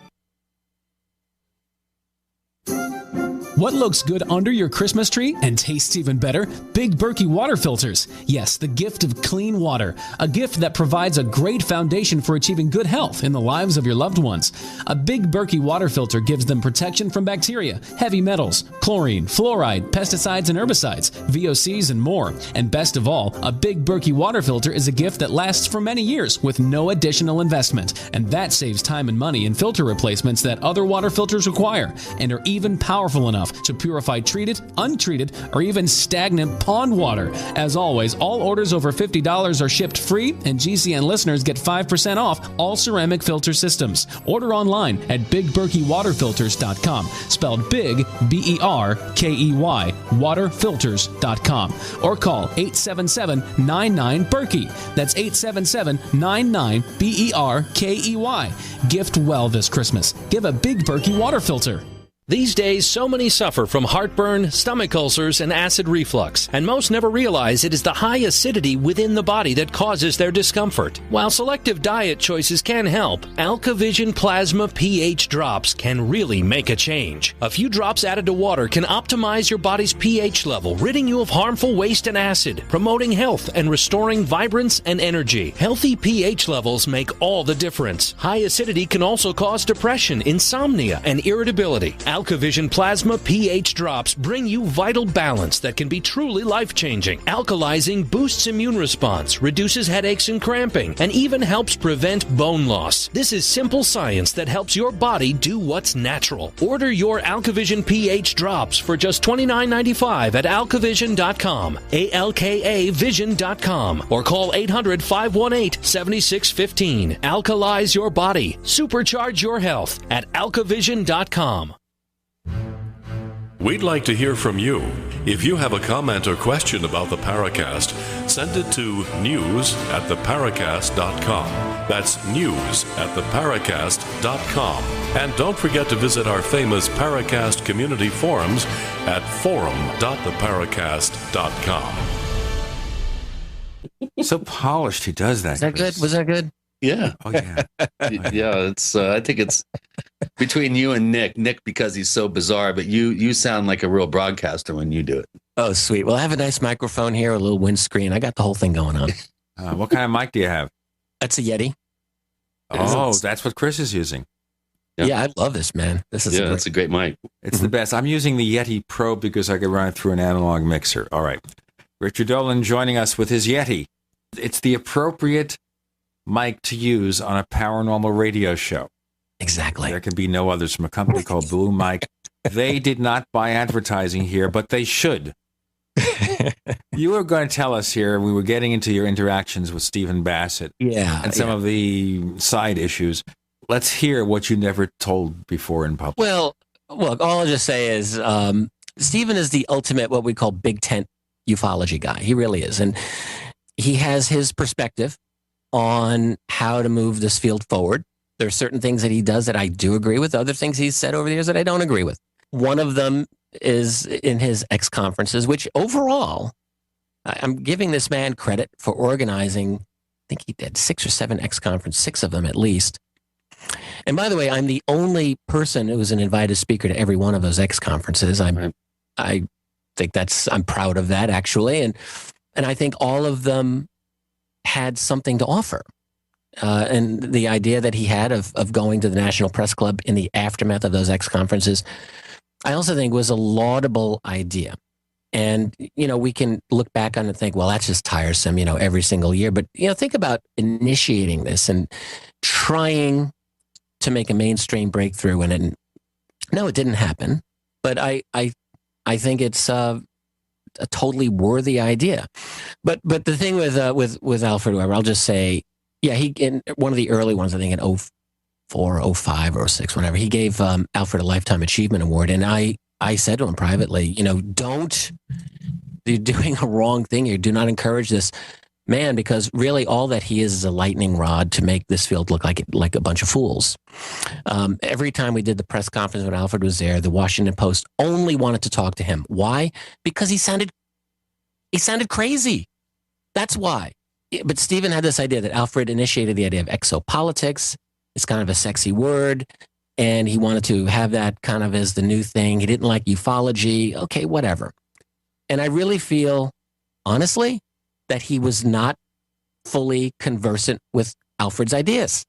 What looks good under your Christmas tree and tastes even better? Big Berkey water filters. Yes, the gift of clean water. A gift that provides a great foundation for achieving good health in the lives of your loved ones. A Big Berkey water filter gives them protection from bacteria, heavy metals, chlorine, fluoride, pesticides and herbicides, VOCs, and more. And best of all, a Big Berkey water filter is a gift that lasts for many years with no additional investment. And that saves time and money in filter replacements that other water filters require and are even powerful enough to purify treated, untreated, or even stagnant pond water. As always, all orders over $50 are shipped free, and GCN listeners get 5% off all ceramic filter systems. Order online at BigBerkeyWaterFilters.com, spelled Big, B-E-R-K-E-Y, waterfilters.com, or call 877-99-BERKEY. That's 877-99-BERKEY. Gift well this Christmas. Give a Big Berkey water filter. These days, so many suffer from heartburn, stomach ulcers, and acid reflux, and most never realize it is the high acidity within the body that causes their discomfort. While selective diet choices can help, AlkaVision Plasma pH drops can really make a change. A few drops added to water can optimize your body's pH level, ridding you of harmful waste and acid, promoting health and restoring vibrance and energy. Healthy pH levels make all the difference. High acidity can also cause depression, insomnia, and irritability. AlkaVision Plasma pH drops bring you vital balance that can be truly life-changing. Alkalizing boosts immune response, reduces headaches and cramping, and even helps prevent bone loss. This is simple science that helps your body do what's natural. Order your AlkaVision pH drops for just $29.95 at alkavision.com, ALKAvision.com, or call 800-518-7615. Alkalize your body. Supercharge your health at alkavision.com. We'd like to hear from you. If you have a comment or question about the Paracast, send it to news@theparacast.com. That's news@theparacast.com. And don't forget to visit our famous Paracast community forums at forum.theparacast.com. So polished he does that. Is that good? Was that good? Yeah. Oh, yeah. Yeah, it's. I think it's between you and Nick because he's so bizarre, but you sound like a real broadcaster when you do it. Oh, sweet. Well, I have a nice microphone here, a little windscreen. I got the whole thing going on. What kind of mic do you have? That's a Yeti. Oh, that's what Chris is using. Yeah, I love this, man. This is it's a great mic. It's the best. I'm using the Yeti Pro because I can run it through an analog mixer. All right. Richard Dolan joining us with his Yeti. It's the appropriate mic to use on a paranormal radio show. Exactly. There can be no others from a company called Blue Mike. They did not buy advertising here, but they should. You were going to tell us here, we were getting into your interactions with Stephen Bassett and some of the side issues. Let's hear what you never told before in public. Well, all I'll just say is Stephen is the ultimate, what we call big tent ufology guy. He really is. And he has his perspective on how to move this field forward. There are certain things that he does that I do agree with. Other things he's said over the years that I don't agree with. One of them is in his X conferences, which overall, I'm giving this man credit for organizing. I think he did 6 or 7 X conferences, 6 of them at least. And by the way, I'm the only person who was an invited speaker to every one of those X conferences. I think I'm proud of that actually. And I think all of them had something to offer. And the idea that he had of going to the National Press Club in the aftermath of those X conferences, I also think was a laudable idea. And, we can look back on it and think, well, that's just tiresome, every single year. But, think about initiating this and trying to make a mainstream breakthrough. And no, it didn't happen. But I think it's a totally worthy idea. But the thing with Alfred Weber, I'll just say, yeah, he in one of the early ones, I think in 04, 05, or 06, whenever, he gave Alfred a Lifetime Achievement Award. And I said to him privately, you're doing a wrong thing here. Do not encourage this man, because really all that he is a lightning rod to make this field look like a bunch of fools. Every time we did the press conference when Alfred was there, the Washington Post only wanted to talk to him. Why? Because he sounded crazy. That's why. But Stephen had this idea that Alfred initiated the idea of exopolitics. It's kind of a sexy word. And he wanted to have that kind of as the new thing. He didn't like ufology. Okay, whatever. And I really feel, honestly, that he was not fully conversant with Alfred's ideas.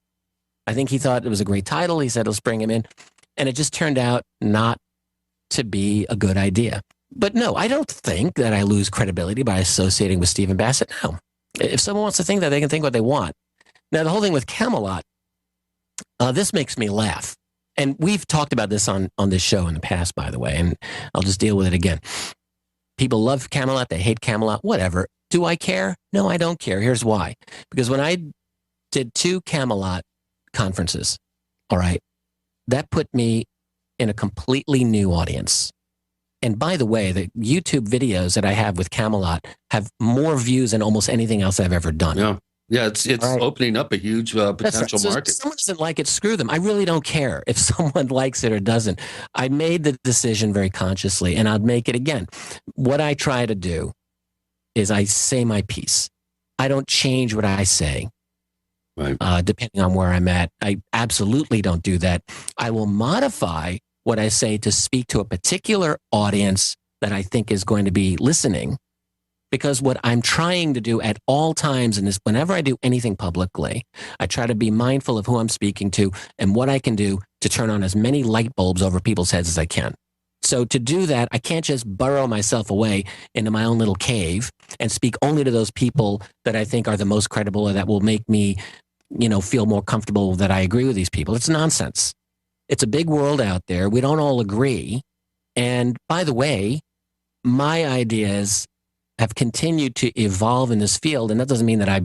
I think he thought it was a great title. He said, let's bring him in. And it just turned out not to be a good idea. But no, I don't think that I lose credibility by associating with Stephen Bassett. No. If someone wants to think that, they can think what they want. Now, the whole thing with Camelot, this makes me laugh. And we've talked about this on this show in the past, by the way, and I'll just deal with it again. People love Camelot. They hate Camelot, whatever. Do I care? No, I don't care. Here's why. Because when I did 2 Camelot conferences, all right, that put me in a completely new audience. And by the way, the YouTube videos that I have with Camelot have more views than almost anything else I've ever done. Yeah, it's right. Opening up a huge potential market. If someone doesn't like it, screw them. I really don't care if someone likes it or doesn't. I made the decision very consciously, and I'll make it again. What I try to do is I say my piece. I don't change what I say, depending on where I'm at. I absolutely don't do that. I will modify what I say to speak to a particular audience that I think is going to be listening. Because what I'm trying to do at all times, and whenever I do anything publicly, I try to be mindful of who I'm speaking to and what I can do to turn on as many light bulbs over people's heads as I can. So to do that, I can't just burrow myself away into my own little cave and speak only to those people that I think are the most credible or that will make me, feel more comfortable that I agree with these people. It's nonsense. It's a big world out there. We don't all agree. And by the way, my ideas have continued to evolve in this field. And that doesn't mean that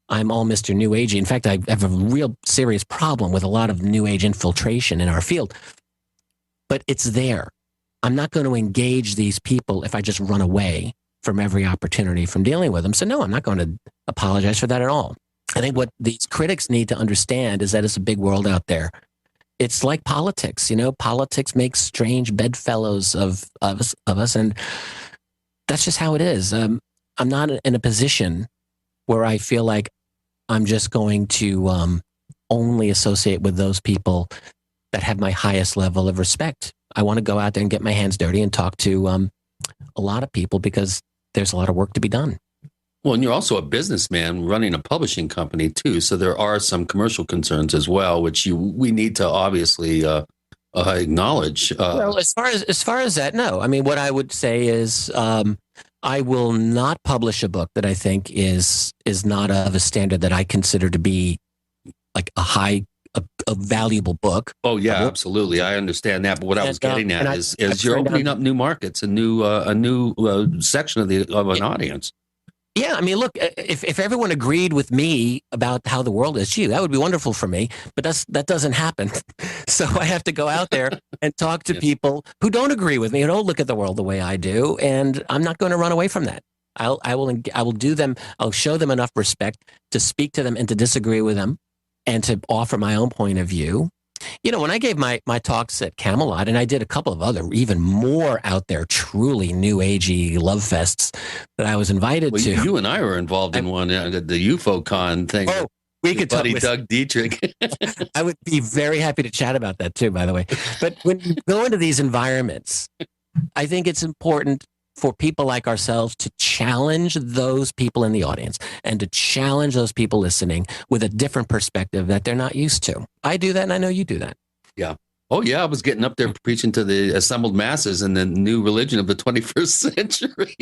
I'm all Mr. New Agey. In fact, I have a real serious problem with a lot of New Age infiltration in our field. But it's there. I'm not going to engage these people if I just run away from every opportunity from dealing with them. So no, I'm not going to apologize for that at all. I think what these critics need to understand is that it's a big world out there. It's like politics, politics makes strange bedfellows of us. And that's just how it is. I'm not in a position where I feel like I'm just going to only associate with those people that have my highest level of respect. I want to go out there and get my hands dirty and talk to a lot of people because there's a lot of work to be done. Well, and you're also a businessman running a publishing company too, so there are some commercial concerns as well, which we need to obviously acknowledge. Well, as far as that, no. I mean, what I would say is I will not publish a book that I think is not of a standard that I consider to be like a valuable book. Oh yeah, absolutely. I understand that. But what I was getting at is you're opening up new markets, a new section of an audience. Yeah, I mean, look, if everyone agreed with me about how the world is, that would be wonderful for me. But that doesn't happen. So I have to go out there and talk to people who don't agree with me, who don't look at the world the way I do, and I'm not going to run away from that. I will do them. I'll show them enough respect to speak to them and to disagree with them, and to offer my own point of view. When I gave my talks at Camelot, and I did a couple of other even more out there, truly new agey love fests that I was invited to. You and I were involved in one, the UFO con thing. Oh, we could talk with Doug Dietrich. I would be very happy to chat about that too, by the way. But when you go into these environments, I think it's important for people like ourselves to challenge those people in the audience and to challenge those people listening with a different perspective that they're not used to. I do that, and I know you do that. Yeah. Oh, yeah. I was getting up there preaching to the assembled masses in the new religion of the 21st century.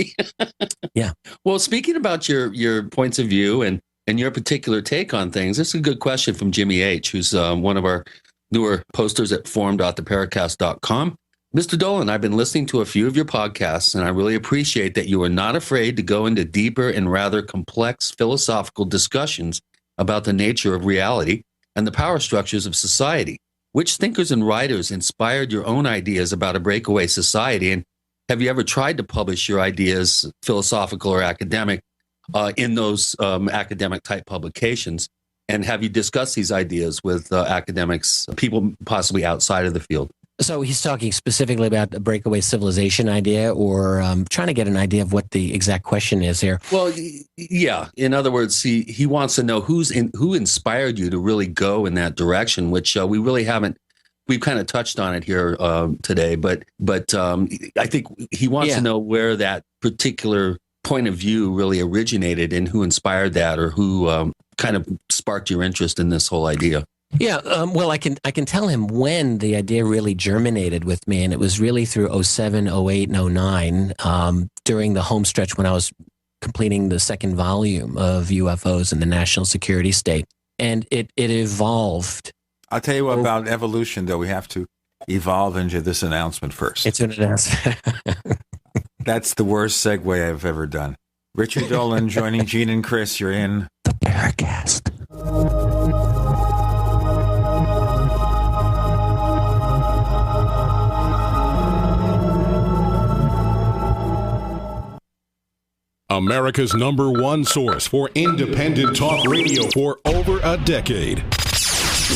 Yeah. Well, speaking about your points of view and your particular take on things, this is a good question from Jimmy H., who's one of our newer posters at forum.theparacast.com. Mr. Dolan, I've been listening to a few of your podcasts, and I really appreciate that you are not afraid to go into deeper and rather complex philosophical discussions about the nature of reality and the power structures of society. Which thinkers and writers inspired your own ideas about a breakaway society? And have you ever tried to publish your ideas, philosophical or academic, in those academic-type publications? And have you discussed these ideas with academics, people possibly outside of the field? So he's talking specifically about the breakaway civilization idea, or trying to get an idea of what the exact question is here. Well, yeah. In other words, he wants to know who inspired you to really go in that direction, which we really haven't. We've kind of touched on it here today, but I think he wants to know where that particular point of view really originated and who inspired that, or who kind of sparked your interest in this whole idea. Yeah, well, I can tell him when the idea really germinated with me, and it was really through 07, 08, and 09, during the home stretch when I was completing the second volume of UFOs in the National Security State, and it evolved. I'll tell you what about evolution, though. We have to evolve into this announcement first. It's an announcement. That's the worst segue I've ever done. Richard Dolan joining Gene and Chris. You're in the Paracast. America's #1 source for independent talk radio for over a decade.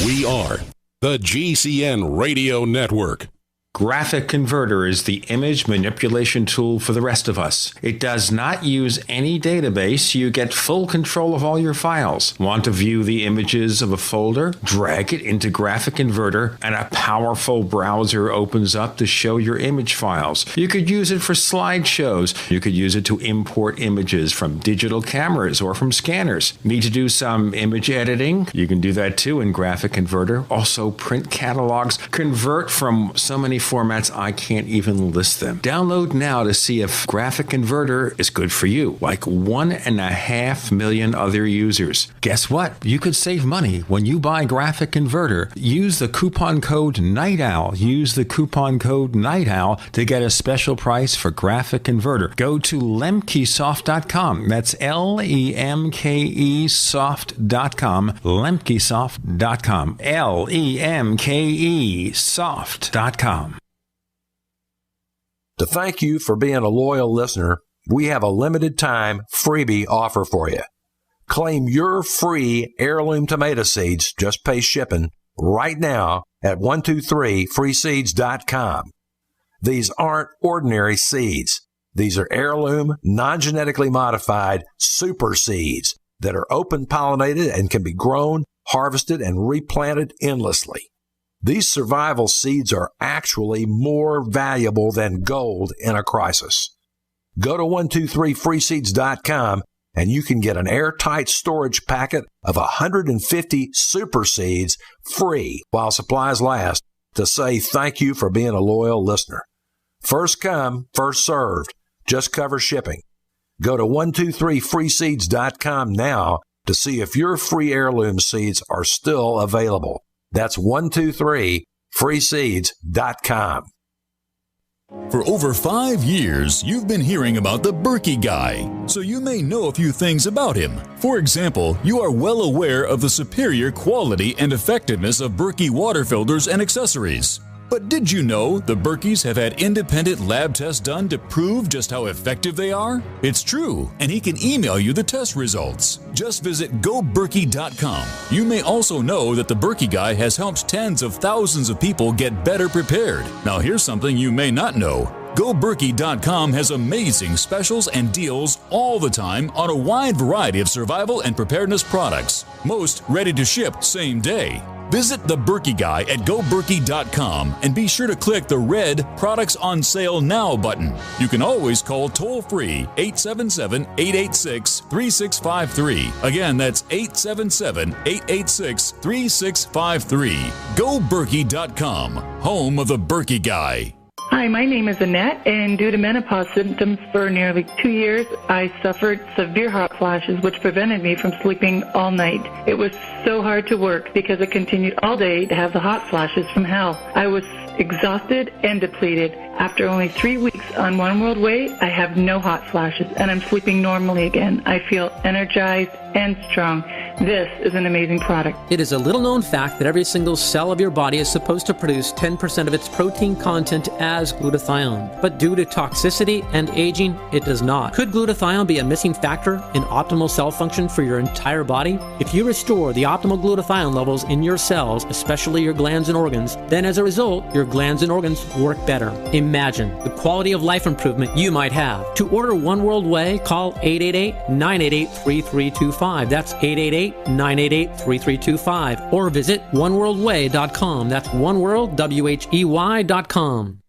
We are the GCN Radio Network. Graphic Converter is the image manipulation tool for the rest of us. It does not use any database. You get full control of all your files. Want to view the images of a folder? Drag it into Graphic Converter, and a powerful browser opens up to show your image files. You could use it for slideshows. You could use it to import images from digital cameras or from scanners. Need to do some image editing? You can do that too in Graphic Converter. Also print catalogs. Convert from so many formats I can't even list them. Download now to see if Graphic Converter is good for you, like 1.5 million other users. Guess what? You could save money when you buy Graphic Converter. Use the coupon code Night Owl. Use the coupon code Night Owl to get a special price for Graphic Converter. Go to lemkesoft.com. That's LEMKEsoft.com. Lemkesoft.com. LEMKEsoft.com. To thank you for being a loyal listener, we have a limited time freebie offer for you. Claim your free heirloom tomato seeds, just pay shipping, right now at 123freeseeds.com. These aren't ordinary seeds. These are heirloom, non-genetically modified super seeds that are open pollinated and can be grown, harvested, and replanted endlessly. These survival seeds are actually more valuable than gold in a crisis. Go to 123freeseeds.com and you can get an airtight storage packet of 150 super seeds free while supplies last to say thank you for being a loyal listener. First come, first served. Just cover shipping. Go to 123freeseeds.com now to see if your free heirloom seeds are still available. That's 123freeseeds.com. For over 5 years, you've been hearing about the Berkey Guy, so you may know a few things about him. For example, you are well aware of the superior quality and effectiveness of Berkey water filters and accessories. But did you know the Berkeys have had independent lab tests done to prove just how effective they are? It's true, and he can email you the test results. Just visit goberkey.com. You may also know that the Berkey Guy has helped tens of thousands of people get better prepared. Now here's something you may not know. GoBerkey.com has amazing specials and deals all the time on a wide variety of survival and preparedness products, most ready to ship same day. Visit the Berkey Guy at GoBerkey.com and be sure to click the red Products on Sale Now button. You can always call toll-free 877-886-3653. Again, that's 877-886-3653. GoBerkey.com, home of the Berkey Guy. Hi, my name is Annette, and due to menopause symptoms for nearly 2 years, I suffered severe hot flashes, which prevented me from sleeping all night. It was so hard to work because I continued all day to have the hot flashes from hell. I was exhausted and depleted. After only 3 weeks on One World Way, I have no hot flashes, and I'm sleeping normally again. I feel energized and strong. This is an amazing product. It is a little-known fact that every single cell of your body is supposed to produce 10% of its protein content as glutathione. But due to toxicity and aging, it does not. Could glutathione be a missing factor in optimal cell function for your entire body? If you restore the optimal glutathione levels in your cells, especially your glands and organs, then as a result, your glands and organs work better. Imagine the quality of life improvement you might have. To order One World Way, call 888-988-3325. That's 888-988-3325. Or visit oneworldway.com. That's oneworld.com.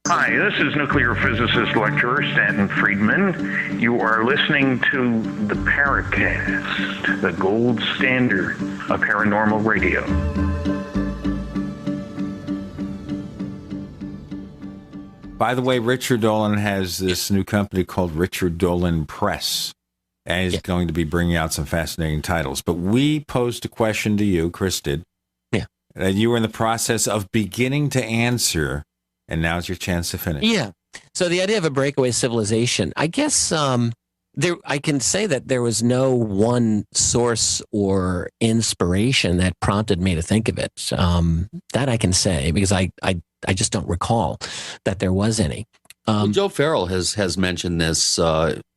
Hi, this is nuclear physicist lecturer Stanton Friedman. You are listening to the Paracast, the gold standard of paranormal radio. By the way, Richard Dolan has this new company called Richard Dolan Press, and he's going to be bringing out some fascinating titles. But we posed a question to you, Chris did, that you were in the process of beginning to answer, and now's your chance to finish. Yeah. So the idea of a breakaway civilization, I guess I can say that there was no one source or inspiration that prompted me to think of it. That I can say, because I just don't recall that there was any. Well, Joe Farrell has mentioned this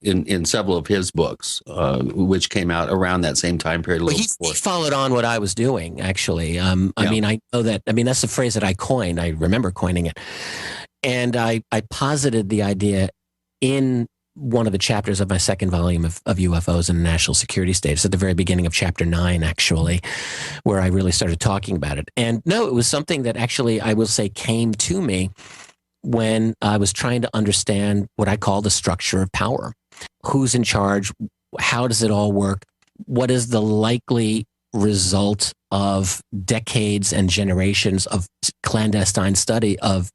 in several of his books, which came out around that same time period. He followed on what I was doing, actually. I mean, I know that. I mean, that's the phrase that I coined. I remember coining it, and I posited the idea in one of the chapters of my second volume of UFOs and national security status, at the very beginning of chapter 9, actually, where I really started talking about it. And no, it was something that actually, I will say, came to me when I was trying to understand what I call the structure of power. Who's in charge? How does it all work? What is the likely result of decades and generations of clandestine study of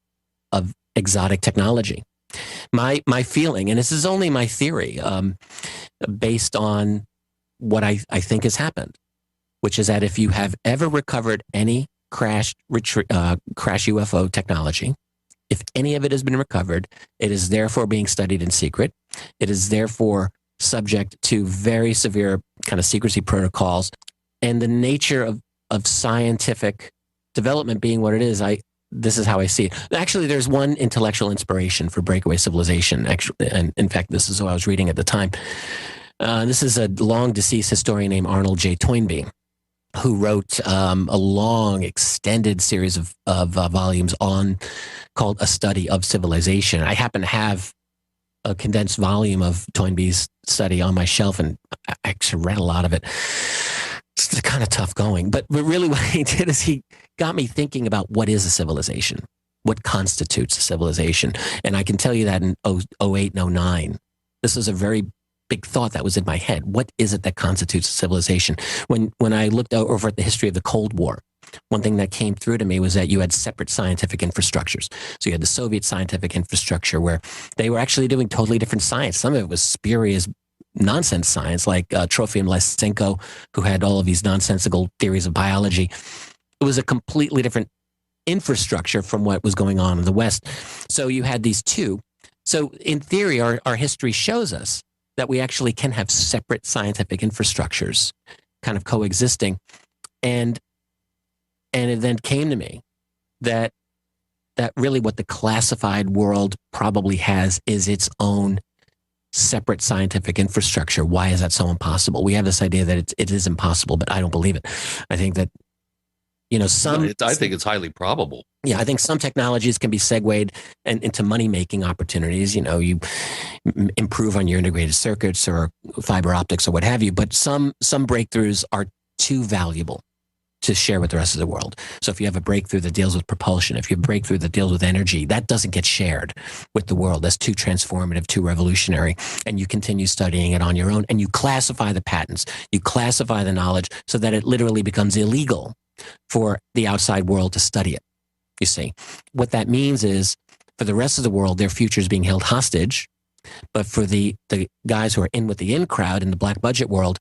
exotic technology? My feeling, and this is only my theory, based on what I think has happened, which is that if you have ever recovered any crash UFO technology, if any of it has been recovered, it is therefore being studied in secret. It is therefore subject to very severe kind of secrecy protocols. And the nature of scientific development being what it is, this is how I see it. Actually, there's one intellectual inspiration for breakaway civilization. Actually, and in fact, this is what I was reading at the time. This is a long deceased historian named Arnold J. Toynbee, who wrote a long, extended series of volumes called A Study of Civilization. I happen to have a condensed volume of Toynbee's study on my shelf, and I actually read a lot of it. It's kind of tough going, but really what he did is he got me thinking about what is a civilization, what constitutes a civilization. And I can tell you that in 08 and 09, this was a very big thought that was in my head. What is it that constitutes a civilization? When I looked over at the history of the Cold War, one thing that came through to me was that you had separate scientific infrastructures. So you had the Soviet scientific infrastructure where they were actually doing totally different science. Some of it was spurious nonsense science, like Trofim Lysenko, who had all of these nonsensical theories of biology. It was a completely different infrastructure from what was going on in the West. So you had these two. So in theory, our history shows us that we actually can have separate scientific infrastructures kind of coexisting. And it then came to me that really what the classified world probably has is its own separate scientific infrastructure. Why is that so impossible? We have this idea that it is impossible, but I don't believe it. I think that, I think it's highly probable. Yeah, I think some technologies can be segued into money-making opportunities. You improve on your integrated circuits or fiber optics or what have you, but some breakthroughs are too valuable to share with the rest of the world. So if you have a breakthrough that deals with propulsion, if you have a breakthrough that deals with energy, that doesn't get shared with the world. That's too transformative, too revolutionary. And you continue studying it on your own, and you classify the patents, you classify the knowledge so that it literally becomes illegal for the outside world to study it. You see, what that means is for the rest of the world, their future is being held hostage. But for the guys who are in with the in crowd in the black budget world,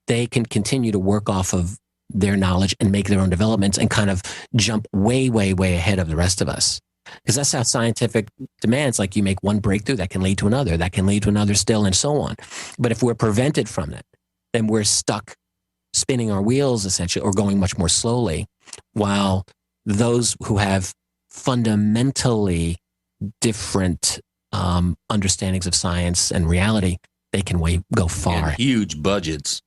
they can continue to work off of their knowledge and make their own developments and kind of jump way, way, way ahead of the rest of us. Because that's how scientific demands, like you make one breakthrough that can lead to another, that can lead to another still, and so on. But if we're prevented from that, then we're stuck spinning our wheels essentially, or going much more slowly, while those who have fundamentally different understandings of science and reality, they can go far. And huge budgets.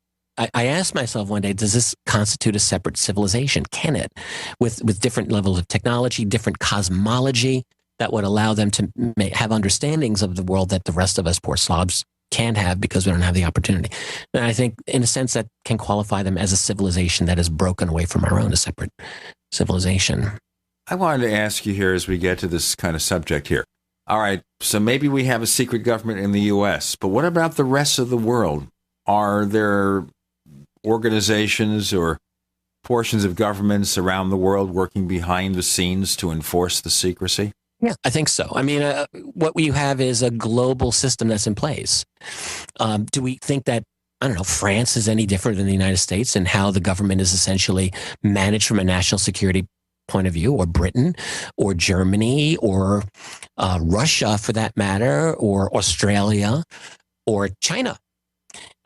I asked myself one day, does this constitute a separate civilization? Can it? With different levels of technology, different cosmology that would allow them to have understandings of the world that the rest of us poor slobs can't have because we don't have the opportunity. And I think in a sense that can qualify them as a civilization that is broken away from our own, a separate civilization. I wanted to ask you here as we get to this kind of subject here. All right, so maybe we have a secret government in the U.S., but what about the rest of the world? Are there organizations or portions of governments around the world working behind the scenes to enforce the secrecy? Yeah, I think so. I mean, what we have is a global system that's in place. Do we think that, I don't know, France is any different than the United States and how the government is essentially managed from a national security point of view, or Britain, or Germany, or Russia for that matter, or Australia, or China?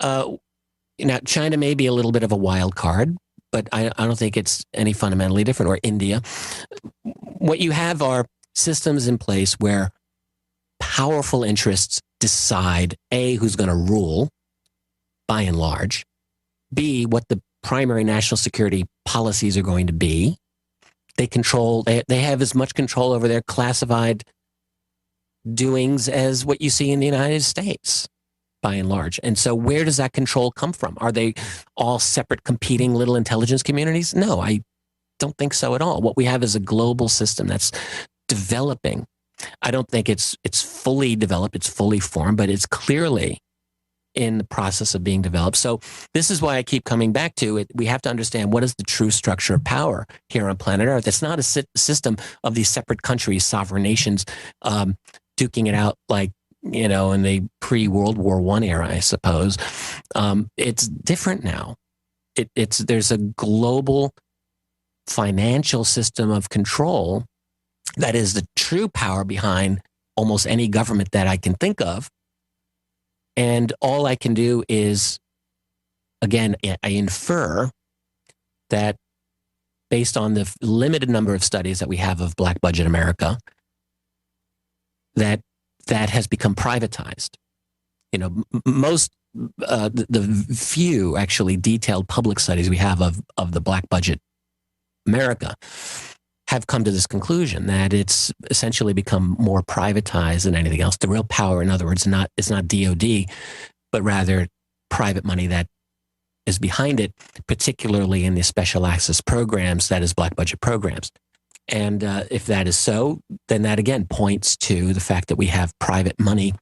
Now, China may be a little bit of a wild card, but I don't think it's any fundamentally different, or India. What you have are systems in place where powerful interests decide, A, who's going to rule, by and large, B, what the primary national security policies are going to be. They have as much control over their classified doings as what you see in the United States, by and large. And so where does that control come from? Are they all separate competing little intelligence communities? No, I don't think so at all. What we have is a global system that's developing. I don't think it's fully developed, it's fully formed, but it's clearly in the process of being developed. So this is why I keep coming back to it. We have to understand what is the true structure of power here on planet Earth. It's not a system of these separate countries, sovereign nations, duking it out like, in the pre-World War I era, I suppose. It's different now. There's a global financial system of control that is the true power behind almost any government that I can think of. And all I can do is, again, I infer that based on the limited number of studies that we have of Black Budget America, that has become privatized. You know, most the few actually detailed public studies we have of the Black Budget America have come to this conclusion that it's essentially become more privatized than anything else. The real power, in other words, it's not DOD, but rather private money that is behind it, particularly in the special access programs, that is Black Budget programs. And if that is so, then that again points to the fact that we have private money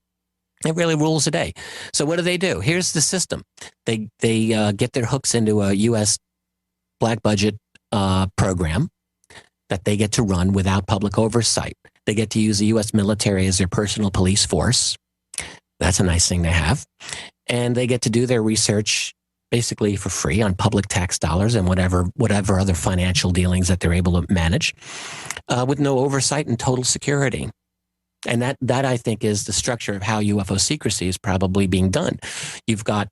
that really rules the day. So what do? Here's the system. They get their hooks into a U.S. Black Budget program that they get to run without public oversight. They get to use the U.S. military as their personal police force. That's a nice thing to have. And they get to do their research basically for free on public tax dollars and whatever other financial dealings that they're able to manage with no oversight and total security. And that I think is the structure of how UFO secrecy is probably being done. You've got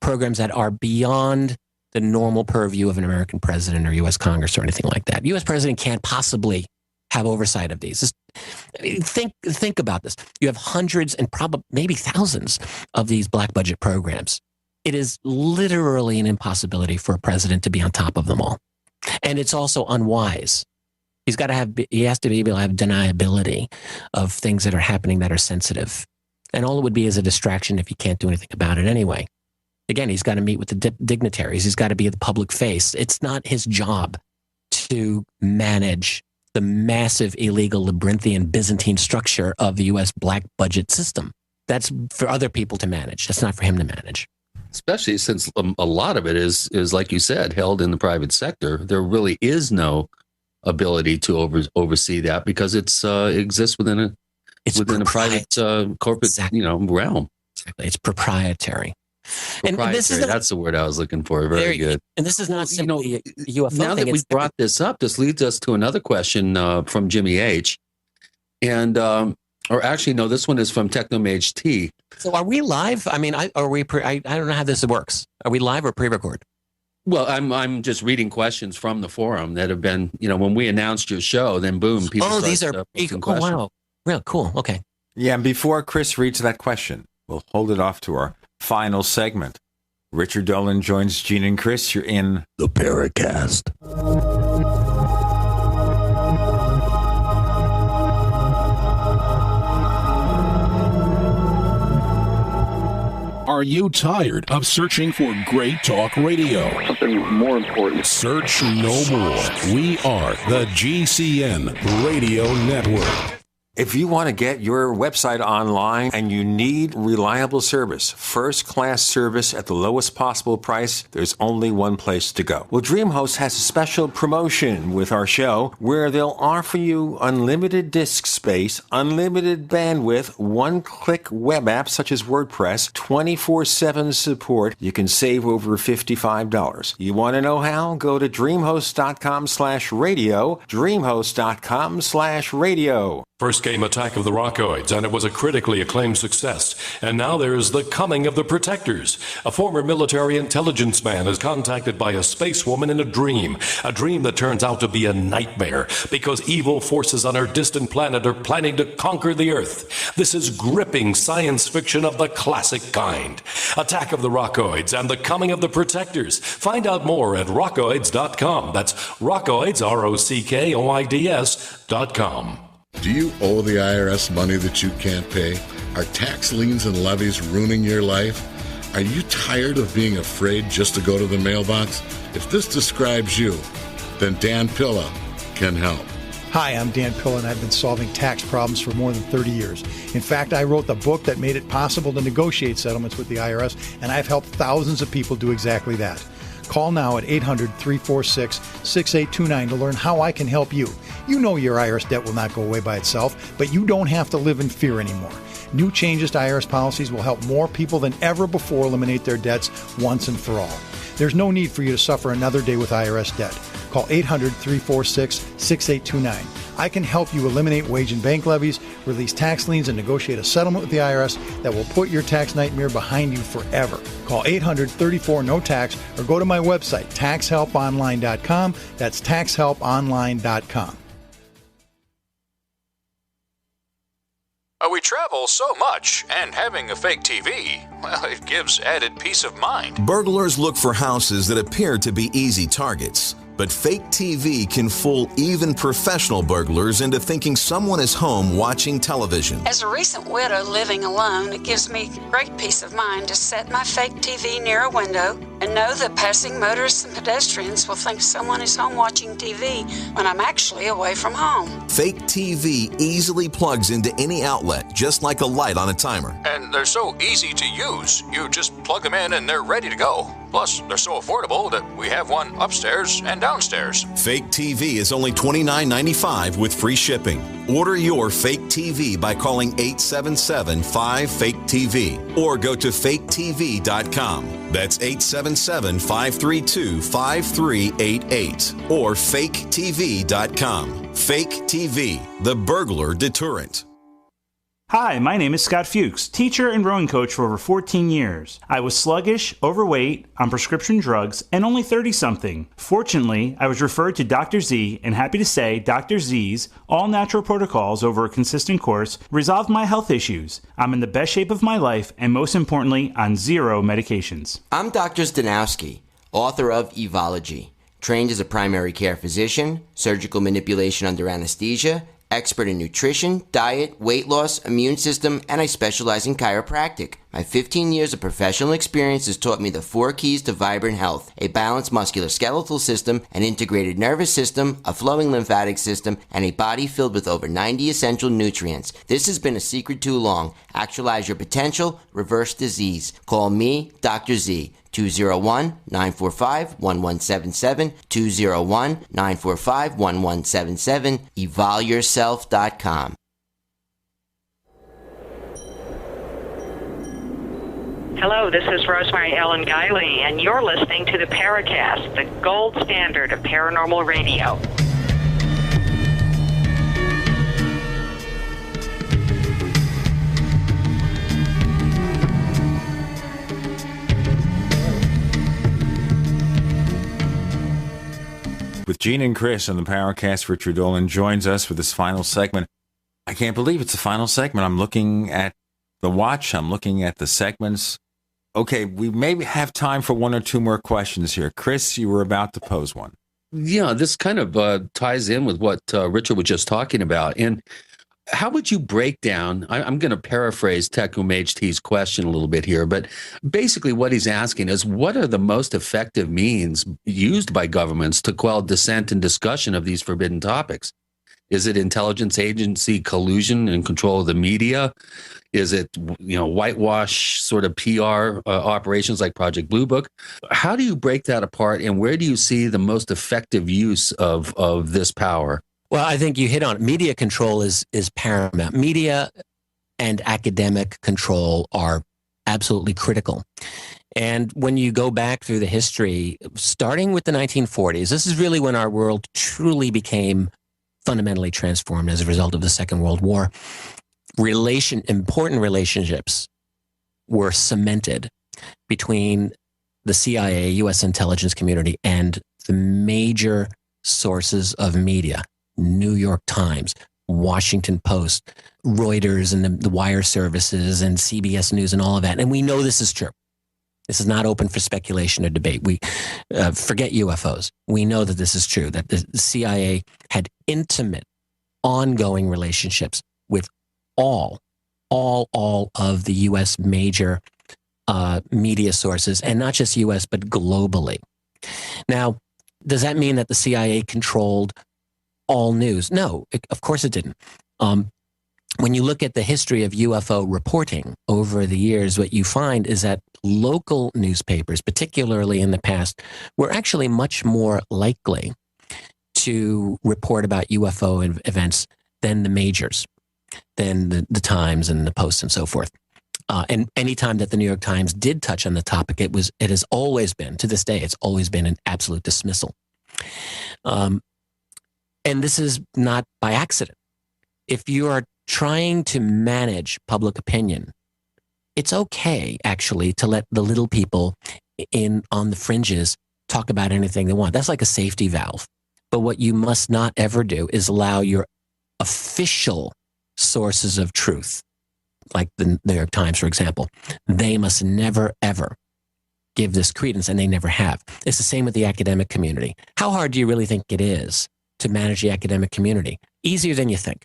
programs that are beyond the normal purview of an American president or U.S. Congress or anything like that. U.S. president can't possibly have oversight of these. Think about this. You have hundreds and probably maybe thousands of these Black Budget programs. It is literally an impossibility for a president to be on top of them all. And it's also unwise. He has to be able to have deniability of things that are happening that are sensitive. And all it would be is a distraction if he can't do anything about it anyway. Again, he's got to meet with the dignitaries. He's got to be the public face. It's not his job to manage the massive, illegal, labyrinthian, Byzantine structure of the U.S. Black Budget system. That's for other people to manage. That's not for him to manage. Especially since a lot of it is like you said, held in the private sector. There really is no ability to oversee that because it exists within a private corporate realm. Exactly. It's proprietary. And this is that's the word I was looking for. Very good. And this is not simply a UFO now thing. That we brought this up, this leads us to another question from Jimmy H. And or actually, no, this one is from Technomage T. So are we live? I mean, I don't know how this works. Are we live or pre-record? Well, I'm just reading questions from the forum that have been, when we announced your show, then boom, people. These are questions. Wow, real cool. Okay. Yeah, and before Chris reads that question, we'll hold it off to our final segment. Richard Dolan joins Gene and Chris. You're in the Paracast. Are you tired of searching for great talk radio? Something more important. Search no more. We are the GCN Radio Network. If you want to get your website online and you need reliable service, first-class service at the lowest possible price, there's only one place to go. Well, DreamHost has a special promotion with our show where they'll offer you unlimited disk space, unlimited bandwidth, one-click web apps such as WordPress, 24/7 support. You can save over $55. You want to know how? Go to dreamhost.com/radio, dreamhost.com/radio. First came Attack of the Rockoids, and it was a critically acclaimed success. And now there is The Coming of the Protectors. A former military intelligence man is contacted by a space woman in a dream that turns out to be a nightmare because evil forces on her distant planet are planning to conquer the Earth. This is gripping science fiction of the classic kind. Attack of the Rockoids and The Coming of the Protectors. Find out more at rockoids.com. That's Rockoids, ROCKOIDS.com. Do you owe the IRS money that you can't pay? Are tax liens and levies ruining your life? Are you tired of being afraid just to go to the mailbox? If this describes you, then Dan Pilla can help. Hi, I'm Dan Pilla, and I've been solving tax problems for more than 30 years. In fact, I wrote the book that made it possible to negotiate settlements with the IRS, and I've helped thousands of people do exactly that. Call now at 800-346-6829 to learn how I can help you. You know your IRS debt will not go away by itself, but you don't have to live in fear anymore. New changes to IRS policies will help more people than ever before eliminate their debts once and for all. There's no need for you to suffer another day with IRS debt. Call 800-346-6829. I can help you eliminate wage and bank levies, release tax liens, and negotiate a settlement with the IRS that will put your tax nightmare behind you forever. Call 800-34-NO-TAX or go to my website, taxhelponline.com. That's taxhelponline.com. We travel so much, and having a fake TV, well, it gives added peace of mind. Burglars look for houses that appear to be easy targets. But fake TV can fool even professional burglars into thinking someone is home watching television. As a recent widow living alone, it gives me great peace of mind to set my fake TV near a window and know that passing motorists and pedestrians will think someone is home watching TV when I'm actually away from home. Fake TV easily plugs into any outlet, just like a light on a timer. And they're so easy to use. You just plug them in and they're ready to go. Plus, they're so affordable that we have one upstairs and downstairs. Fake TV is only $29.95 with free shipping. Order your fake TV by calling 877-5-FAKE-TV or go to faketv.com. That's 877-532-5388 or faketv.com. Fake TV, the burglar deterrent. Hi, my name is Scott Fuchs, teacher and rowing coach for over 14 years. I was sluggish, overweight, on prescription drugs, and only 30-something. Fortunately, I was referred to Dr. Z, and happy to say Dr. Z's all-natural protocols over a consistent course resolved my health issues. I'm in the best shape of my life, and most importantly, on 0 medications. I'm Dr. Zdanowski, author of Evology, trained as a primary care physician, surgical manipulation under anesthesia, expert in nutrition, diet, weight loss, immune system, and I specialize in chiropractic. My 15 years of professional experience has taught me the 4 keys to vibrant health: a balanced musculoskeletal system, an integrated nervous system, a flowing lymphatic system, and a body filled with over 90 essential nutrients. This has been a secret too long. Actualize your potential, reverse disease. Call me, Dr. Z. 201-945-1177, 201-945-1177, evolyourself.com. Hello, this is Rosemary Ellen Guiley, and you're listening to the Paracast, the gold standard of paranormal radio. With Gene and Chris on the Paracast, Richard Dolan joins us for this final segment. I can't believe it's the final segment. I'm looking at the watch. I'm looking at the segments. Okay, we maybe have time for 1 or 2 more questions here. Chris, you were about to pose one. Yeah, this kind of ties in with what Richard was just talking about. And how would you break down, I'm going to paraphrase Tecum HT's question a little bit here, but basically what he's asking is, what are the most effective means used by governments to quell dissent and discussion of these forbidden topics? Is it intelligence agency collusion and control of the media? Is it, whitewash sort of PR operations like Project Blue Book? How do you break that apart, and where do you see the most effective use of this power? Well, I think you hit on it. Media control is paramount. Media and academic control are absolutely critical. And when you go back through the history, starting with the 1940s, this is really when our world truly became fundamentally transformed as a result of the Second World War. Important relationships were cemented between the CIA, U.S. intelligence community, and the major sources of media. New York Times, Washington Post, Reuters, and the wire services, and CBS News, and all of that. And we know this is true. This is not open for speculation or debate. We forget UFOs. We know that this is true, that the CIA had intimate, ongoing relationships with all of the U.S. major media sources, and not just U.S., but globally. Now, does that mean that the CIA controlled all news? No, of course it didn't. When you look at the history of UFO reporting over the years, what you find is that local newspapers, particularly in the past, were actually much more likely to report about UFO events than the majors, than the Times and the Post and so forth. And any time that the New York Times did touch on the topic, it has always been, to this day, it's always been an absolute dismissal. And this is not by accident. If you are trying to manage public opinion, it's okay, actually, to let the little people in on the fringes talk about anything they want. That's like a safety valve. But what you must not ever do is allow your official sources of truth, like the New York Times, for example, they must never, ever give this credence, and they never have. It's the same with the academic community. How hard do you really think it is to manage the academic community? Easier than you think.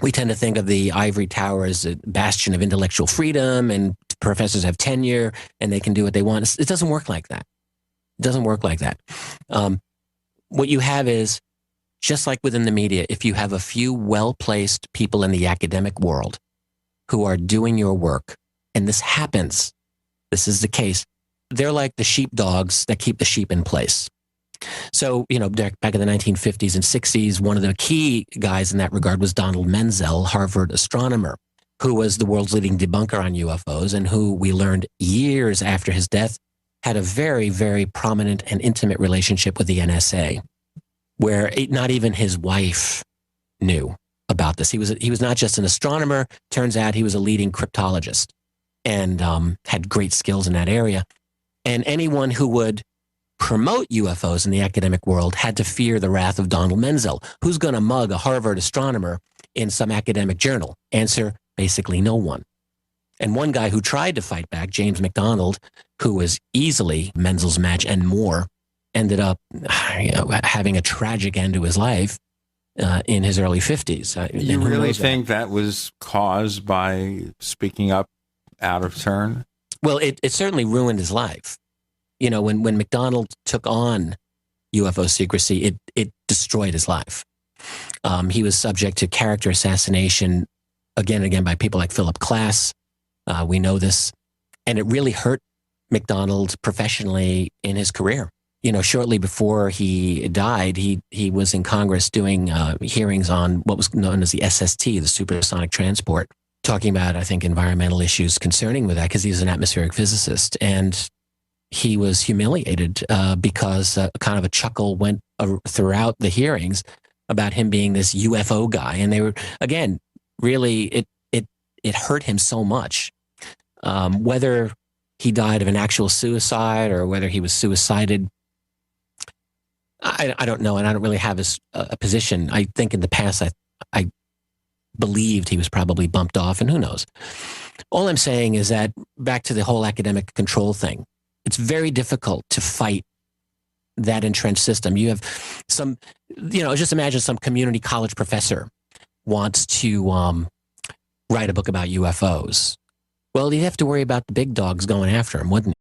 We tend to think of the ivory tower as a bastion of intellectual freedom, and professors have tenure and they can do what they want. It doesn't work like that. It doesn't work like that. What you have is, just like within the media, if you have a few well-placed people in the academic world who are doing your work, and this happens, this is the case, they're like the sheepdogs that keep the sheep in place. So, back in the 1950s and 60s, one of the key guys in that regard was Donald Menzel, Harvard astronomer, who was the world's leading debunker on UFOs, and who we learned years after his death had a very, very prominent and intimate relationship with the NSA, where not even his wife knew about this. He was not just an astronomer. Turns out he was a leading cryptologist and had great skills in that area. And anyone who would promote UFOs in the academic world had to fear the wrath of Donald Menzel. Who's going to mug a Harvard astronomer in some academic journal? Answer, basically no one. And one guy who tried to fight back, James McDonald, who was easily Menzel's match and more, ended up having a tragic end to his life in his early 50s. You really think that was caused by speaking up out of turn? Well, it certainly ruined his life. When McDonald took on UFO secrecy, it destroyed his life. He was subject to character assassination again and again by people like Philip Klass. We know this. And it really hurt McDonald professionally in his career. Shortly before he died, he was in Congress doing hearings on what was known as the SST, the supersonic transport, talking about, I think, environmental issues concerning with that, because he's an atmospheric physicist. And he was humiliated because kind of a chuckle went throughout the hearings about him being this UFO guy. And they were, again, really, it hurt him so much. Whether he died of an actual suicide or whether he was suicided, I don't know, and I don't really have a position. I think in the past I believed he was probably bumped off, and who knows. All I'm saying is that, back to the whole academic control thing, it's very difficult to fight that entrenched system. You have some, just imagine some community college professor wants to write a book about UFOs. Well, he'd have to worry about the big dogs going after him, wouldn't